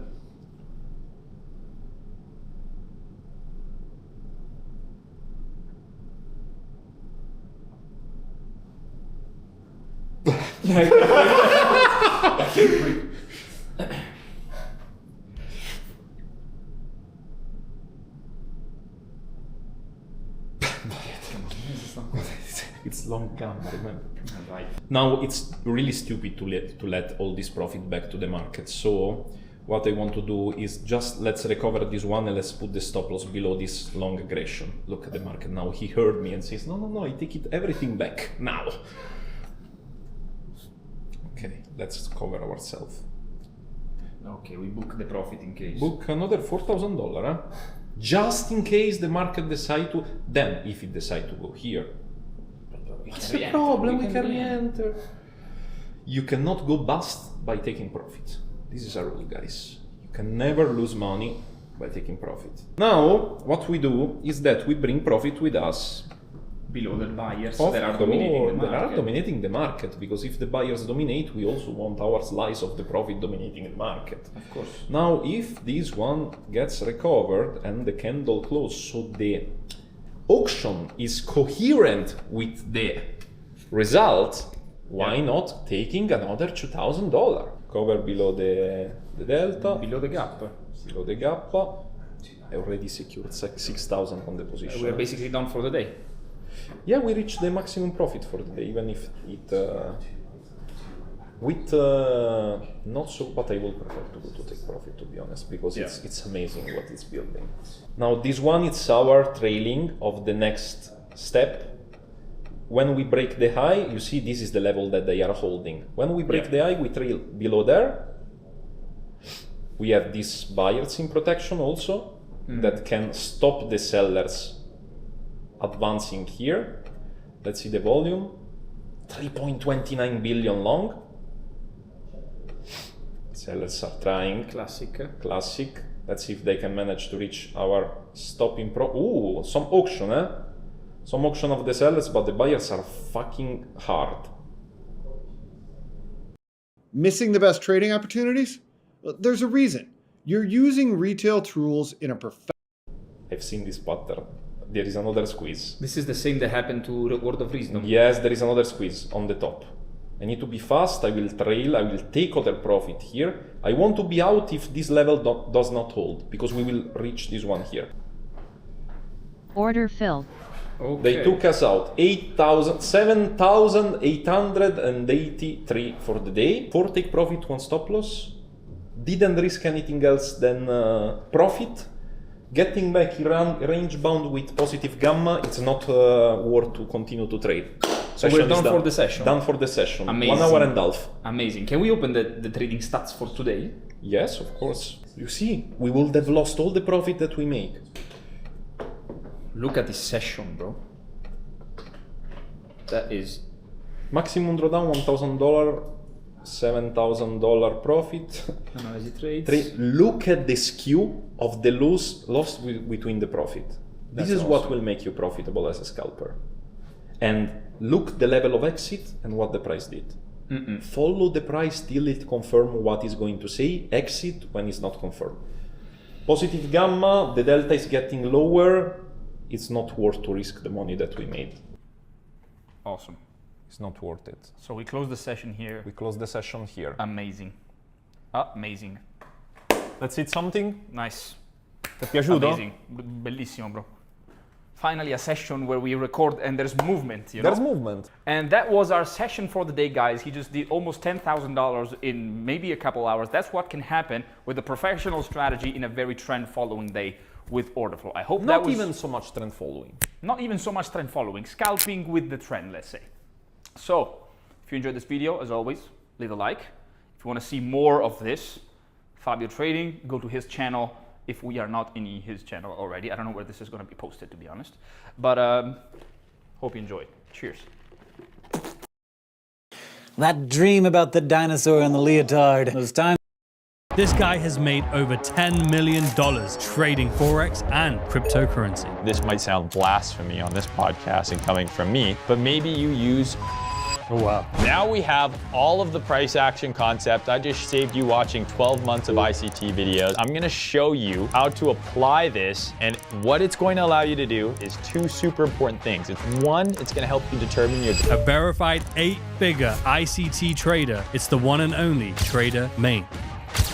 It's long gamma, remember? Right. Now it's really stupid to let all this profit back to the market. So what I want to do is just let's recover this one and let's put the stop loss below this long aggression. Look at the market now. He heard me and says, no, I take everything back now. Okay, let's cover ourselves. Okay, we book the profit in case. Book another $4,000, huh? Just in case the market decide to. Then, if it decide to go here, what's the problem? We can re-enter. You cannot go bust by taking profit. This is a rule, guys. You can never lose money by taking profit. Now, what we do is that we bring profit with us. Below the buyers that are dominating the market. They are dominating the market, because if the buyers dominate, we also want our slice of the profit dominating the market. Of course. Now, if this one gets recovered and the candle closes, so the auction is coherent with the result, why not taking another $2,000? Cover below the delta. Below the gap. Below the gap. I already secured 6,000 on the position. We are basically done for the day. Yeah, we reached the maximum profit for the day, even if it with not so, but I will prefer to go to take profit, to be honest, because it's amazing what it's building. Now this one, it's our trailing of the next step. When we break the high, you see this is the level that they are holding. When we break the high, we trail below there. We have these buyers in protection also that can stop the sellers advancing here. Let's see the volume. 3.29 billion long. Sellers are trying. Classic. Let's see if they can manage to reach our stop in pro. Ooh, some auction, eh? Some auction of the sellers, but the buyers are fucking hard. Missing the best trading opportunities? Well, there's a reason. You're using retail tools in a professional. I've seen this pattern there is another squeeze. This is the same that happened to Reward of Wisdom. Yes, there is another squeeze on the top. I need to be fast, I will trail, I will take other profit here. I want to be out if this level does not hold, because we will reach this one here. Order filled. Okay. They took us out 7,883 for the day. 4 take profit, 1 stop loss. Didn't risk anything else than profit. Getting back range bound with positive gamma, it's not worth to continue to trade. So we're done for the session. Done for the session. Amazing. 1 hour and a half. Amazing. Can we open the trading stats for today? Yes, of course. You see, we would have lost all the profit that we make. Look at this session, bro. That is maximum drawdown $1,000, $7,000 profit. Analyze trades. Look at the skew of the loss between the profit. This is awesome. What will make you profitable as a scalper. And look the level of exit and what the price did. Follow the price till it confirms what is going to say. Exit when it's not confirmed. Positive gamma, the delta is getting lower. It's not worth to risk the money that we made. Awesome. It's not worth it. So we close the session here. We close the session here. Amazing. Amazing. Let's eat something. Nice. Ti è piaciuto? Amazing. Bellissimo, bro. Finally a session where we record and there's movement, you know? There's movement. And that was our session for the day, guys. He just did almost $10,000 in maybe a couple hours. That's what can happen with a professional strategy in a very trend-following day with order flow. I hope that was... Not even so much trend following. Not even so much trend following. Scalping with the trend, let's say. So, if you enjoyed this video, as always, leave a like. If you want to see more of this, Fabio Trading, go to his channel. If we are not in his channel already, I don't know where this is going to be posted, to be honest. But hope you enjoyed. Cheers. That dream about the dinosaur and the leotard. Those times. This guy has made over $10 million trading Forex and cryptocurrency. This might sound blasphemy on this podcast and coming from me, but maybe you use... Oh, wow. Now we have all of the price action concepts. I just saved you watching 12 months of ICT videos. I'm gonna show you how to apply this, and what it's going to allow you to do is 2 super important things. It's 1, it's gonna help you determine your... A verified 8-figure ICT trader. It's the one and only Trader Main.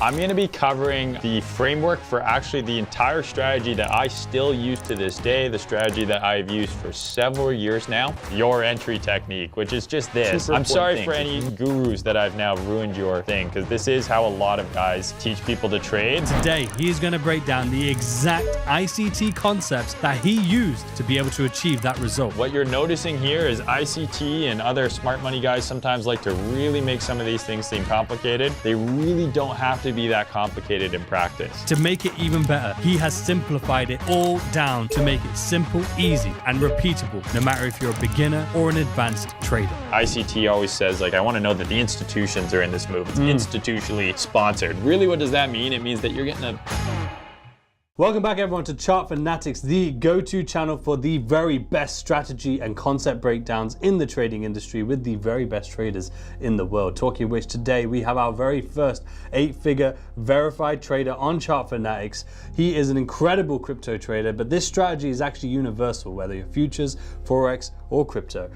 I'm going to be covering the framework for actually the entire strategy that I still use to this day, the strategy that I've used for several years now, your entry technique, which is just this. I'm sorry for any gurus that I've now ruined your thing, because this is how a lot of guys teach people to trade. Today, he's going to break down the exact ICT concepts that he used to be able to achieve that result. What you're noticing here is ICT and other smart money guys sometimes like to really make some of these things seem complicated. They really don't have to be that complicated in practice. To make it even better, he has simplified it all down to make it simple, easy, and repeatable, no matter if you're a beginner or an advanced trader. ICT always says, like, I want to know that the institutions are in this move. It's institutionally sponsored. Really, what does that mean? It means that you're getting a... Welcome back everyone to Chart Fanatics, the go-to channel for the very best strategy and concept breakdowns in the trading industry with the very best traders in the world. Talking of which, today we have our very first 8-figure verified trader on Chart Fanatics. He is an incredible crypto trader, but this strategy is actually universal, whether you're futures, Forex, or crypto.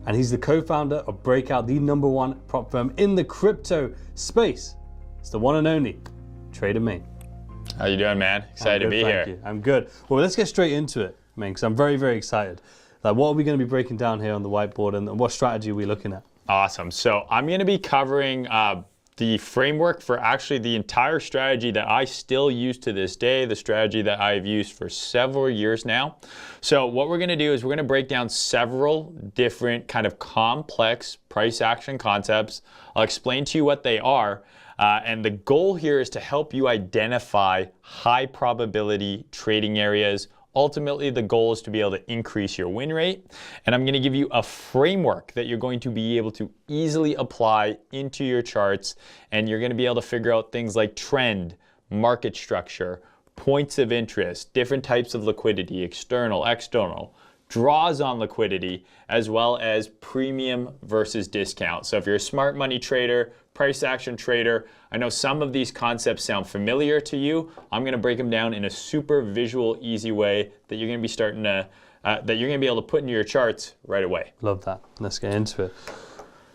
And he's the co-founder of Breakout, the #1 prop firm in the crypto space. It's the one and only Trader Main. How you doing, man? Excited to be here. You. I'm good. Well, let's get straight into it, man, because I'm very, very excited. Like, what are we going to be breaking down here on the whiteboard, and what strategy are we looking at? Awesome. So I'm going to be covering the framework for actually the entire strategy that I still use to this day, the strategy that I've used for several years now. So what we're going to do is we're going to break down several different kind of complex price action concepts. I'll explain to you what they are. And the goal here is to help you identify high probability trading areas. Ultimately, the goal is to be able to increase your win rate. And I'm going to give you a framework that you're going to be able to easily apply into your charts. And you're going to be able to figure out things like trend, market structure, points of interest, different types of liquidity, external, external, draws on liquidity, as well as premium versus discount. So if you're a smart money trader, price action trader, I know some of these concepts sound familiar to you. I'm going to break them down in a super visual, easy way that you're going to be starting to that you're going to be able to put into your charts right away. Love that. Let's get into it.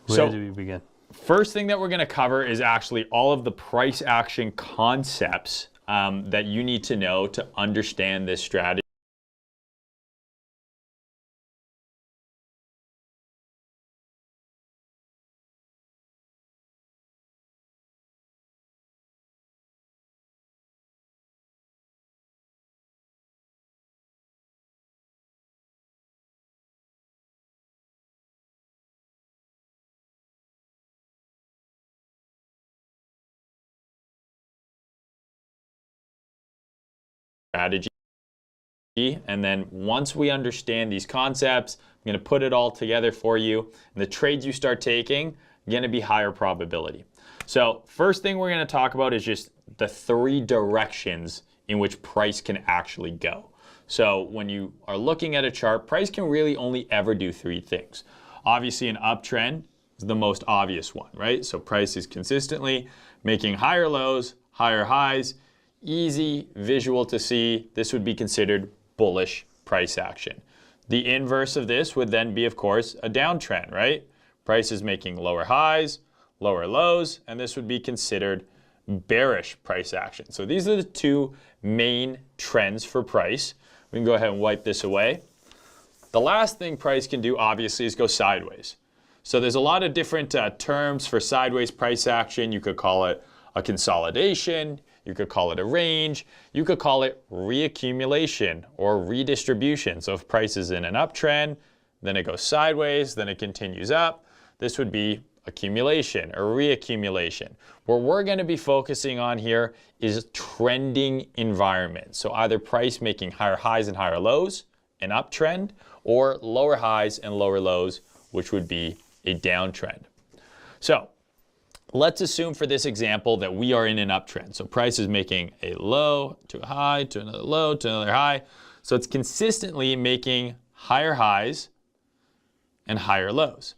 Where So, do we begin? First thing that we're going to cover is actually all of the price action concepts that you need to know to understand this strategy. And then once we understand these concepts, I'm going to put it all together for you. And the trades you start taking are going to be higher probability. So first thing we're going to talk about is just the 3 directions in which price can actually go. So when you are looking at a chart, price can really only ever do 3 things. Obviously, an uptrend is the most obvious one, right? So price is consistently making higher lows, higher highs. Easy visual to see. This would be considered bullish price action. The inverse of this would then be, of course, a downtrend, right? Price is making lower highs, lower lows, and this would be considered bearish price action. So these are the 2 main trends for price. We can go ahead and wipe this away. The last thing price can do, obviously, is go sideways. So there's a lot of different terms for sideways price action. You could call it a consolidation. You could call it a range. You could call it reaccumulation or redistribution. So if price is in an uptrend, then it goes sideways, then it continues up. This would be accumulation or reaccumulation. What we're going to be focusing on here is trending environment. So either price making higher highs and higher lows, an uptrend, or lower highs and lower lows, which would be a downtrend. So let's assume for this example that we are in an uptrend. So price is making a low to a high to another low to another high. So it's consistently making higher highs and higher lows.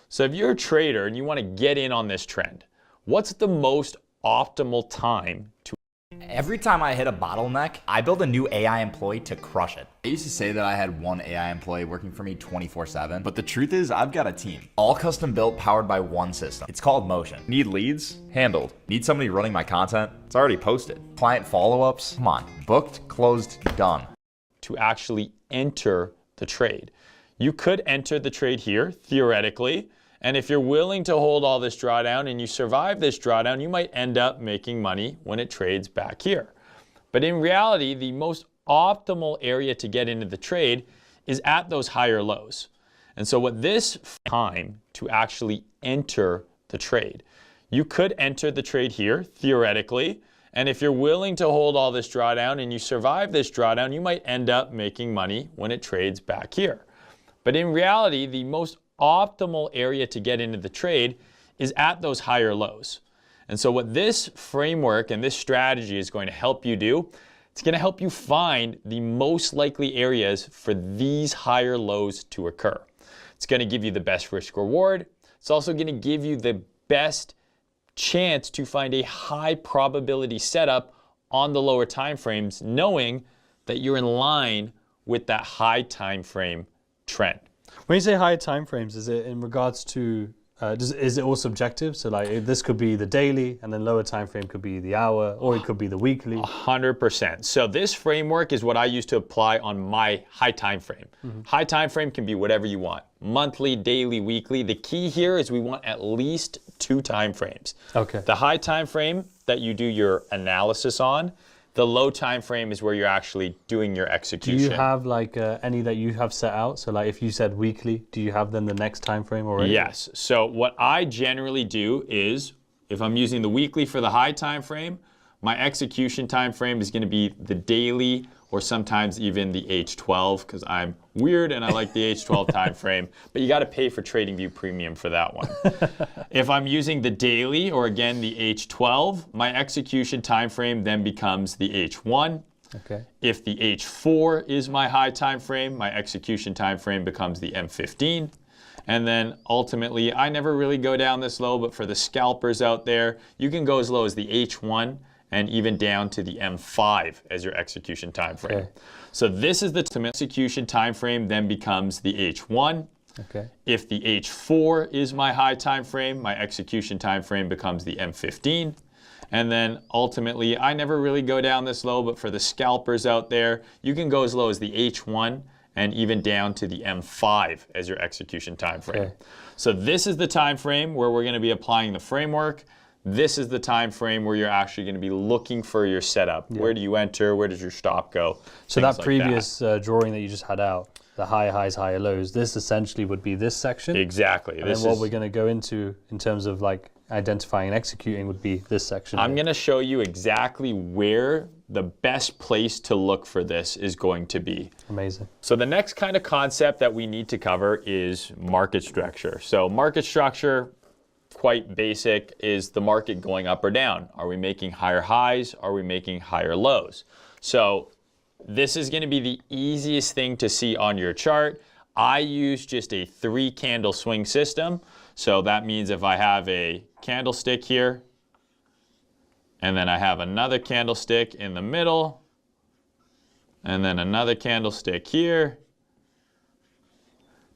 So if you're a trader and you want to get in on this trend, what's the most optimal time to? Every time I hit a bottleneck, I build a new AI employee to crush it. I used to say that I had one AI employee working for me 24/7, but the truth is I've got a team. All custom built, powered by one system. It's called Motion. Need leads? Handled. Need somebody running my content? It's already posted. Client follow-ups? Come on. Booked, closed, done. To actually enter the trade. You could enter the trade here, theoretically, and if you're willing to hold all this drawdown and you survive this drawdown, you might end up making money when it trades back here. But in reality, the most optimal area to get into the trade is at those higher lows. And so what this time to actually enter the trade. You could enter the trade here, theoretically, and if you're willing to hold all this drawdown and you survive this drawdown, you might end up making money when it trades back here. But in reality, the most optimal area to get into the trade is at those higher lows. And so what this framework and this strategy is going to help you do, it's going to help you find the most likely areas for these higher lows to occur. It's going to give you the best risk reward. It's also going to give you the best chance to find a high probability setup on the lower time frames, knowing that you're in line with that high time frame trend. When you say higher time frames, is it in regards to, is it all subjective? So like this could be the daily and then lower time frame could be the hour, or it could be the weekly? 100%. So this framework is what I use to apply on my high time frame. High time frame can be whatever you want. Monthly, daily, weekly. The key here is we want at least 2 time frames. Okay. The high time frame that you do your analysis on, the low time frame is where you're actually doing your execution. Do you have like any that you have set out? So like if you said weekly, do you have then the next time frame already? Yes. So what I generally do is, if I'm using the weekly for the high time frame, my execution time frame is going to be the daily or sometimes even the H12, because I'm weird and I like the H12 time frame, but you got to pay for TradingView Premium for that one. If I'm using the daily, or again the H12, my execution time frame then becomes the H1. Okay. If the H4 is my high time frame, my execution time frame becomes the M15. And then ultimately, I never really go down this low, but for the scalpers out there, you can go as low as the H1 and even down to the M5 as your execution time frame. Okay. So this is the execution time frame, then becomes the H1. Okay. If the H4 is my high time frame, my execution time frame becomes the M15. And then ultimately, I never really go down this low, but for the scalpers out there, you can go as low as the H1 and even down to the M5 as your execution time frame. Okay. So this is the time frame where we're going to be applying the framework. This is the time frame where you're actually going to be looking for your setup. Yeah. Where do you enter? Where does your stop go? So Things that like previous drawing that you just had out, the higher highs, higher lows, this essentially would be this section. Exactly. And then what we're going to go into in terms of like identifying and executing would be this section. I'm going to show you exactly where the best place to look for this is going to be. Amazing. So the next kind of concept that we need to cover is market structure. So market structure, quite basic, is the market going up or down. Are we making higher highs? Are we making higher lows? So this is going to be the easiest thing to see on your chart. I use just a 3-candle swing system. So that means if I have a candlestick here, and then I have another candlestick in the middle, and then another candlestick here,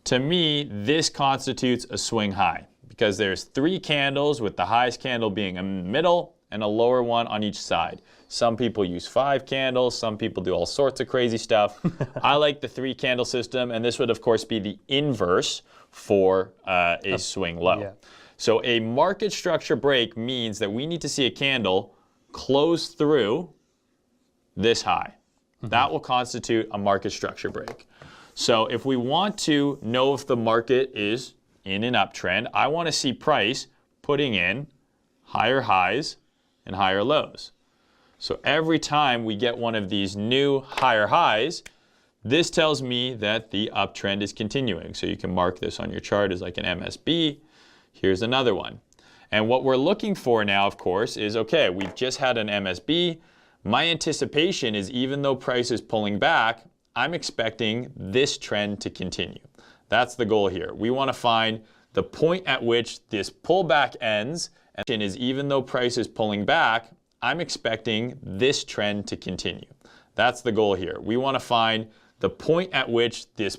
to me, this constitutes a swing high because there's 3 candles with the highest candle being in the middle and a lower one on each side. Some people use 5 candles, some people do all sorts of crazy stuff. I like the 3-candle system, and this would of course be the inverse for a swing low. Yeah. So a market structure break means that we need to see a candle close through this high. That will constitute a market structure break. So if we want to know if the market is in an uptrend, I want to see price putting in higher highs and higher lows. So every time we get one of these new higher highs, this tells me that the uptrend is continuing. So you can mark this on your chart as like an MSB. Here's another one. And what we're looking for now, of course, is, okay, we've just had an MSB. My anticipation is even though price is pulling back, I'm expecting this trend to continue. That's the goal here. We want to find the point at which this pullback ends, and is even though price is pulling back, I'm expecting this trend to continue. That's the goal here. We want to find the point at which this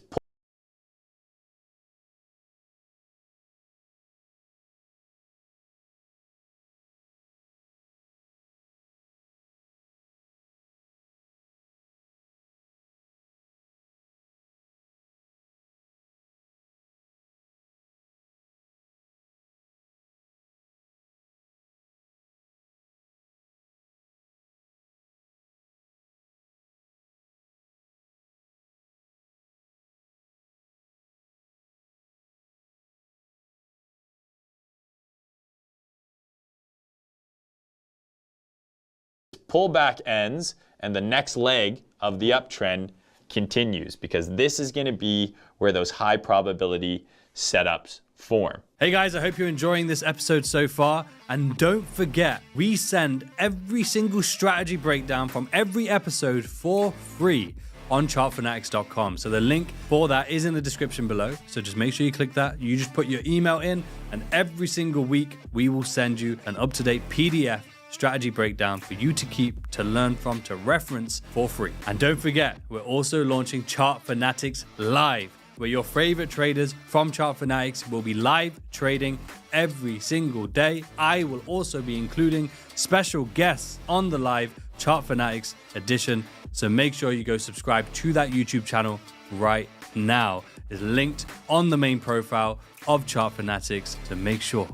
pullback ends and the next leg of the uptrend continues, because this is going to be where those high probability setups form. Hey guys, I hope you're enjoying this episode so far. And don't forget, we send every single strategy breakdown from every episode for free on chartfanatics.com. So the link for that is in the description below. So just make sure you click that. You just put your email in, and every single week we will send you an up-to-date PDF strategy breakdown for you to keep, to learn from, to reference for free. And don't forget, we're also launching Chart Fanatics Live, where your favorite traders from Chart Fanatics will be live trading every single day. I will also be including special guests on the live Chart Fanatics edition. So make sure you go subscribe to that YouTube channel right now. It's linked on the main profile of Chart Fanatics, so make sure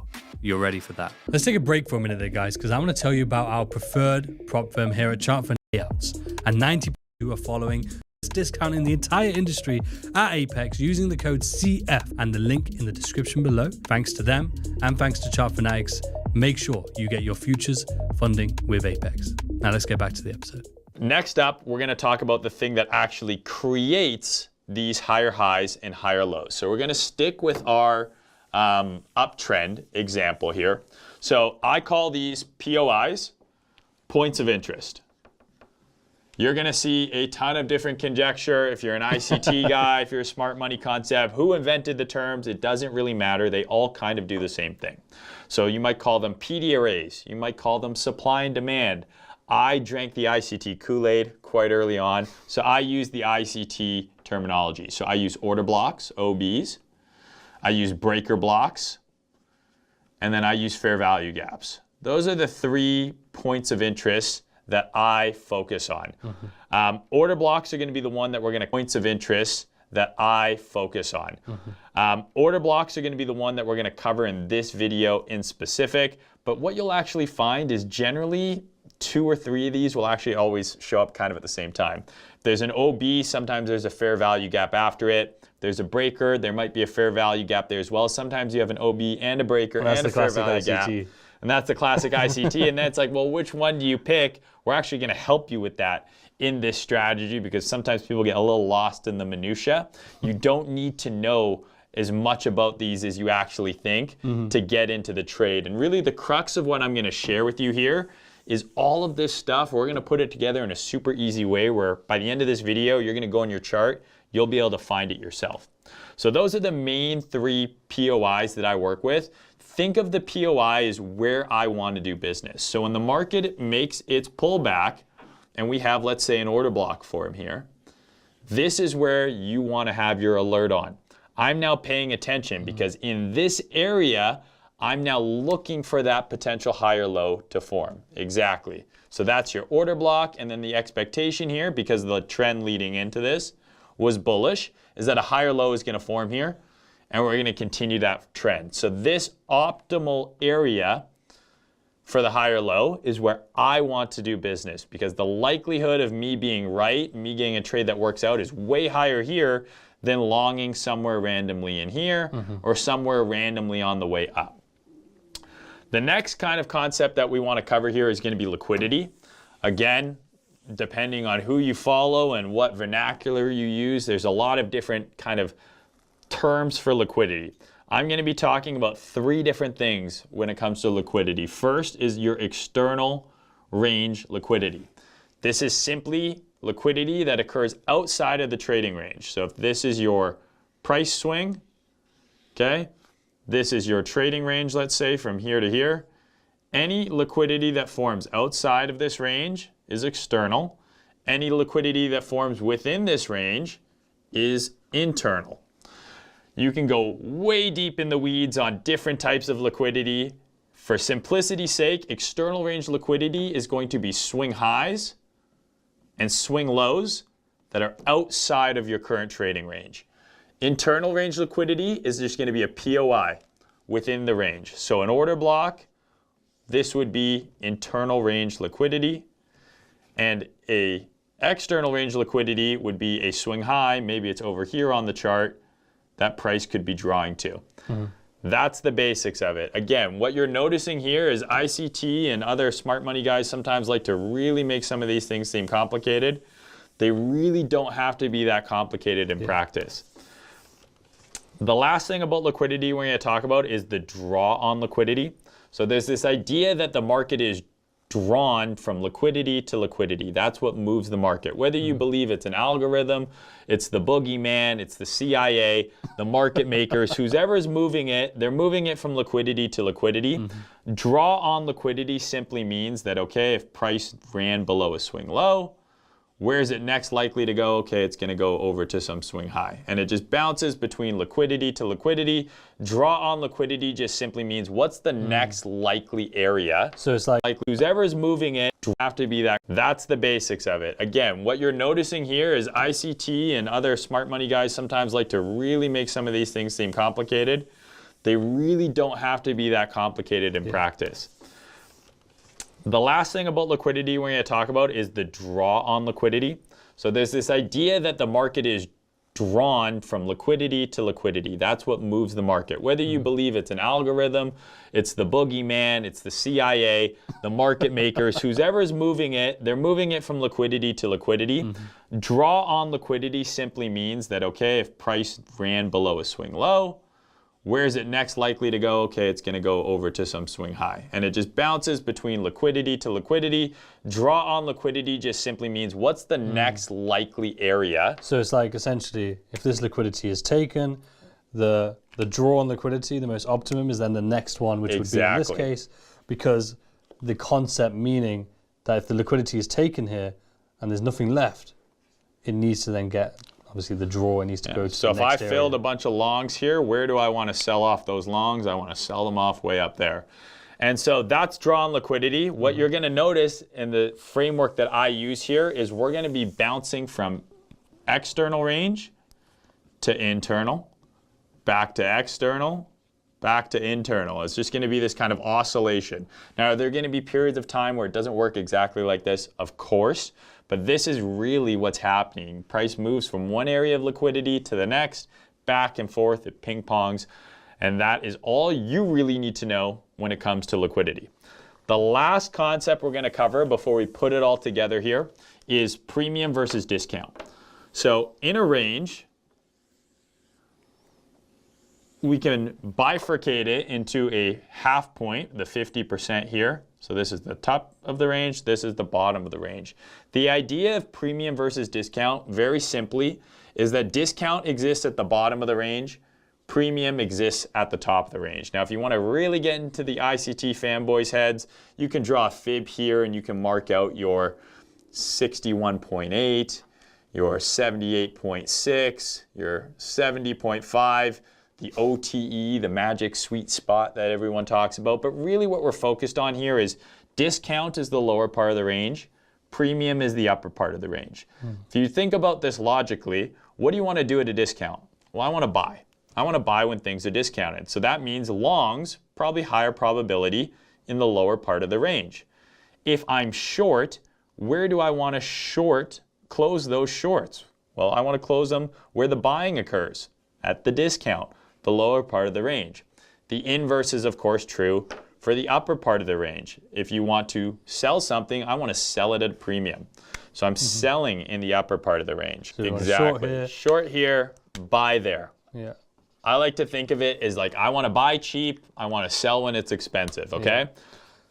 you're ready for that. Let's take a break for a minute there, guys, because I want to tell you about our preferred prop firm here at Chart Fanatics. And 90% who are following this discount in the entire industry at Apex using the code CF and the link in the description below. Thanks to them and thanks to Chart Fanatics, make sure you get your futures funding with Apex. Now let's get back to the episode. Next up, we're going to talk about the thing that actually creates these higher highs and higher lows. So we're going to stick with our uptrend example here. So I call these POIs, points of interest. You're going to see a ton of different conjecture. If you're an ICT guy, if you're a smart money concept, who invented the terms, it doesn't really matter. They all kind of do the same thing. So you might call them PD arrays. You might call them supply and demand. I drank the ICT Kool-Aid quite early on, so I use the ICT terminology. So I use order blocks, OBs, I use breaker blocks, and then I use fair value gaps. Those are the 3 points of interest that I focus on. Order blocks are going to be the one that we're going to points of interest that I focus on. Order blocks are going to be the one that we're going to cover in this video in specific, but what you'll actually find is generally 2 or 3 of these will actually always show up kind of at the same time. There's an OB, sometimes there's a fair value gap after it. There's a breaker, there might be a fair value gap there as well. Sometimes you have an OB and a breaker and a fair value gap. And that's the classic ICT. And then it's like, well, which one do you pick? We're actually going to help you with that in this strategy because sometimes people get a little lost in the minutia. You don't need to know as much about these as you actually think to get into the trade. And really the crux of what I'm going to share with you here is all of this stuff. We're going to put it together in a super easy way where by the end of this video, you're going to go on your chart, you'll be able to find it yourself. So those are the main 3 POIs that I work with. Think of the POI as where I want to do business. So when the market makes its pullback, and we have, let's say, an order block for him here, this is where you want to have your alert on. I'm now paying attention because in this area, I'm now looking for that potential higher low to form. Exactly. So that's your order block, and then the expectation here, because the trend leading into this was bullish, is that a higher low is going to form here, and we're going to continue that trend. So this optimal area for the higher low is where I want to do business because the likelihood of me being right, me getting a trade that works out is way higher here than longing somewhere randomly in here or somewhere randomly on the way up. The next kind of concept that we want to cover here is going to be liquidity. Again, depending on who you follow and what vernacular you use, there's a lot of different kind of terms for liquidity. I'm going to be talking about 3 different things when it comes to liquidity. First is your external range liquidity. This is simply liquidity that occurs outside of the trading range. So if this is your price swing, okay, this is your trading range, let's say, from here to here. Any liquidity that forms outside of this range is external. Any liquidity that forms within this range is internal. You can go way deep in the weeds on different types of liquidity. For simplicity's sake, external range liquidity is going to be swing highs and swing lows that are outside of your current trading range. Internal range liquidity is just going to be a POI within the range. So an order block, this would be internal range liquidity, and a external range liquidity would be a swing high, maybe it's over here on the chart, that price could be drawing to. That's the basics of it. Again, what you're noticing here is ICT and other smart money guys sometimes like to really make some of these things seem complicated. They really don't have to be that complicated in practice. The last thing about liquidity we're going to talk about is the draw on liquidity. So there's this idea that the market is drawn from liquidity to liquidity. That's what moves the market. Whether you believe it's an algorithm, it's the boogeyman, it's the CIA, the market makers, whoever's moving it, they're moving it from liquidity to liquidity. Draw on liquidity simply means that, okay, if price ran below a swing low, where is it next likely to go? Okay, it's going to go over to some swing high. And it just bounces between liquidity to liquidity. Draw on liquidity just simply means what's the next likely area. So it's like whoever's moving it have to be that. That's the basics of it. Again, what you're noticing here is ICT and other smart money guys sometimes like to really make some of these things seem complicated. They really don't have to be that complicated in practice. The last thing about liquidity we're going to talk about is the draw on liquidity. So there's this idea that the market is drawn from liquidity to liquidity. That's what moves the market. Whether you believe it's an algorithm, it's the boogeyman, it's the CIA, the market makers, whoever's moving it, they're moving it from liquidity to liquidity. Draw on liquidity simply means that, okay, if price ran below a swing low, where is it next likely to go? Okay, it's going to go over to some swing high. And it just bounces between liquidity to liquidity. Draw on liquidity just simply means what's the next likely area. So it's like essentially, if this liquidity is taken, the draw on liquidity, the most optimum is then the next one, which would be in this case, because the concept meaning that if the liquidity is taken here and there's nothing left, it needs to then get, obviously the draw, it needs to go to So the if I next area. filled a bunch of longs here, where do I want to sell off those longs? I want to sell them off way up there. And so that's drawn liquidity. What you're going to notice in the framework that I use here is we're going to be bouncing from external range to internal, back to external, back to internal. It's just going to be this kind of oscillation. Now, are there going to be periods of time where it doesn't work exactly like this? Of course, but this is really what's happening. Price moves from one area of liquidity to the next, back and forth, it ping pongs, and that is all you really need to know when it comes to liquidity. The last concept we're going to cover before we put it all together here is premium versus discount. So in a range, we can bifurcate it into a half point, the 50% here. So this is the top of the range, this is the bottom of the range. The idea of premium versus discount, very simply, is that discount exists at the bottom of the range, premium exists at the top of the range. Now, if you want to really get into the ICT fanboys' heads, you can draw a fib here and you can mark out your 61.8, your 78.6, your 70.5, the OTE, the magic sweet spot that everyone talks about. But really what we're focused on here is discount is the lower part of the range, premium is the upper part of the range. If you think about this logically, what do you want to do at a discount? Well, I want to buy. I want to buy when things are discounted. So that means longs, probably higher probability in the lower part of the range. If I'm short, where do I want to close those shorts? Well, I want to close them where the buying occurs, at the discount, the lower part of the range. The inverse is of course true for the upper part of the range. If you want to sell something, I want to sell it at a premium. So I'm selling in the upper part of the range. So exactly. Short here, buy there. Yeah. I like to think of it as like, I want to buy cheap, I want to sell when it's expensive, okay? Yeah.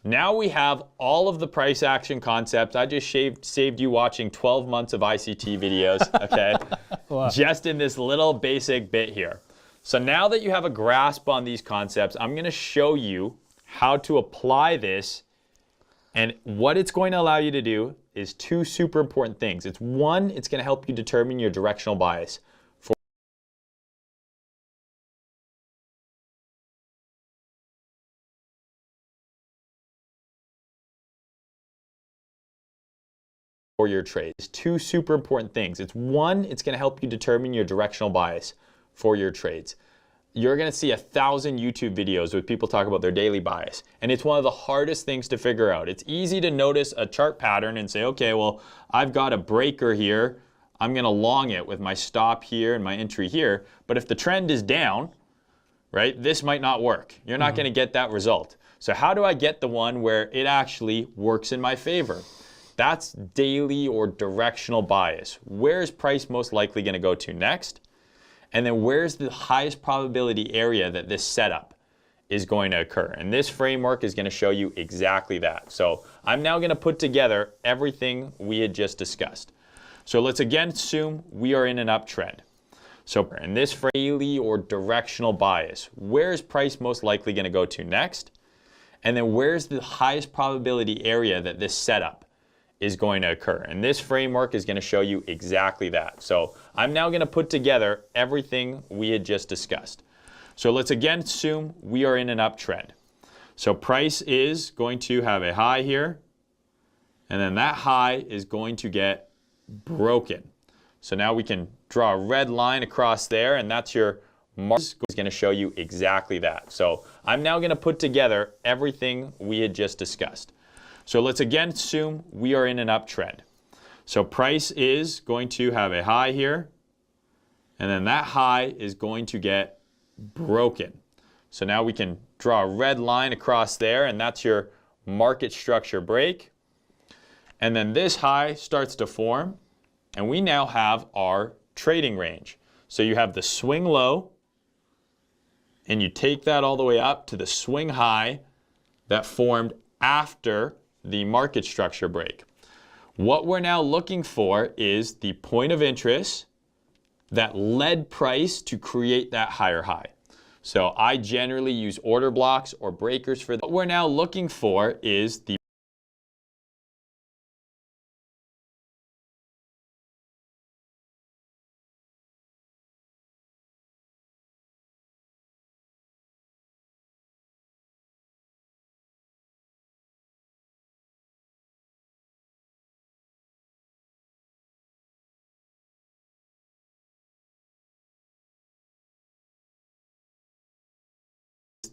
Now we have all of the price action concepts. I just saved you watching 12 months of ICT videos, okay? Wow. Just in this little basic bit here. So now that you have a grasp on these concepts, I'm going to show you how to apply this, and what it's going to allow you to do is two super important things. It's one, it's going to help you determine your directional bias for your trades. It's two super important things. It's one, it's going to help you determine your directional bias for your trades. You're going to see 1,000 YouTube videos with people talk about their daily bias, and it's one of the hardest things to figure out. It's easy to notice a chart pattern and say, okay, well, I've got a breaker here, I'm going to long it with my stop here and my entry here, but if the trend is down, right, this might not work. You're not going to get that result. So how do I get the one where it actually works in my favor? That's daily or directional bias. Where is price most likely going to go to next? And then where's the highest probability area that this setup is going to occur? And this framework is going to show you exactly that. So I'm now going to put together everything we had just discussed. So let's again assume we are in an uptrend. So in this daily or directional bias, where is price most likely going to go to next? And then where's the highest probability area that this setup is going to occur? And this framework is going to show you exactly that. So I'm now going to put together everything we had just discussed. So let's again assume we are in an uptrend. So price is going to have a high here, and then that high is going to get broken. So now we can draw a red line across there, and that's your mark. Is going to show you exactly that. So I'm now going to put together everything we had just discussed. So let's again assume we are in an uptrend. So price is going to have a high here, and then that high is going to get broken. So now we can draw a red line across there, and that's your market structure break. And then this high starts to form, and we now have our trading range. So you have the swing low, and you take that all the way up to the swing high that formed after the market structure break. What we're now looking for is the point of interest that led price to create that higher high. So I generally use order blocks or breakers for that. What we're now looking for is the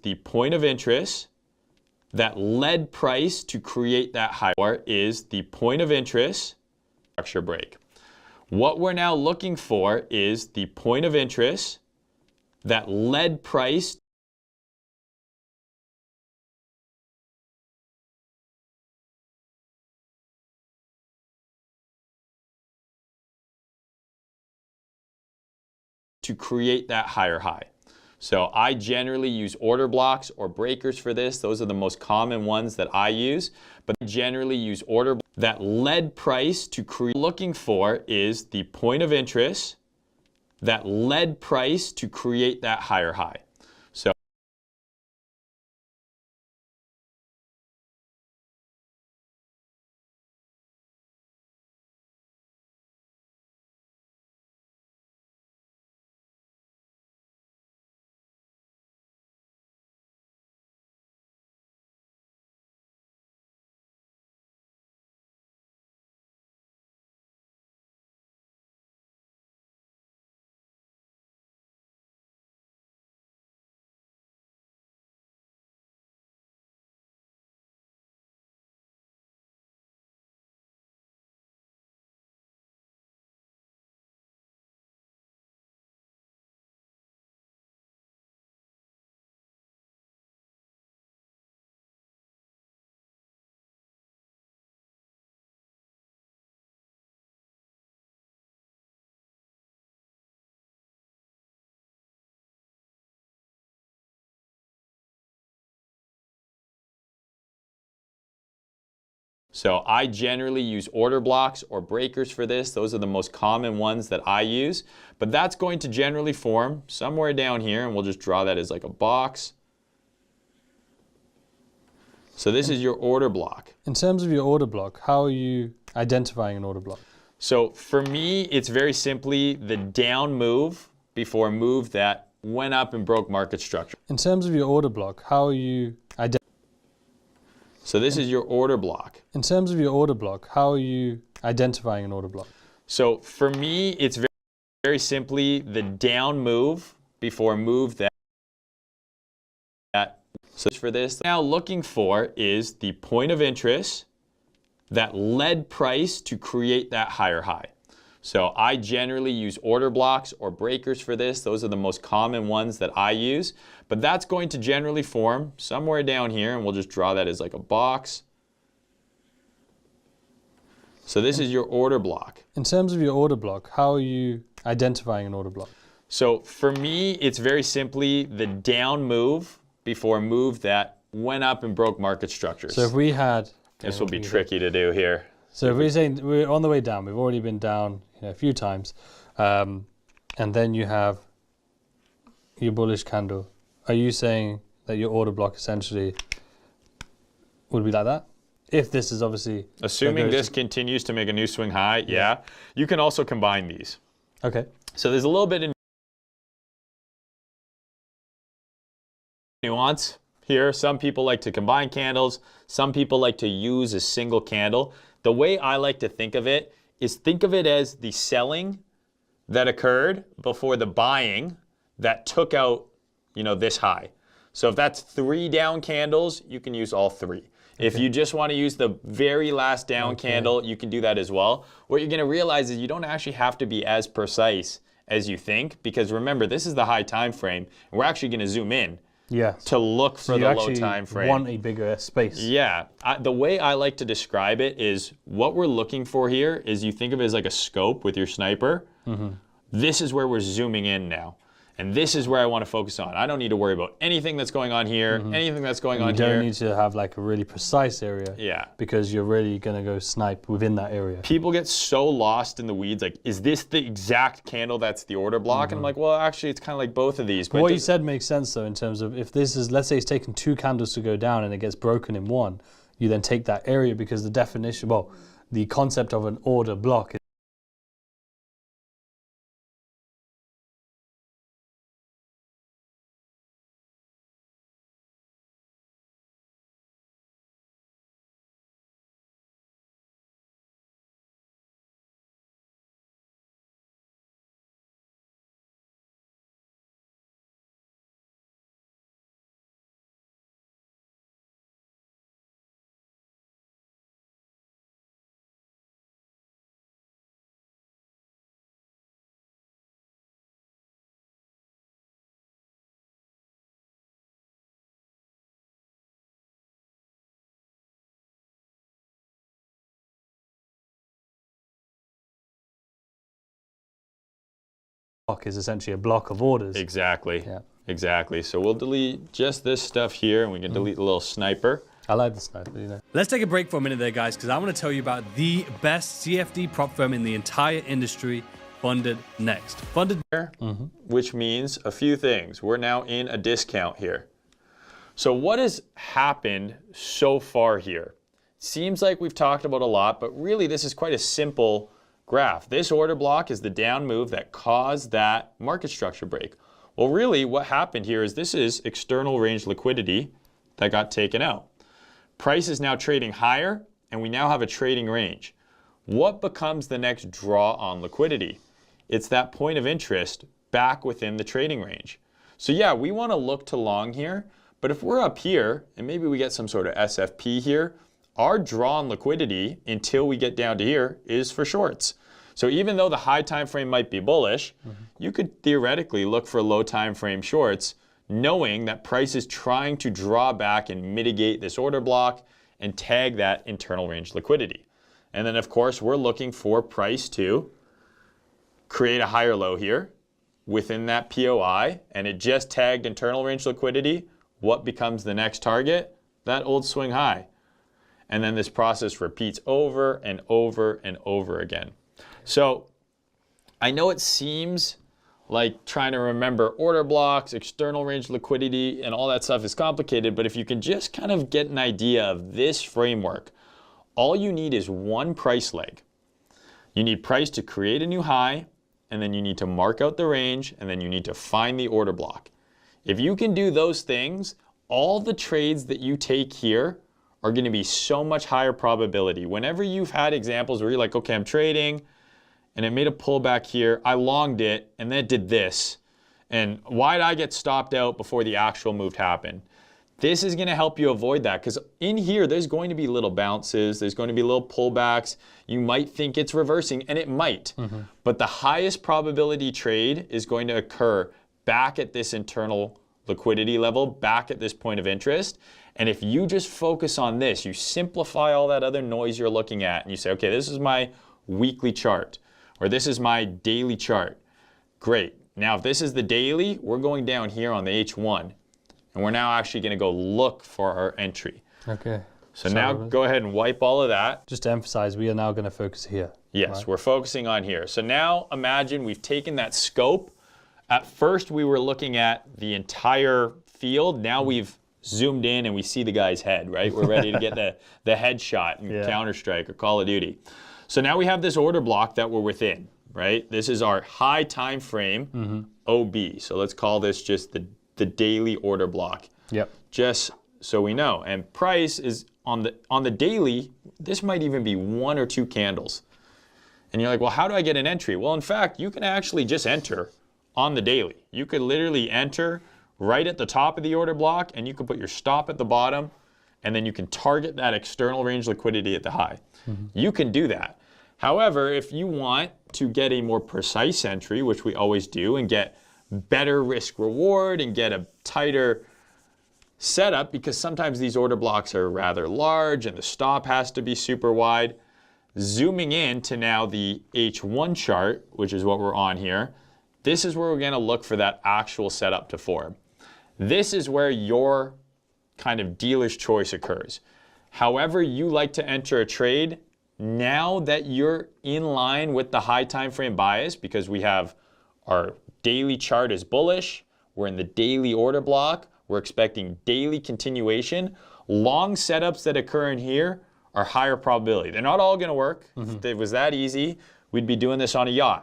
the point of interest that led price to create that higher, or is the point of interest structure break. What we're now looking for is the point of interest that led price to create that higher high. So I generally use order blocks or breakers for this. Those are the most common ones that I use, but I generally use order that led price to create. Looking for is the point of interest that led price to create that higher high. So I generally use order blocks or breakers for this. Those are the most common ones that I use. But that's going to generally form somewhere down here, and we'll just draw that as like a box. So this is your order block. In terms of your order block, how are you identifying an order block? So for me, it's very simply the down move before a move that went up and broke market structure. In terms of your order block, how are you identifying? So this is your order block. In terms of your order block, how are you identifying an order block? So for me, it's very simply the down move before a move that so for this, now looking for is the point of interest that led price to create that higher high. So I generally use order blocks or breakers for this. Those are the most common ones that I use. But that's going to generally form somewhere down here, and we'll just draw that as like a box. So this is your order block. In terms of your order block, how are you identifying an order block? So for me, it's very simply the down move before a move that went up and broke market structures. So if we had... This will be tricky to do here. So if we're saying we're on the way down, we've already been down a few times, and then you have your bullish candle. Are you saying that your order block essentially would be like that? If this is obviously... Assuming this continues to make a new swing high, yeah. You can also combine these. Okay. So there's a little bit of nuance here. Some people like to combine candles. Some people like to use a single candle. The way I like to think of it is think of it as the selling that occurred before the buying that took out, this high. So if that's 3 down candles, you can use all 3. Okay. If you just want to use the very last down candle, you can do that as well. What you're going to realize is you don't actually have to be as precise as you think, because remember, this is the high time frame, and we're actually going to zoom in. To look for the low time frame. You want a bigger space. Yeah. The way I like to describe it is what we're looking for here is you think of it as like a scope with your sniper. Mm-hmm. This is where we're zooming in now. And this is where I want to focus on. I don't need to worry about anything that's going on here, anything that's going on here. You don't need to have like a really precise area. Yeah. Because you're really going to go snipe within that area. People get so lost in the weeds, like, is this the exact candle that's the order block? And I'm like, well, actually, it's kind of like both of these. But what you said makes sense, though, in terms of if this is, let's say it's taken 2 candles to go down and it gets broken in one, you then take that area because the definition, the concept of an order block is block is essentially a block of orders. Exactly. Yeah. Exactly. So we'll delete just this stuff here, and we can delete the little sniper. I like the sniper, you know. Let's take a break for a minute there, guys, because I want to tell you about the best CFD prop firm in the entire industry, Funded Next. Funded, which means a few things. We're now in a discount here. So what has happened so far here? Seems like we've talked about a lot, but really this is quite a simple graph. This order block is the down move that caused that market structure break. Well, really what happened here is this is external range liquidity that got taken out. Price is now trading higher, and we now have a trading range. What becomes the next draw on liquidity? It's that point of interest back within the trading range. So yeah, we want to look to long here, but if we're up here, and maybe we get some sort of SFP here, our draw on liquidity until we get down to here is for shorts. So even though the high time frame might be bullish, you could theoretically look for low time frame shorts, knowing that price is trying to draw back and mitigate this order block and tag that internal range liquidity. And then of course, we're looking for price to create a higher low here within that POI, and it just tagged internal range liquidity. What becomes the next target? That old swing high. And then this process repeats over and over and over again. So I know it seems like trying to remember order blocks, external range liquidity, and all that stuff is complicated, but if you can just kind of get an idea of this framework, all you need is one price leg. You need price to create a new high, and then you need to mark out the range, and then you need to find the order block. If you can do those things, all the trades that you take here are going to be so much higher probability. Whenever you've had examples where you're like, okay, I'm trading, and it made a pullback here, I longed it, and then it did this. And why did I get stopped out before the actual move happened? This is gonna help you avoid that, because in here, there's going to be little bounces, there's going to be little pullbacks. You might think it's reversing, and it might. But the highest probability trade is going to occur back at this internal liquidity level, back at this point of interest. And if you just focus on this, you simplify all that other noise you're looking at, and you say, okay, this is my weekly chart, or this is my daily chart. Great. Now, if this is the daily, we're going down here on the H1, and we're now actually going to go look for our entry. Okay. So now go ahead and wipe all of that. Just to emphasize, we are now going to focus here. Yes, right? We're focusing on here. So now imagine we've taken that scope. At first, we were looking at the entire field. Now we've zoomed in and we see the guy's head, right? We're ready to get the headshot in Counter-Strike or Call of Duty. So now we have this order block that we're within, right? This is our high time frame OB. So let's call this just the daily order block. Yep. Just so we know. And price is on the daily, this might even be 1 or 2 candles. And you're like, well, how do I get an entry? Well, in fact, you can actually just enter on the daily. You could literally enter right at the top of the order block, and you can put your stop at the bottom, and then you can target that external range liquidity at the high. You can do that. However, if you want to get a more precise entry, which we always do, and get better risk reward and get a tighter setup, because sometimes these order blocks are rather large and the stop has to be super wide, zooming in to now the H1 chart, which is what we're on here, this is where we're going to look for that actual setup to form. This is where your kind of dealer's choice occurs. However you like to enter a trade, now that you're in line with the high time frame bias, because we have our daily chart is bullish, we're in the daily order block, we're expecting daily continuation, long setups that occur in here are higher probability. They're not all going to work. If it was that easy, we'd be doing this on a yacht.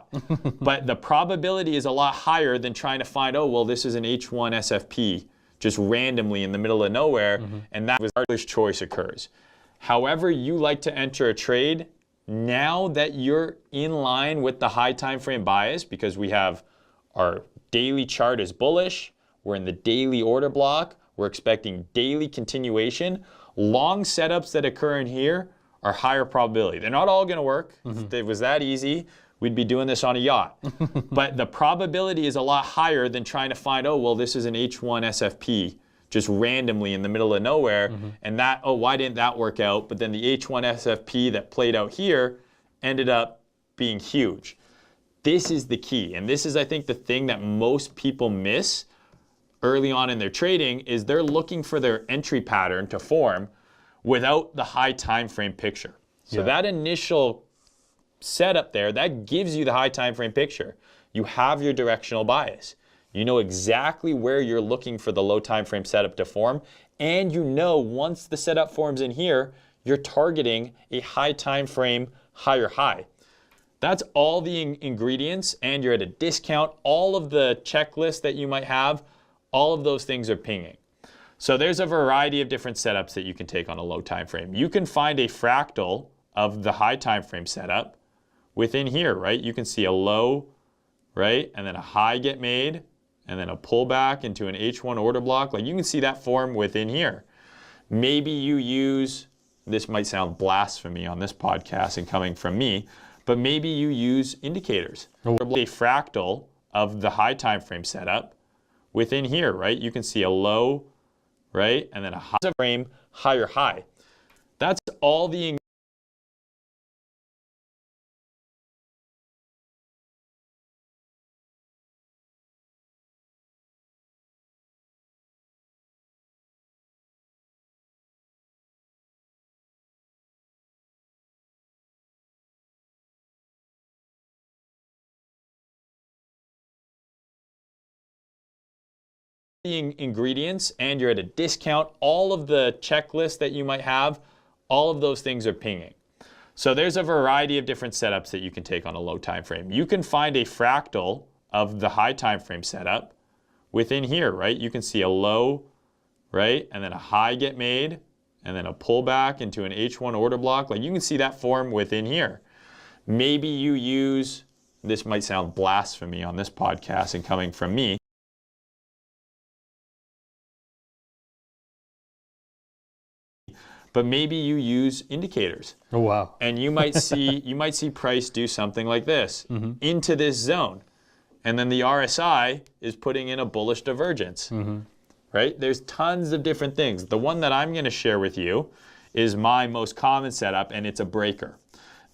But the probability is a lot higher than trying to find, oh, well, this is an H1 SFP just randomly in the middle of nowhere, and that was our choice occurs. However you like to enter a trade, now that you're in line with the high time frame bias, because we have our daily chart is bullish, we're in the daily order block, we're expecting daily continuation, long setups that occur in here are higher probability. They're not all going to work. If it was that easy, we'd be doing this on a yacht. But the probability is a lot higher than trying to find, oh, well, this is an H1 SFP just randomly in the middle of nowhere, and that, oh, why didn't that work out? But then the H1 SFP that played out here ended up being huge. This is the key. And this is, I think, the thing that most people miss early on in their trading is they're looking for their entry pattern to form without the high time frame picture. So that initial setup there, that gives you the high time frame picture. You have your directional bias. You know exactly where you're looking for the low time frame setup to form, and you know once the setup forms in here, you're targeting a high time frame higher high. That's all the ingredients, and you're at a discount. All of the checklists that you might have, all of those things are pinging. So there's a variety of different setups that you can take on a low time frame. You can find a fractal of the high time frame setup within here, right? You can see a low, right? And then a high get made, and then a pullback into an H1 order block. Like you can see that form within here. Maybe you use, this might sound blasphemy on this podcast and coming from me, but maybe you use indicators. A fractal of the high time frame setup within here, right? You can see a low, right? And then a high frame higher high. That's all the ingredients, and you're at a discount. All of the checklists that you might have, all of those things are pinging. So there's a variety of different setups that you can take on a low time frame. You can find a fractal of the high time frame setup within here, right? You can see a low, right? And then a high get made, and then a pullback into an H1 order block. Like you can see that form within here. Maybe you use, this might sound blasphemy on this podcast and coming from me, but maybe you use indicators. Oh wow. And you might see price do something like this into this zone. And then the RSI is putting in a bullish divergence. Right? There's tons of different things. The one that I'm going to share with you is my most common setup, and it's a breaker.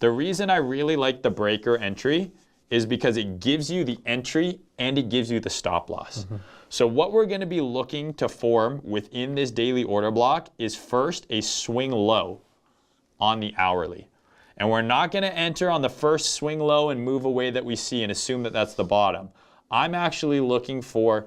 The reason I really like the breaker entry is because it gives you the entry and it gives you the stop loss. So what we're going to be looking to form within this daily order block is first a swing low on the hourly. And we're not going to enter on the first swing low and move away that we see and assume that that's the bottom. I'm actually looking for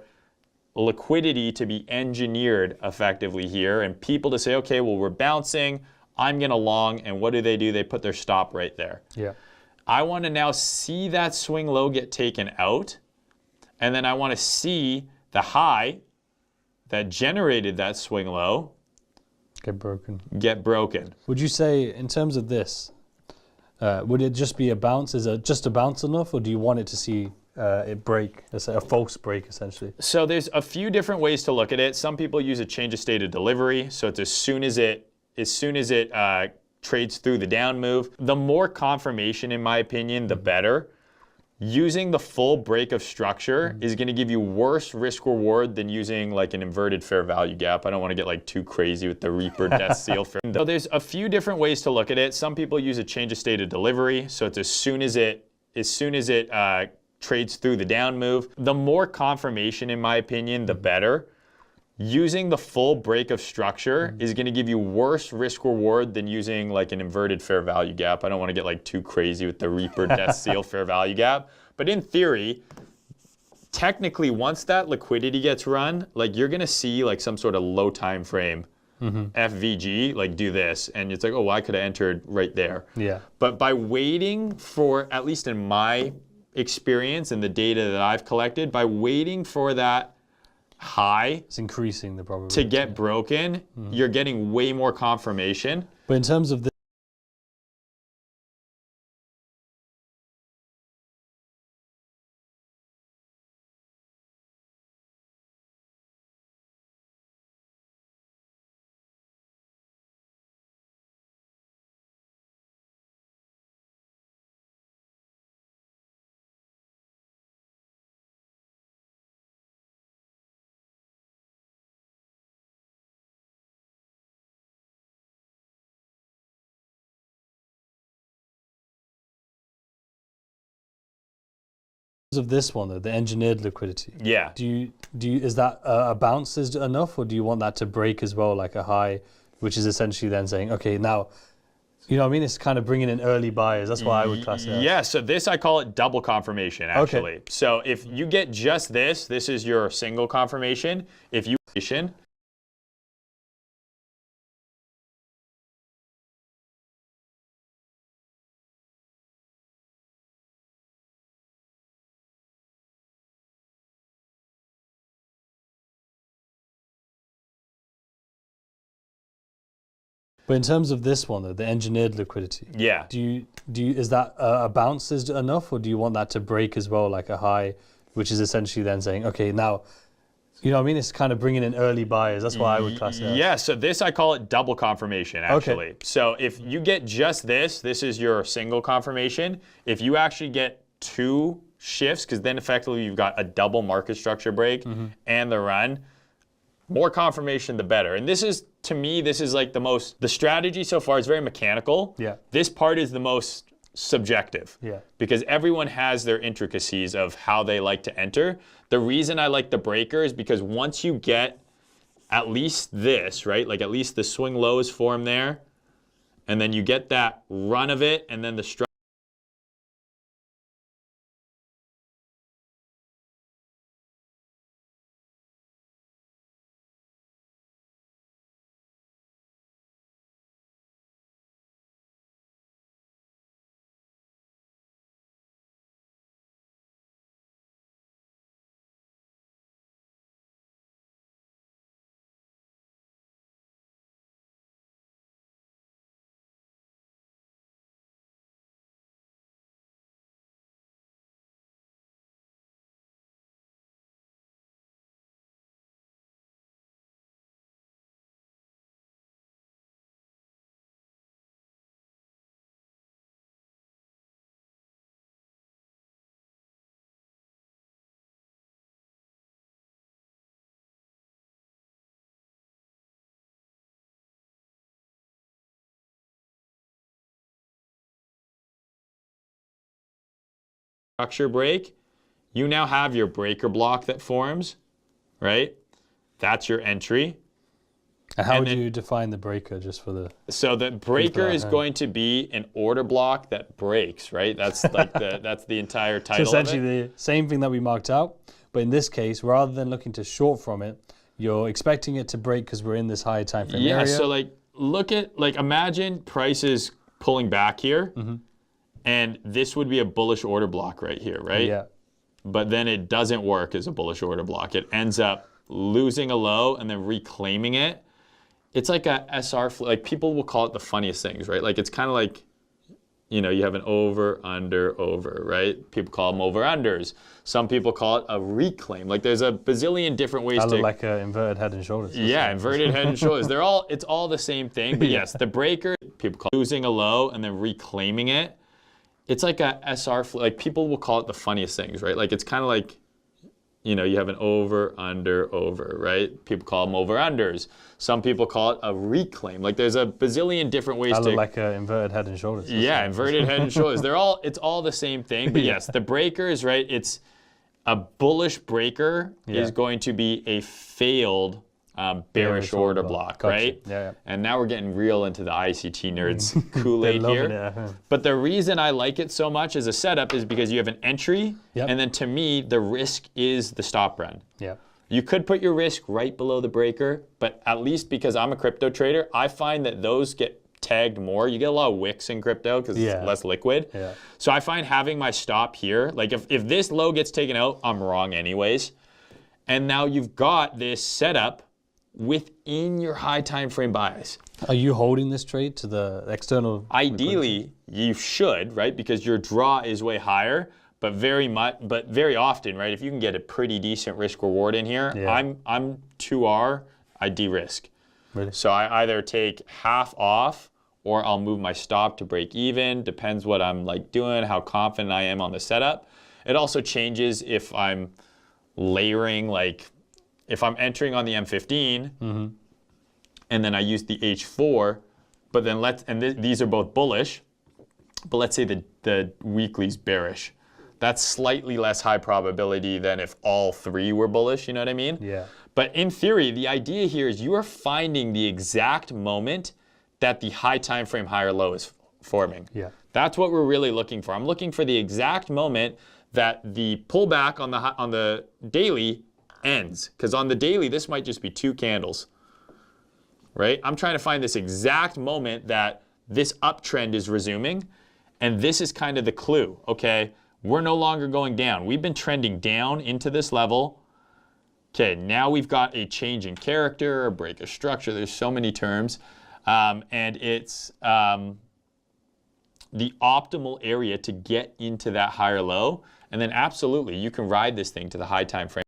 liquidity to be engineered effectively here and people to say, okay, well, we're bouncing, I'm going to long, and what do? They put their stop right there. Yeah. I want to now see that swing low get taken out, and then I want to see the high that generated that swing low get broken. Would you say, in terms of this, would it just be a bounce? Is it just a bounce enough, or do you want it to see it break, a false break essentially? So there's a few different ways to look at it. Some people use a change of state of delivery. So it's as soon as it trades through the down move. The more confirmation, in my opinion, the better. Using the full break of structure is going to give you worse risk reward than using like an inverted fair value gap. I don't want to get like too crazy with the Reaper Death Seal. So there's a few different ways to look at it. Some people use a change of state of delivery. So it's as soon as it trades through the down move. The more confirmation, in my opinion, the better. Using the full break of structure is going to give you worse risk reward than using like an inverted fair value gap. I don't want to get like too crazy with the Reaper Death Seal fair value gap. But in theory, technically, once that liquidity gets run, like you're going to see like some sort of low time frame FVG, like do this. And it's like, oh, well, I could have entered right there. Yeah. But by waiting for, at least in my experience and the data that I've collected, by waiting for that high, it's increasing the probability to get broken, you're getting way more confirmation. But in terms of the Of this one, though, the engineered liquidity. Yeah. Is that a bounce is enough, or do you want that to break as well, like a high, which is essentially then saying, okay, now, you know what I mean? It's kind of bringing in early buyers. That's why I would class it as. Yeah, so this I call it double confirmation, actually. Okay. So if you get just this is your single confirmation. If you But in terms of this one, though, the engineered liquidity. Yeah. Is that a bounce is enough, or do you want that to break as well, like a high, which is essentially then saying, okay, now, you know what I mean? It's kind of bringing in early buyers. That's why I would class it as. Yeah, so this I call it double confirmation, actually. Okay. So if you get just this is your single confirmation. If you actually get 2 shifts, because then effectively you've got a double market structure break and the run, more confirmation, the better. And this is, to me, this is like the strategy so far is very mechanical. Yeah. This part is the most subjective. Yeah. Because everyone has their intricacies of how they like to enter. The reason I like the breaker is because once you get at least this, right? Like at least the swing low is formed there, and then you get that run of it, and then the structure. Structure break, you now have your breaker block that forms, right? That's your entry. And how would you define the breaker, just for the... So the breaker is going to be an order block that breaks, right? That's like that's the entire title. So essentially the same thing that we marked out, but in this case, rather than looking to short from it, you're expecting it to break because we're in this high time frame area. Yeah, so imagine price is pulling back here. And this would be a bullish order block right here, right? Yeah. But then it doesn't work as a bullish order block. It ends up losing a low and then reclaiming it. It's like a SR, like people will call it the funniest things, right? Like it's kind of like, you know, you have an over, under, over, right? People call them over-unders. Some people call it a reclaim. Like there's a bazillion different ways to... look like an inverted head and shoulders. Yeah, inverted head and shoulders. It's all the same thing. But yes, the breaker, people call losing a low and then reclaiming it. It's like a SR, like people will call it the funniest things, right? Like it's kind of like, you know, you have an over, under, over, right? People call them over-unders. Some people call it a reclaim. Like there's a bazillion different ways to... look like an inverted head and shoulders. Yeah, inverted head and shoulders. It's all the same thing. But yes, the breaker is right. It's a bullish breaker is going to be a failed bearish order block, right? Yeah. And now we're getting real into the ICT nerds Kool-Aid here. But the reason I like it so much as a setup is because you have an entry, and then to me, the risk is the stop run. Yeah. You could put your risk right below the breaker, but at least because I'm a crypto trader, I find that those get tagged more. You get a lot of wicks in crypto because it's less liquid. Yeah. So I find having my stop here, like if this low gets taken out, I'm wrong anyways. And now you've got this setup within your high time frame buys. Are you holding this trade to the external? Ideally, you should, right? Because your draw is way higher, but very often, right? If you can get a pretty decent risk reward in here, I'm 2R, I de-risk. Really? So I either take half off or I'll move my stop to break even. Depends what I'm like doing, how confident I am on the setup. It also changes if I'm layering, like if I'm entering on the M15 and then I use the H4, but then these are both bullish, but let's say the weekly's bearish. That's slightly less high probability than if all 3 were bullish, you know what I mean? Yeah. But in theory, the idea here is you are finding the exact moment that the high time frame higher low is forming. Yeah. That's what we're really looking for. I'm looking for the exact moment that the pullback on the daily ends. Because on the daily, this might just be 2 candles, right? I'm trying to find this exact moment that this uptrend is resuming, and this is kind of the clue. Okay, we're no longer going down. We've been trending down into this level. Okay, now we've got a change in character, a break of structure. There's so many terms, and it's the optimal area to get into that higher low, and then absolutely you can ride this thing to the high time frame.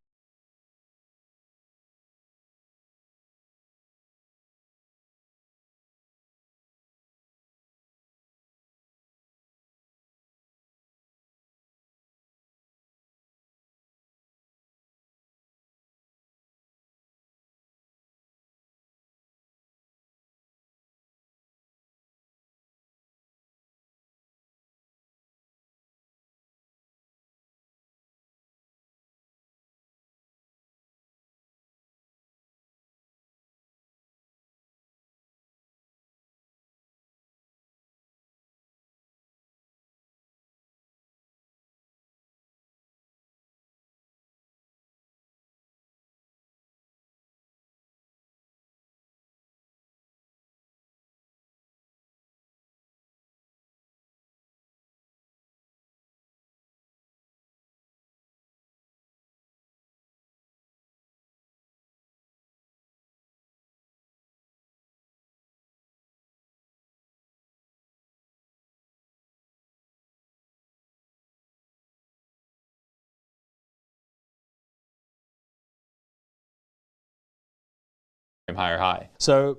Higher high. So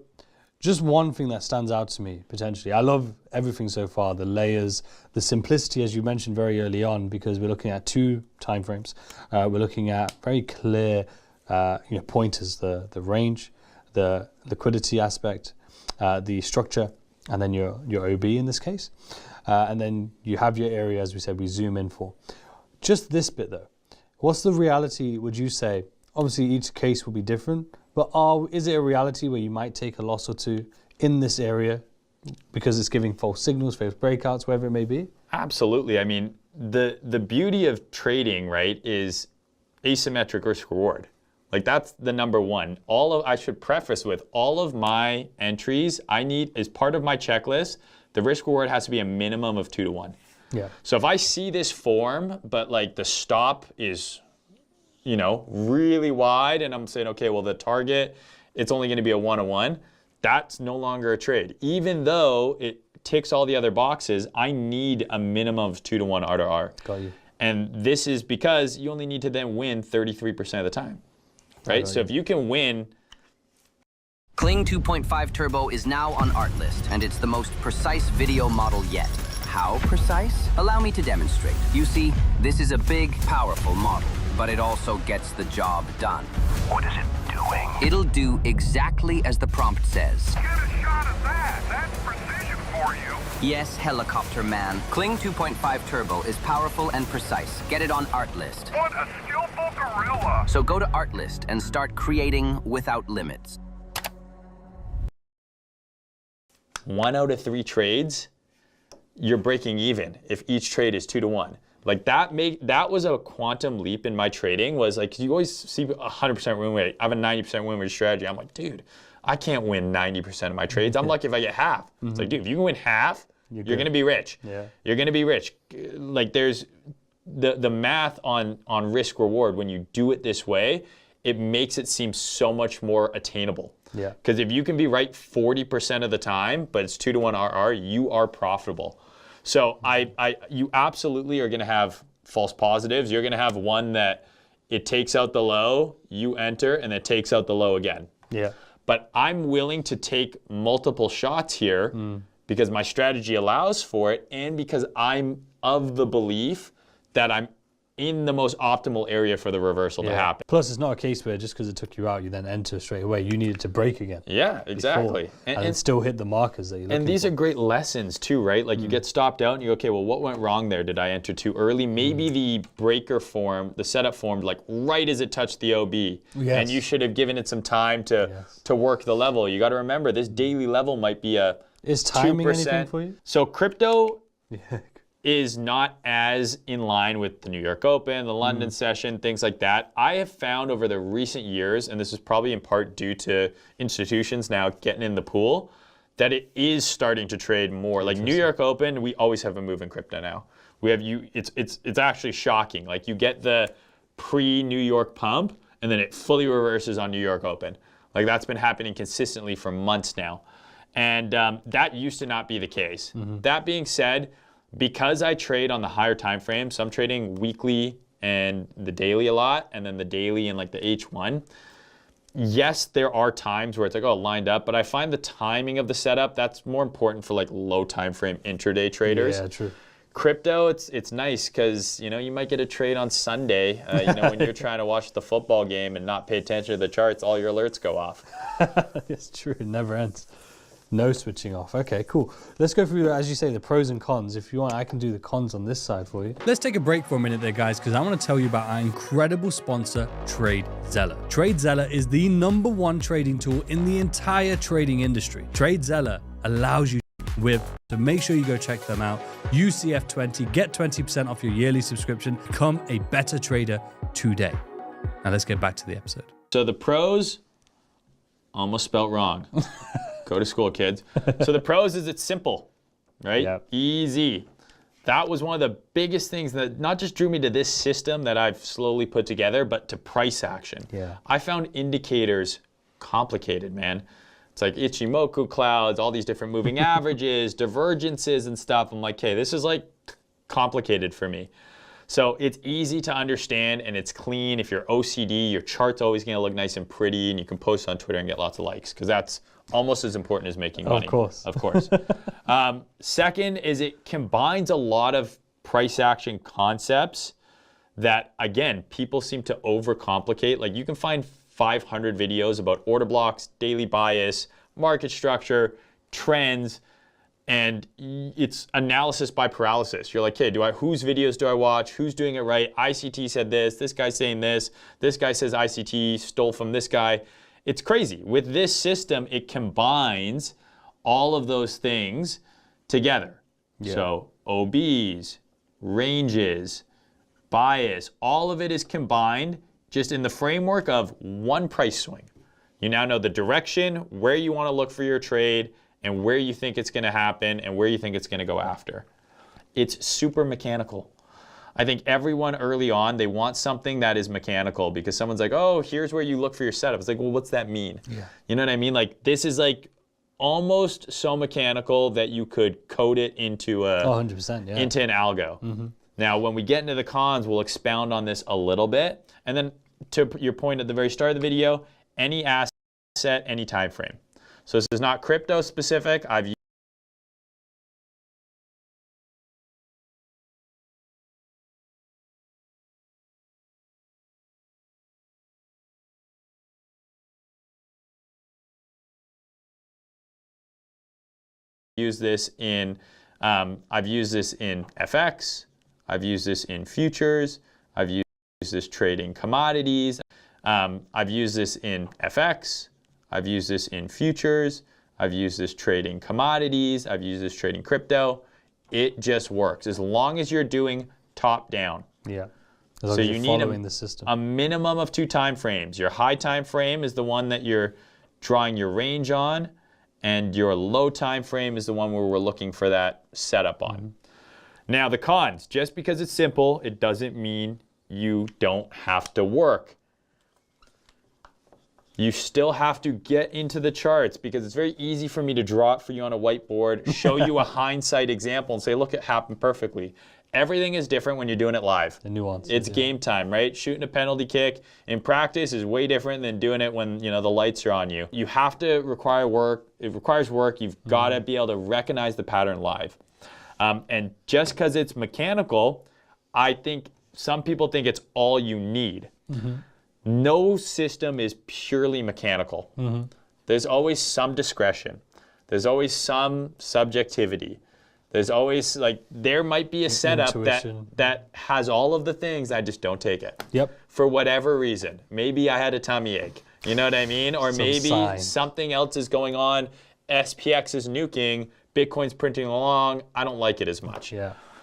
just one thing that stands out to me potentially, I love everything so far, the layers, the simplicity, as you mentioned very early on, because we're looking at 2 time frames. We're looking at very clear pointers, the range, the liquidity aspect, the structure, and then your OB in this case. And then you have your area, as we said, we zoom in for. Just this bit though, what's the reality, would you say? Obviously each case will be different, but is it a reality where you might take a loss or 2 in this area because it's giving false signals, false breakouts, wherever it may be? Absolutely. I mean, the beauty of trading, right, is asymmetric risk reward. Like that's the number one. I should preface with all of my entries I need as part of my checklist, the risk reward has to be a minimum of 2 to 1. Yeah. So if I see this form, but like the stop is, really wide, and I'm saying, okay, well the target, it's only going to be a 1-to-1, that's no longer a trade. Even though it ticks all the other boxes, I need a minimum of 2 to 1 R to R. Got you. And this is because you only need to then win 33% of the time, right? So if you can win. Kling 2.5 Turbo is now on Artlist, and it's the most precise video model yet. How precise? Allow me to demonstrate. You see, this is a big, powerful model, but it also gets the job done. What is it doing? It'll do exactly as the prompt says. Get a shot of that. That's precision for you. Yes, helicopter man. Kling 2.5 Turbo is powerful and precise. Get it on Artlist. What a skillful gorilla. So go to Artlist and start creating without limits. 1 out of 3 trades, you're breaking even if each trade is 2 to 1. Like that was a quantum leap in my trading, was like, you always see 100% win rate. I have a 90% win rate strategy. I'm like, dude, I can't win 90% of my trades. I'm lucky if I get half. It's like, dude, if you can win half, you're going to be rich. Yeah. You're going to be rich. Like there's the math on risk reward, when you do it this way, it makes it seem so much more attainable. Yeah. Because if you can be right 40% of the time, but it's 2 to 1 RR, you are profitable. So you absolutely are going to have false positives. You're going to have one that it takes out the low, you enter, and it takes out the low again. Yeah. But I'm willing to take multiple shots here because my strategy allows for it, and because I'm of the belief that I'm in the most optimal area for the reversal to happen. Plus, it's not a case where just because it took you out, you then enter straight away. You needed to break again. Yeah, exactly. And still hit the markers that you're looking And these for. are great lessons too, right? Like you get stopped out and you go, okay, well, what went wrong there? Did I enter too early? Maybe the breaker formed, the setup formed like right as it touched the OB. Yes. And you should have given it some time to work the level. You got to remember this daily level might be a Is timing 2%. anything for you? So crypto is not as in line with the New York Open, the London session, things like that. I have found over the recent years, and this is probably in part due to institutions now getting in the pool, that it is starting to trade more. Like New York Open, we always have a move in crypto now. We have it's actually shocking. Like you get the pre-New York pump, and then it fully reverses on New York Open. Like that's been happening consistently for months now. And that used to not be the case. That being said, because I trade on the higher time frame, so I'm trading weekly and the daily a lot, and then the daily and like the H1. Yes, there are times where it's like, oh, lined up, but I find the timing of the setup, that's more important for like low time frame intraday traders. Yeah, true. Crypto, it's nice because you might get a trade on Sunday. When you're trying to watch the football game and not pay attention to the charts, all your alerts go off. It's true, it never ends. No switching off. Okay, cool. Let's go through, as you say, the pros and cons. If you want, I can do the cons on this side for you. Let's take a break for a minute there, guys, because I want to tell you about our incredible sponsor, TradeZeller. TradeZeller is the #1 trading tool in the entire trading industry. TradeZeller allows you so make sure you go check them out. Use CF20, get 20% off your yearly subscription, become a better trader today. Now let's get back to the episode. So the pros, almost spelt wrong. Go to school, kids. So the pros is it's simple, right? Yep. Easy. That was one of the biggest things that not just drew me to this system that I've slowly put together, but to price action. Yeah. I found indicators complicated, man. It's like Ichimoku clouds, all these different moving averages, divergences and stuff. I'm like, hey, this is like complicated for me. So it's easy to understand and it's clean. If you're OCD, your chart's always gonna look nice and pretty and you can post on Twitter and get lots of likes because that's almost as important as making money. Of course. Of course. Second is it combines a lot of price action concepts that, again, people seem to overcomplicate. Like you can find 500 videos about order blocks, daily bias, market structure, trends, and it's analysis by paralysis. You're like, hey, whose videos do I watch? Who's doing it right? ICT said this guy's saying this guy says ICT stole from this guy. It's crazy. With this system, it combines all of those things together. Yeah. So OBs, ranges, bias, all of it is combined just in the framework of one price swing. You now know the direction, where you want to look for your trade, and where you think it's going to happen, and where you think it's going to go after. It's super mechanical. I think everyone early on, they want something that is mechanical because someone's like, oh, here's where you look for your setup. It's like, well, what's that mean? Yeah. You know what I mean? Like, this is like almost so mechanical that you could code it into 100%, yeah. into an algo. Now, when we get into the cons, we'll expound on this a little bit. And then to your point at the very start of the video, any asset, any time frame. So this is not crypto specific. I've used this in FX. I've used this in futures. I've used this trading commodities. I've used this in FX. I've used this in futures. I've used this trading commodities. I've used this trading crypto. It just works as long as you're doing top down. Yeah. As long So as you you're need following the system. a minimum of 2 time frames. Your high time frame is the one that you're drawing your range on, and your low time frame is the one where we're looking for that setup on. Now the cons, just because it's simple, it doesn't mean you don't have to work. You still have to get into the charts because it's very easy for me to draw it for you on a whiteboard, show you a hindsight example and say, look, it happened perfectly. Everything is different when you're doing it live. The nuance. It's game time, right? Shooting a penalty kick in practice is way different than doing it when the lights are on you. You have to require work. It requires work. You've got to be able to recognize the pattern live. And just because it's mechanical, I think some people think it's all you need. No system is purely mechanical. There's always some discretion. There's always some subjectivity. There's always like, there might be a setup that has all of the things, I just don't take it. For whatever reason. Maybe I had a tummy ache. You know what I mean? Or maybe something else is going on. SPX is nuking, Bitcoin's printing along. I don't like it as much.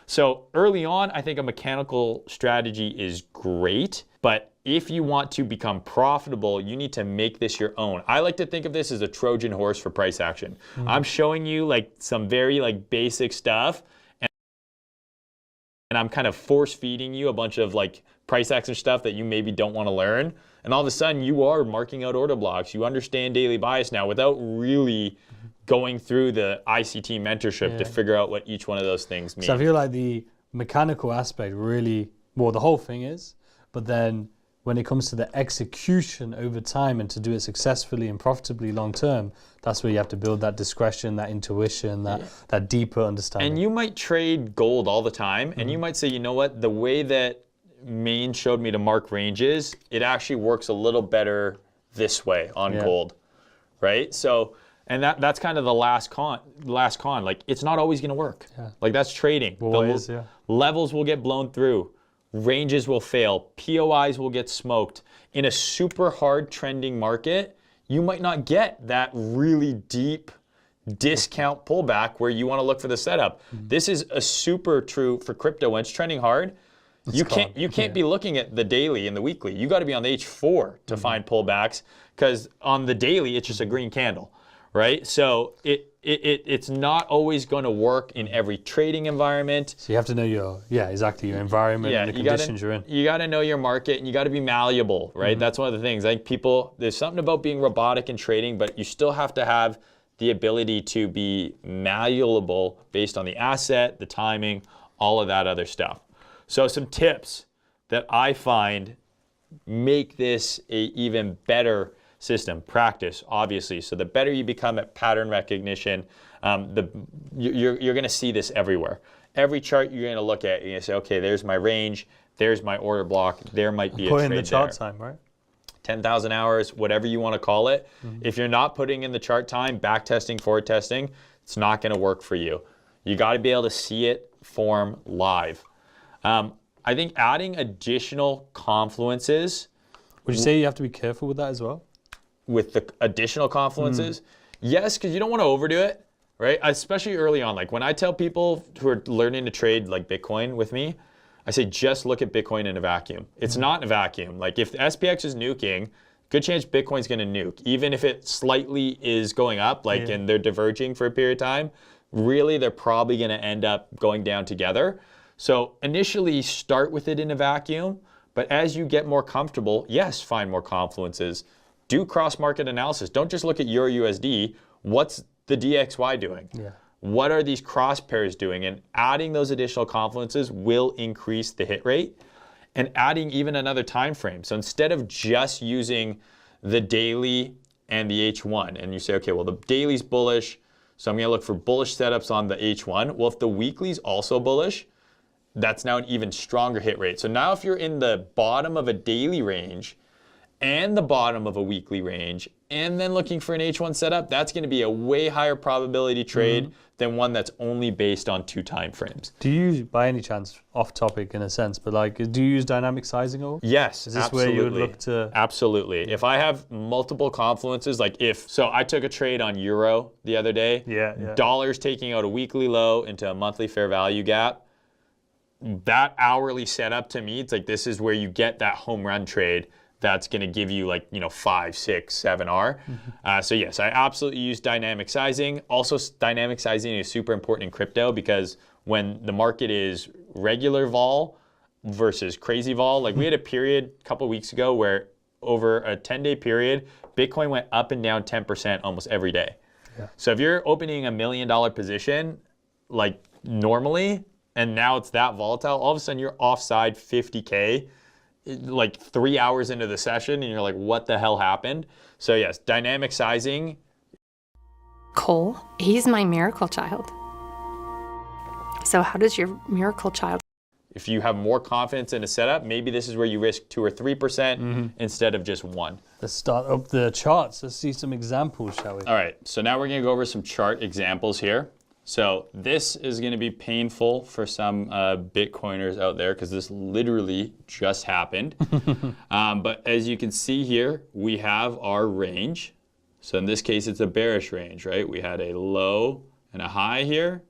So early on, I think a mechanical strategy is great, but if you want to become profitable, you need to make this your own. I like to think of this as a Trojan horse for price action. I'm showing you like some very like basic stuff, and I'm kind of force feeding you a bunch of like price action stuff that you maybe don't want to learn. And all of a sudden you are marking out order blocks. You understand daily bias now without really going through the ICT mentorship to figure out what each one of those things means. So I feel like the mechanical aspect really, well, the whole thing is, but then when it comes to the execution over time and to do it successfully and profitably long term, that's where you have to build that discretion, that intuition, that deeper understanding. And you might trade gold all the time, and you might say, you know what, the way that Main showed me to mark ranges, it actually works a little better this way on gold, right? So, and that's kind of the last con. Like, it's not always gonna work. Like, that's trading. Levels will get blown through. Ranges will fail, POIs will get smoked. In a super hard trending market, you might not get that really deep discount pullback where you want to look for the setup. This is a super true for crypto. When it's trending hard, you can't be looking at the daily and the weekly. You got to be on the H4 to find pullbacks, because on the daily it's just a green candle, right? So it's not always going to work in every trading environment. So you have to know your environment and the conditions you're in. You got to know your market, and you got to be malleable, right? That's one of the things. I think there's something about being robotic in trading, but you still have to have the ability to be malleable based on the asset, the timing, all of that other stuff. So some tips that I find make this a even better system. Practice, obviously. So the better you become at pattern recognition, you're going to see this everywhere. Every chart you're going to look at, you're going to say, okay, there's my range, there's my order block, there might be a trade there. Put in the chart time, right? 10,000 hours, whatever you want to call it. If you're not putting in the chart time, back testing, forward testing, it's not going to work for you. You got to be able to see it form live. I think adding additional confluences. Would you say you have to be careful with that as well? With the additional confluences? Yes, because you don't want to overdo it, right? Especially early on. Like when I tell people who are learning to trade like Bitcoin with me, I say just look at Bitcoin in a vacuum. It's not in a vacuum. Like if the SPX is nuking, good chance Bitcoin's going to nuke. Even if it slightly is going up, like and they're diverging for a period of time, really they're probably going to end up going down together. So initially start with it in a vacuum, but as you get more comfortable, yes, find more confluences. Do cross-market analysis. Don't just look at Euro USD. What's the DXY doing? What are these cross pairs doing? And adding those additional confluences will increase the hit rate, and adding even another time frame. So instead of just using the daily and the H1, and you say, okay, well, the daily's bullish, so I'm going to look for bullish setups on the H1. Well, if the weekly's also bullish, that's now an even stronger hit rate. So now if you're in the bottom of a daily range and the bottom of a weekly range, and then looking for an H1 setup, that's going to be a way higher probability trade than one that's only based on 2 time frames. Do you, by any chance, off topic in a sense, but like, do you use dynamic sizing at all? Yes, Is this absolutely. where you would look to? Absolutely. If I have multiple confluences, so I took a trade on Euro the other day. Dollar's taking out a weekly low into a monthly fair value gap. That hourly setup to me, it's like this is where you get that home run trade that's going to give you 5, 6, 7R. So yes, I absolutely use dynamic sizing. Also, dynamic sizing is super important in crypto because when the market is regular vol versus crazy vol, like we had a period a couple weeks ago where over a 10-day period, Bitcoin went up and down 10% almost every day. So if you're opening $1 million position, like normally, and now it's that volatile, all of a sudden you're offside 50K, like 3 hours into the session, and you're like, what the hell happened? So yes, dynamic sizing. Cole, he's my miracle child. So how does your miracle child? If you have more confidence in a setup, maybe this is where you risk 2 or 3% instead of just 1. Let's start up the charts. Let's see some examples, shall we? All right, so now we're gonna go over some chart examples here. So this is gonna be painful for some Bitcoiners out there because this literally just happened. But as you can see here, we have our range. So in this case, it's a bearish range, right? We had a low and a high here.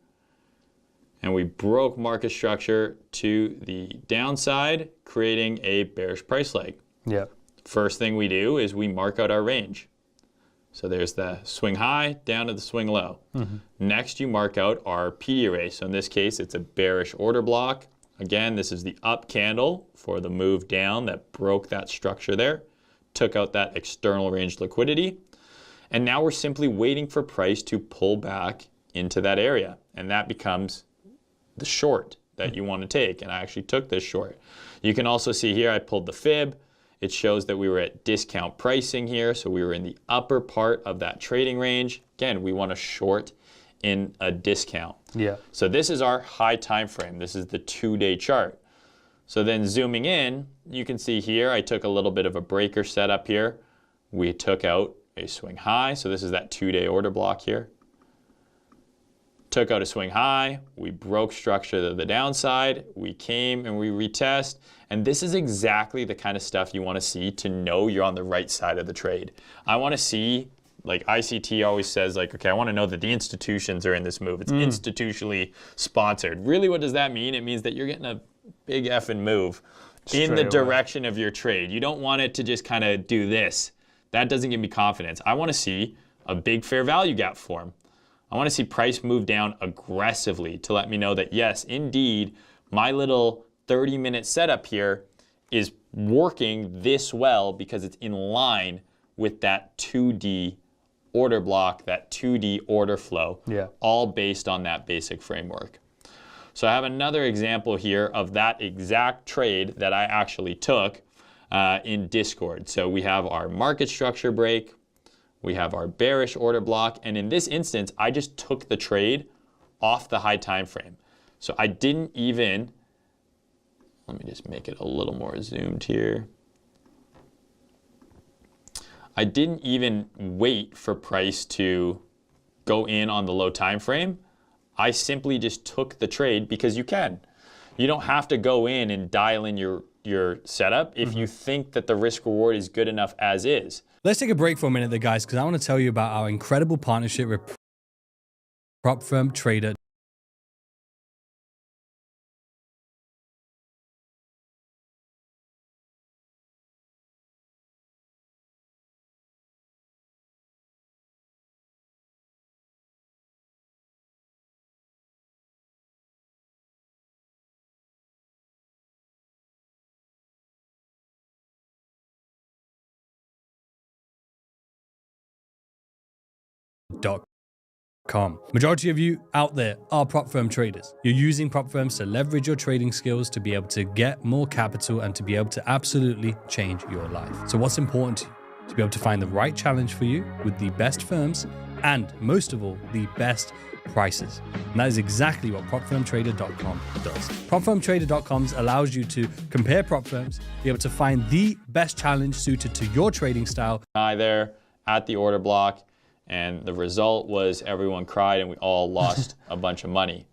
And we broke market structure to the downside, creating a bearish price leg. Yeah. First thing we do is we mark out our range. So there's the swing high down to the swing low. Next, you mark out our PD array. So in this case, it's a bearish order block. Again, this is the up candle for the move down that broke that structure there, took out that external range liquidity. And now we're simply waiting for price to pull back into that area. And that becomes the short that you want to take, and I actually took this short. You can also see here I pulled the fib. It shows that we were at discount pricing here, so we were in the upper part of that trading range. Again, we want to short in a discount. Yeah. So this is our high time frame. This is the 2-day chart. So then zooming in, you can see here I took a little bit of a breaker setup here. We took out a swing high, so this is that 2-day order block here. Took out a swing high, we broke structure to the downside, we came and we retest, and this is exactly the kind of stuff you want to see to know you're on the right side of the trade. I want to see, like ICT always says, like, okay, I want to know that the institutions are in this move. It's institutionally sponsored. Really, what does that mean? It means that you're getting a big effing move in the direction of your trade. You don't want it to just kind of do this. That doesn't give me confidence. I want to see a big fair value gap form. I want to see price move down aggressively to let me know that, yes, indeed, my little 30-minute setup here is working this well because it's in line with that 2D order block, that 2D order flow, all based on that basic framework. So I have another example here of that exact trade that I actually took in Discord. So we have our market structure break. We have our bearish order block, and in this instance, I just took the trade off the high time frame. So I didn't even, let me just make it a little more zoomed here. I didn't even wait for price to go in on the low time frame. I simply just took the trade because you can. You don't have to go in and dial in your setup if you think that the risk reward is good enough as is. Let's take a break for a minute there, guys, because I want to tell you about our incredible partnership with prop firm trader. Majority of you out there are prop firm traders. You're using prop firms to leverage your trading skills to be able to get more capital and to be able to absolutely change your life. So what's important to you? To be able to find the right challenge for you with the best firms and, most of all, the best prices. And that is exactly what propfirmtrader.com does. Propfirmtrader.com allows you to compare prop firms, be able to find the best challenge suited to your trading style. High there at the order block. And the result was everyone cried and we all lost a bunch of money.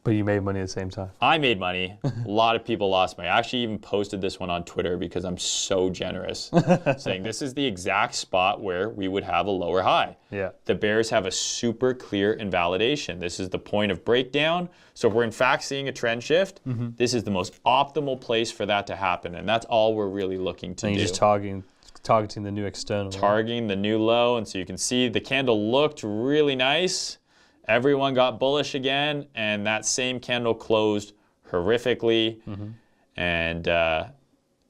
But you made money at the same time. I made money. A lot of people lost money. I actually even posted this one on Twitter because I'm so generous, saying this is the exact spot where we would have a lower high. Yeah. The bears have a super clear invalidation. This is the point of breakdown. So if we're in fact seeing a trend shift, this is the most optimal place for that to happen. And that's all we're really looking to do. And you're just targeting the new external. Targeting the new low, and so you can see the candle looked really nice. Everyone got bullish again, and that same candle closed horrifically. And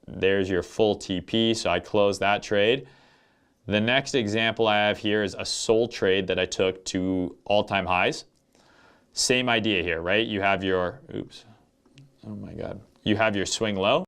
there's your full TP, so I closed that trade. The next example I have here is a sold trade that I took to all-time highs. Same idea here, right? You have your, oops, oh my God. You have your swing low.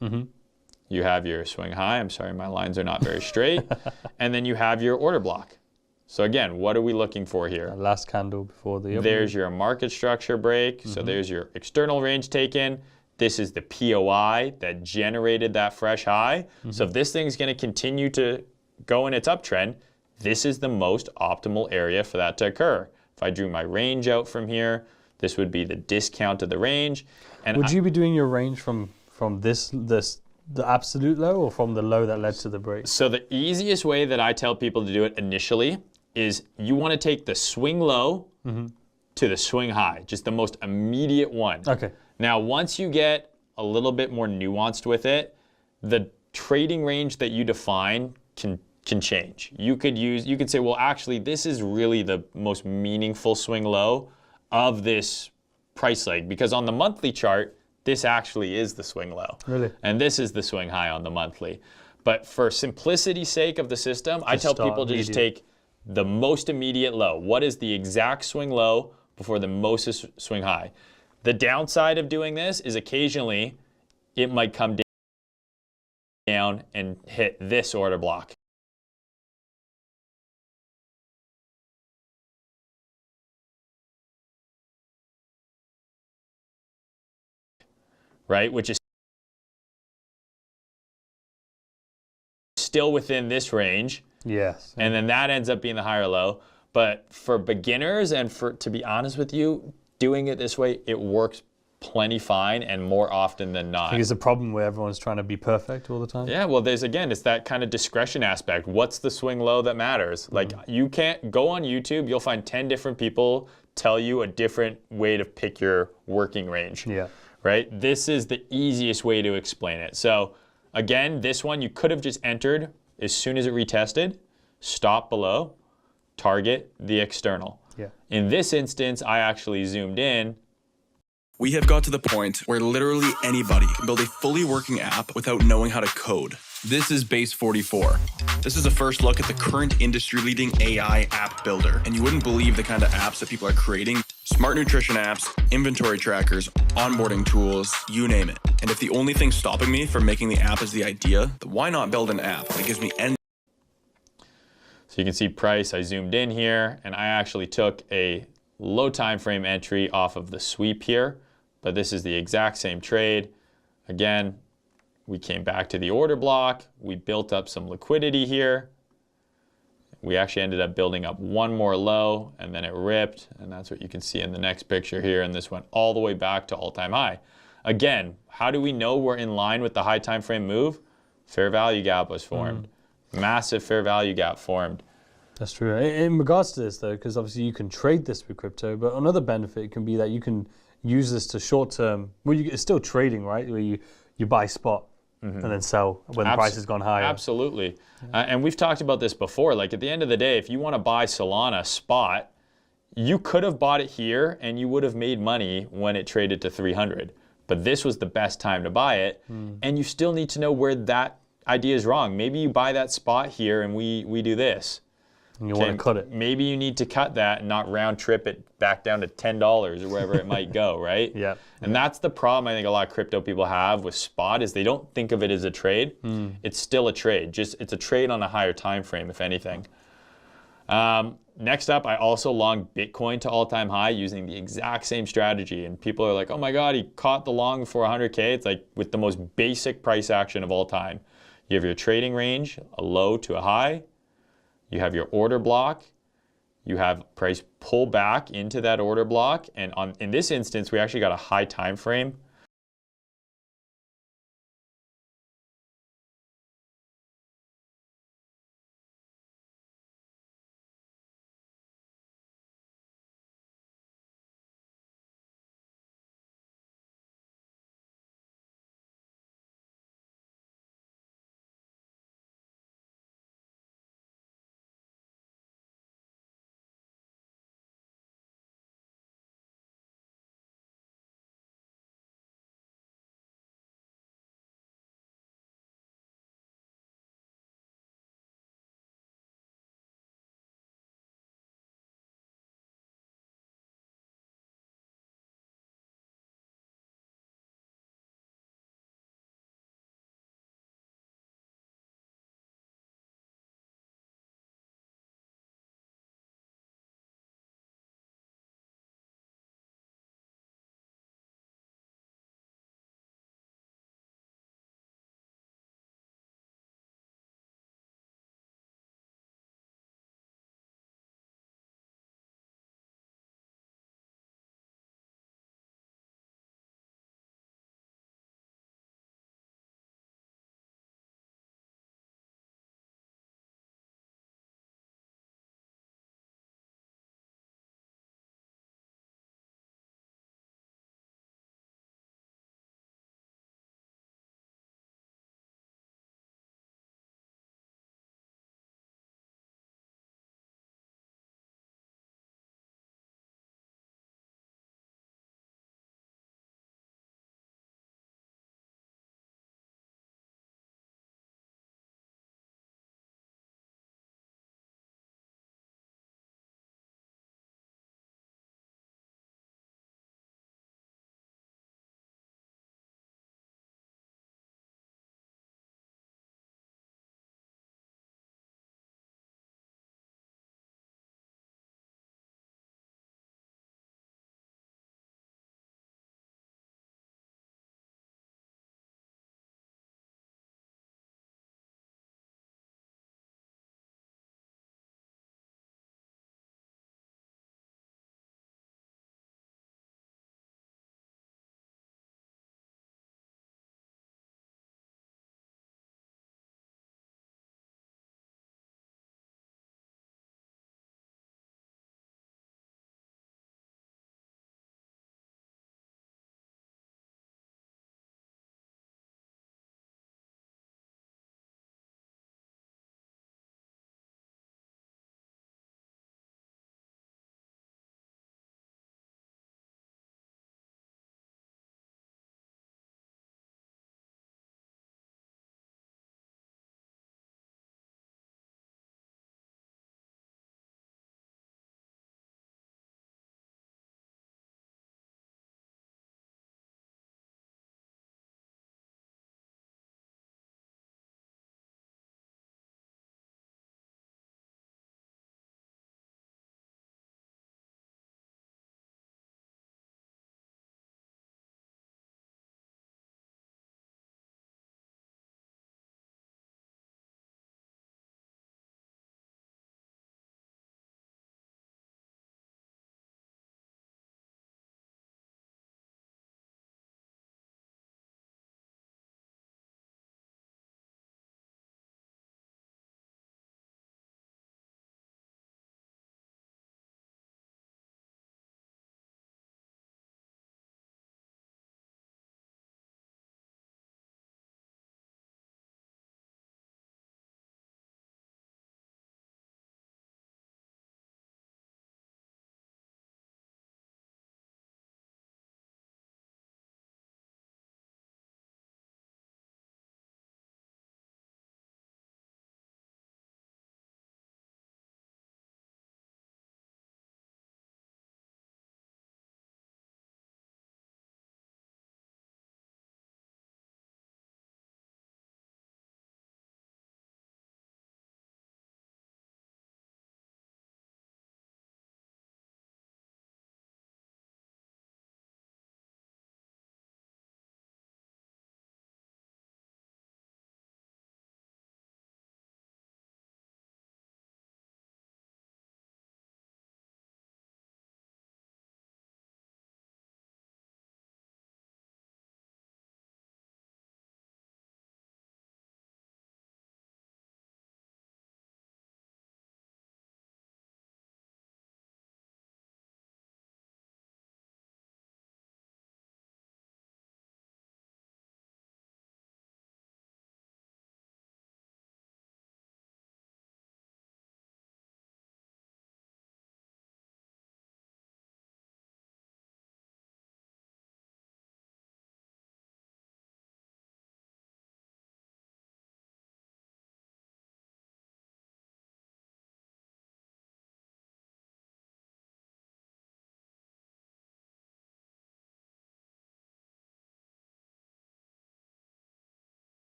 You have your swing high. I'm sorry, my lines are not very straight. And then you have your order block. So again, what are we looking for here? Last candle before the There's your market structure break. So there's your external range taken. This is the POI that generated that fresh high. So if this thing's going to continue to go in its uptrend, this is the most optimal area for that to occur. If I drew my range out from here, this would be the discount of the range. And would you be doing your range from the absolute low or from the low that led to the break? So the easiest way that I tell people to do it initially is you want to take the swing low to the swing high, just the most immediate one. Okay. Now, once you get a little bit more nuanced with it, the trading range that you define can change. You could say, well, actually, this is really the most meaningful swing low of this price leg, because on the monthly chart, this actually is the swing low. Really? And this is the swing high on the monthly. But for simplicity's sake of the system, I tell people to just take the most immediate low. What is the exact swing low before the most swing high? The downside of doing this is occasionally it might come down and hit this order block. Right, which is still within this range. Yes. And then that ends up being the higher low. But for beginners and to be honest with you, doing it this way, it works plenty fine and more often than not. I think it's a problem where everyone's trying to be perfect all the time. Yeah, well, it's that kind of discretion aspect. What's the swing low that matters? Like, you can't go on YouTube, you'll find 10 different people tell you a different way to pick your working range. Yeah. Right? This is the easiest way to explain it. So again, this one you could have just entered as soon as it retested, stop below, target the external. Yeah. In this instance, I actually zoomed in. We have got to the point where literally anybody can build a fully working app without knowing how to code. This is Base 44. This is a first look at the current industry-leading AI app builder. And you wouldn't believe the kind of apps that people are creating. Smart nutrition apps, inventory trackers, onboarding tools, you name it. And if the only thing stopping me from making the app is the idea, then why not build an app that gives me end? So you can see price, I zoomed in here, and I actually took a low time frame entry off of the sweep here, but this is the exact same trade. Again, we came back to the order block, we built up some liquidity here. We actually ended up building up one more low, and then it ripped, and that's what you can see in the next picture here, and this went all the way back to all-time high. Again, how do we know we're in line with the high time frame move? Fair value gap was formed. Massive fair value gap formed. That's true. In regards to this though, because obviously you can trade this with crypto, but another benefit can be that you can use this to short term, well, it's still trading, right? Where you buy spot and then sell when the price has gone higher. Absolutely. And we've talked about this before. Like at the end of the day, if you want to buy Solana spot, you could have bought it here and you would have made money when it traded to 300. But this was the best time to buy it. And you still need to know where that idea is wrong. Maybe you buy that spot here and we do this. And you want to cut it. Maybe you need to cut that and not round trip it back down to $10 or wherever it might go, right? Yeah. And that's the problem I think a lot of crypto people have with spot is they don't think of it as a trade. It's still a trade. It's a trade on a higher time frame, if anything. Next up, I also longed Bitcoin to all-time high using the exact same strategy. And people are like, oh my God, he caught the long before 100K. It's like with the most basic price action of all time. You have your trading range, a low to a high. You have your order block. You have price pull back into that order block. And in this instance, we actually got a high time frame